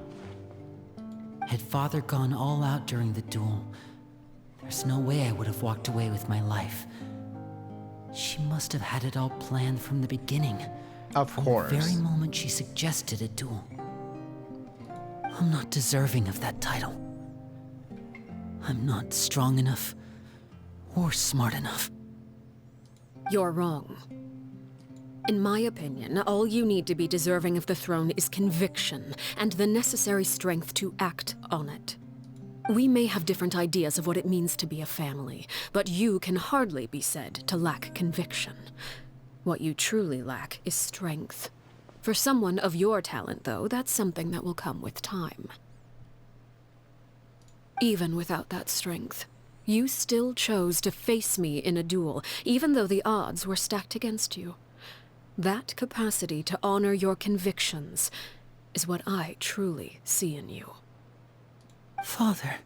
Had Father gone all out during the duel, there's no way I would have walked away with my life. She must have had it all planned from the beginning.
Of course.
From the very moment she suggested a duel. I'm not deserving of that title. I'm not strong enough or smart enough.
You're wrong. In my opinion, all you need to be deserving of the throne is conviction and the necessary strength to act on it. We may have different ideas of what it means to be a family, but you can hardly be said to lack conviction. What you truly lack is strength. For someone of your talent, though, that's something that will come with time. Even without that strength, you still chose to face me in a duel, even though the odds were stacked against you. That capacity to honor your convictions is what I truly see in you.
Father.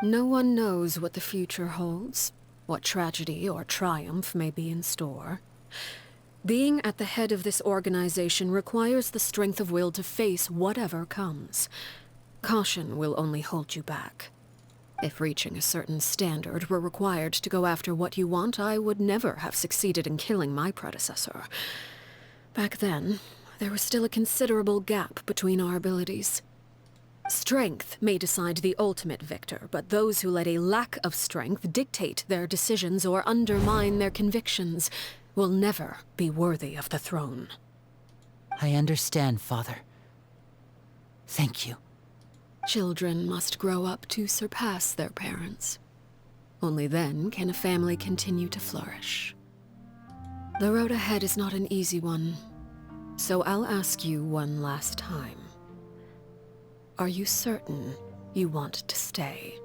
No one knows what the future holds, what tragedy or triumph may be in store. Being at the head of this organization requires the strength of will to face whatever comes. Caution will only hold you back. If reaching a certain standard were required to go after what you want, I would never have succeeded in killing my predecessor. Back then, there was still a considerable gap between our abilities. Strength may decide the ultimate victor, but those who let a lack of strength dictate their decisions or undermine their convictions will never be worthy of the throne.
I understand, Father. Thank you.
Children must grow up to surpass their parents. Only then can a family continue to flourish. The road ahead is not an easy one, so I'll ask you one last time. Are you certain you want to stay?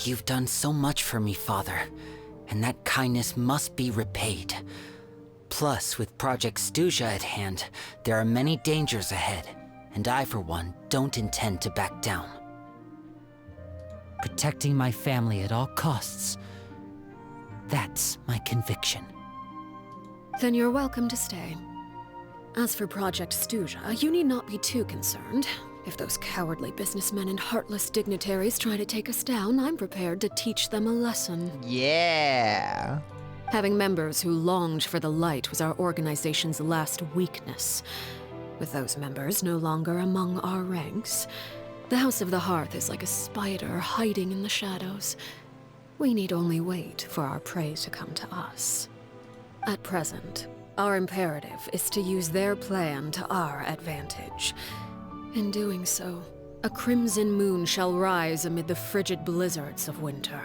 You've done so much for me, Father, and that kindness must be repaid. Plus, with Project Stuja at hand, there are many dangers ahead. And I, for one, don't intend to back down. Protecting my family at all costs. That's my conviction.
Then you're welcome to stay. As for Project Stuja, you need not be too concerned. If those cowardly businessmen and heartless dignitaries try to take us down, I'm prepared to teach them a lesson.
Yeah.
Having members who longed for the light was our organization's last weakness. With those members no longer among our ranks, the House of the Hearth is like a spider hiding in the shadows. We need only wait for our prey to come to us. At present, our imperative is to use their plan to our advantage. In doing so, a crimson moon shall rise amid the frigid blizzards of winter.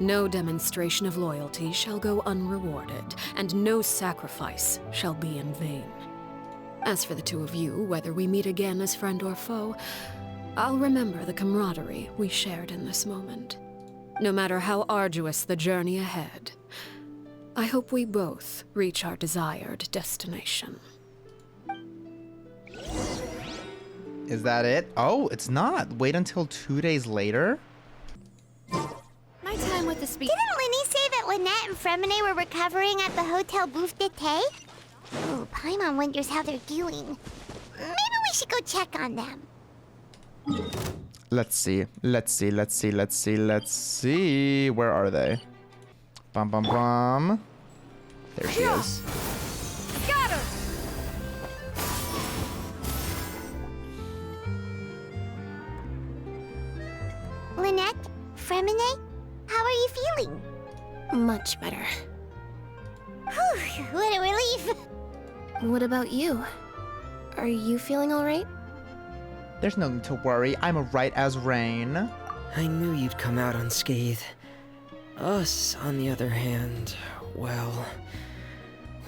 No demonstration of loyalty shall go unrewarded, and no sacrifice shall be in vain. As for the two of you, whether we meet again as friend or foe, I'll remember the camaraderie we shared in this moment. No matter how arduous the journey ahead, I hope we both reach our desired destination.
Is that it? Oh, it's not. Wait until 2 days later?
My time with the speech.
Didn't Lyney say that Lynette and Freminet were recovering at the Hotel Bouffe d'été? Ooh, Paimon wonders how they're doing. Maybe we should go check on them.
Let's see. Where are they? Bum bum bum. There she is.
Got her!
Lynette? Freminet? How are you feeling?
Much better.
Whew, what a relief.
What about you? Are you feeling all right?
There's no need to worry. I'm right as rain.
I knew you'd come out unscathed. Us, on the other hand, well,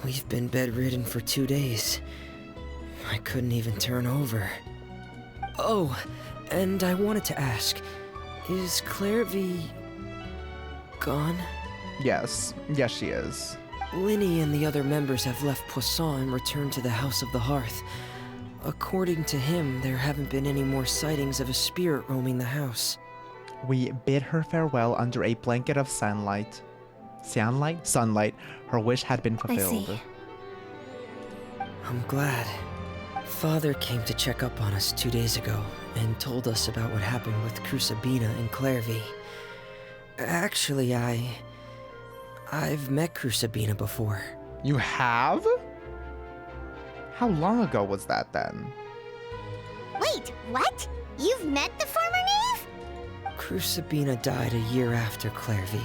we've been bedridden for 2 days. I couldn't even turn over. Oh, and I wanted to ask, is Clervie gone?
Yes. Yes, she is.
Lyney and the other members have left Poisson and returned to the House of the Hearth. according to him, there haven't been any more sightings of a spirit roaming the house.
We bid her farewell under a blanket of sunlight. Sunlight? Sunlight. Her wish had been fulfilled.
I see.
I'm glad. Father came to check up on us 2 days ago and told us about what happened with Crusabina and Clervie. Actually, I've met Crusabina before.
You have? How long ago was that then?
Wait, what? You've met the former Nave?
Crusabina died a year after Clervie.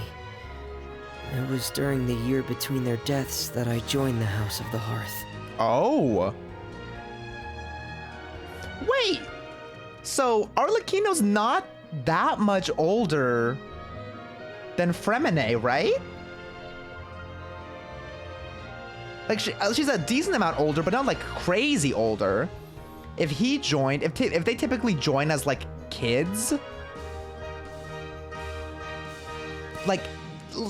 It was during the year between their deaths that I joined the House of the Hearth.
Oh. Wait. So Arlecchino's not that much older than Freminet, right? Like she's a decent amount older, but not like crazy older. If he joined, if they typically join as like kids, like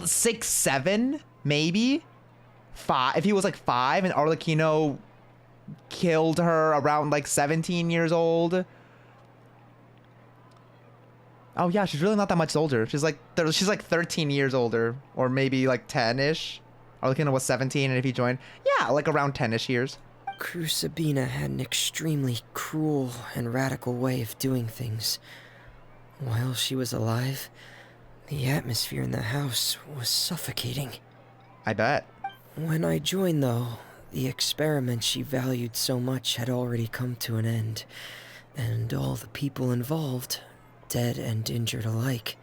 6, 7, maybe 5. If he was like 5 and Arlecchino killed her around like 17 years old. Oh yeah, she's really not that much older. She's like 13 years older, or maybe like 10-ish. Arlecchino was 17, and if he joined, yeah, like around 10-ish years.
Crusabina had an extremely cruel and radical way of doing things. While she was alive, the atmosphere in the house was suffocating.
I bet.
When I joined, though, the experiment she valued so much had already come to an end, and all the people involved, dead and injured alike,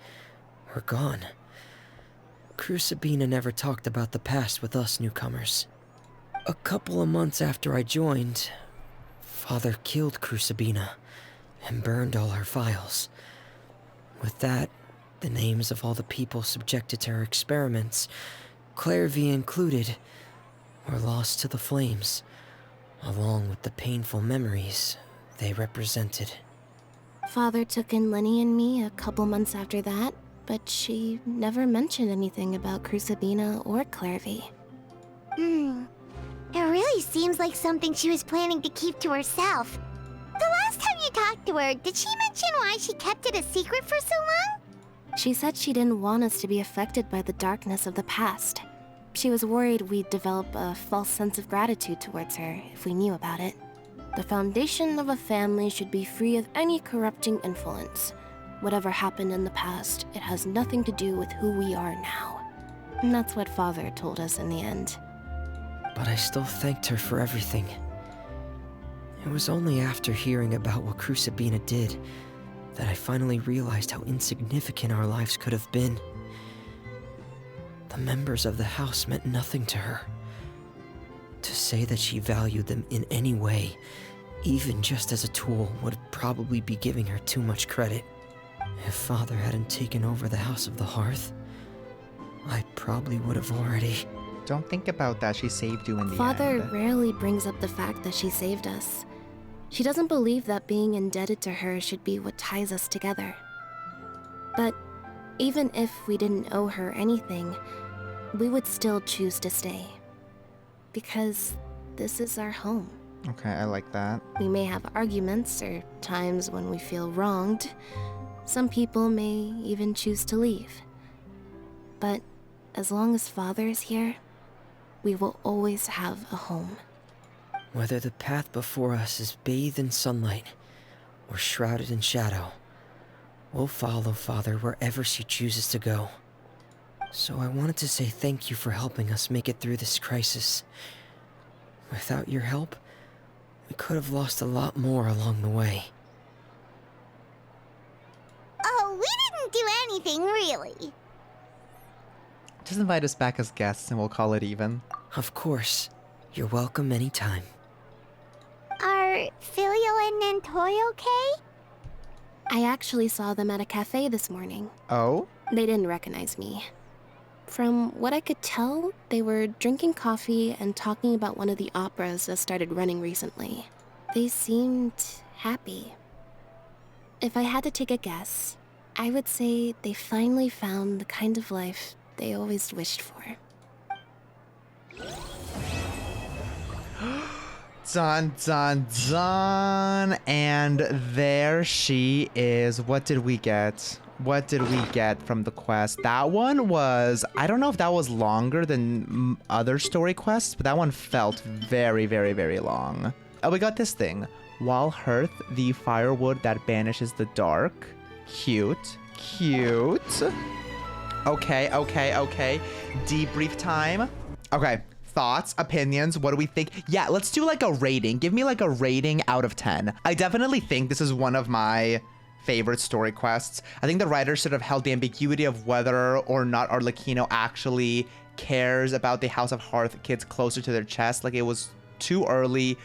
were gone. Crusabina never talked about the past with us newcomers. A couple of months after I joined, Father killed Crusabina and burned all her files. With that, the names of all the people subjected to her experiments, Clervie included, were lost to the flames, along with the painful memories they represented.
Father took in Lyney and me a couple months after that, but she never mentioned anything about Crusabina or Clervie.
It really seems like something she was planning to keep to herself. The last time you talked to her, did she mention why she kept it a secret for so long?
She said she didn't want us to be affected by the darkness of the past. She was worried we'd develop a false sense of gratitude towards her if we knew about it. The foundation of a family should be free of any corrupting influence. Whatever happened in the past, it has nothing to do with who we are now. And that's what Father told us in the end.
But I still thanked her for everything. It was only after hearing about what Crusabina did that I finally realized how insignificant our lives could have been. The members of the house meant nothing to her. To say that she valued them in any way, even just as a tool, would probably be giving her too much credit. If Father hadn't taken over the House of the Hearth, I probably would have already...
Don't think about that. She saved you in the end.
Father rarely brings up the fact that she saved us. She doesn't believe that being indebted to her should be what ties us together. But even if we didn't owe her anything, we would still choose to stay. Because this is our home.
Okay, I like that.
We may have arguments or times when we feel wronged. Some people may even choose to leave. But as long as Father is here, we will always have a home.
Whether the path before us is bathed in sunlight or shrouded in shadow, we'll follow Father wherever she chooses to go. So I wanted to say thank you for helping us make it through this crisis. Without your help, we could have lost a lot more along the way.
Oh, we didn't do anything, really.
Just invite us back as guests and we'll call it even.
Of course. You're welcome anytime.
Are Filial and Nantoy okay?
I actually saw them at a cafe this morning.
Oh?
They didn't recognize me. From what I could tell, they were drinking coffee and talking about one of the operas that started running recently. They seemed happy. If I had to take a guess, I would say they finally found the kind of life they always wished for.
Dun, dun, dun. And there she is. What did we get? What did we get from the quest? That one was, I don't know if that was longer than other story quests, but that one felt very, very, very long. Oh, we got this thing. Wall Hearth, the firewood that banishes the dark. Cute. Cute. Okay, okay, okay. Debrief time. Okay. Thoughts, opinions, what do we think? Yeah, let's do like a rating. Give me like a rating out of 10. I definitely think this is one of my favorite story quests. I think the writers should have held the ambiguity of whether or not Arlecchino actually cares about the House of Hearth kids closer to their chest. Like, it was too early,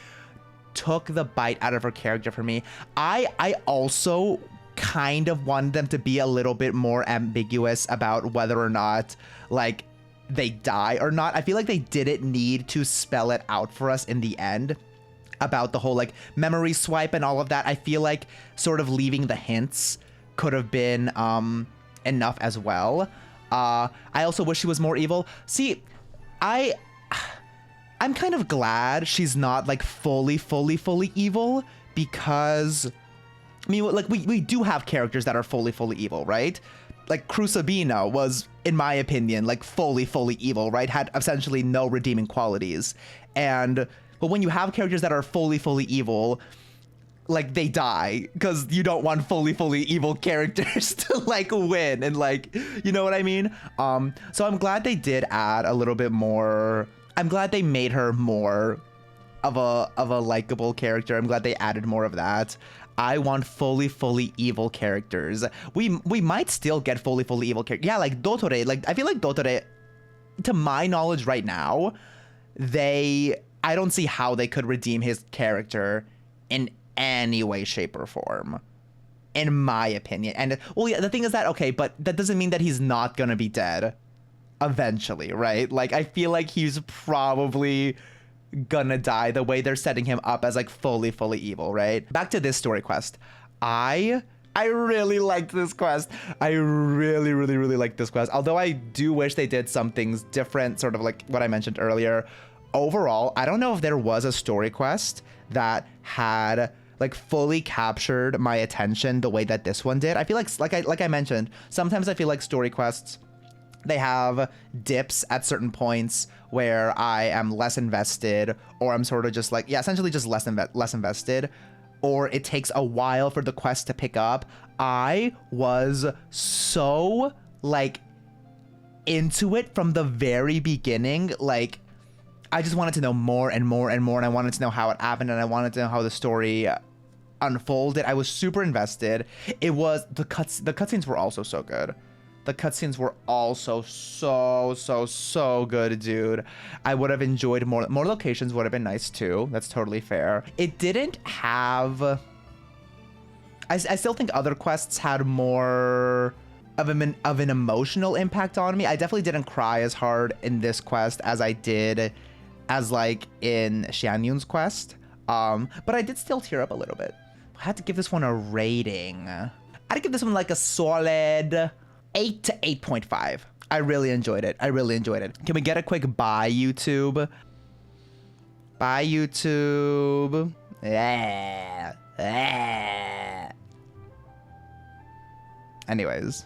took the bite out of her character for me. I also kind of wanted them to be a little bit more ambiguous about whether or not, like, they die or not. I feel like they didn't need to spell it out for us in the end about the whole like memory swipe and all of that. I feel like sort of leaving the hints could have been enough as well. I also wish she was more evil. See, I'm kind of glad she's not like fully evil, because I mean, like, we do have characters that are fully evil, right? Like, Crucibino was, in my opinion, like, fully evil, right? Had essentially no redeeming qualities. But when you have characters that are fully evil, like, they die, because you don't want fully evil characters to, like, win, and, like, you know what I mean? So I'm glad they did add a little bit more. I'm glad they made her more of a likable character. I'm glad they added more of that. I want fully evil characters. We might still get fully evil characters. Yeah, like Dottore. Like, I feel like Dottore, to my knowledge right now, I don't see how they could redeem his character in any way, shape, or form, in my opinion. And, well, yeah, the thing is that, okay, but that doesn't mean that he's not gonna be dead eventually, right? Like, I feel like he's probably gonna die the way they're setting him up as like fully evil, right? Back to this story quest. I really liked this quest. I really liked this quest. Although I do wish they did some things different, sort of like what I mentioned earlier. Overall, I don't know if there was a story quest that had like fully captured my attention the way that this one did. I feel like I mentioned, sometimes I feel like story quests, they have dips at certain points where I am less invested, or I'm sort of just like, yeah, essentially just less invested, or it takes a while for the quest to pick up. I was so like into it from the very beginning. Like, I just wanted to know more and more, and I wanted to know how it happened, and I wanted to know how the story unfolded. I was super invested. It was the cutscenes were also so good. The cutscenes were also so good, dude. I would have enjoyed more locations would have been nice too. That's totally fair. It didn't have, I still think other quests had more of an emotional impact on me. I definitely didn't cry as hard in this quest as I did as like in Xianyun's quest. But I did still tear up a little bit. I had to give this one a rating. I'd give this one like a solid 8 to 8.5. I really enjoyed it. Can we get a quick bye, YouTube? Bye, YouTube. Yeah. Anyways.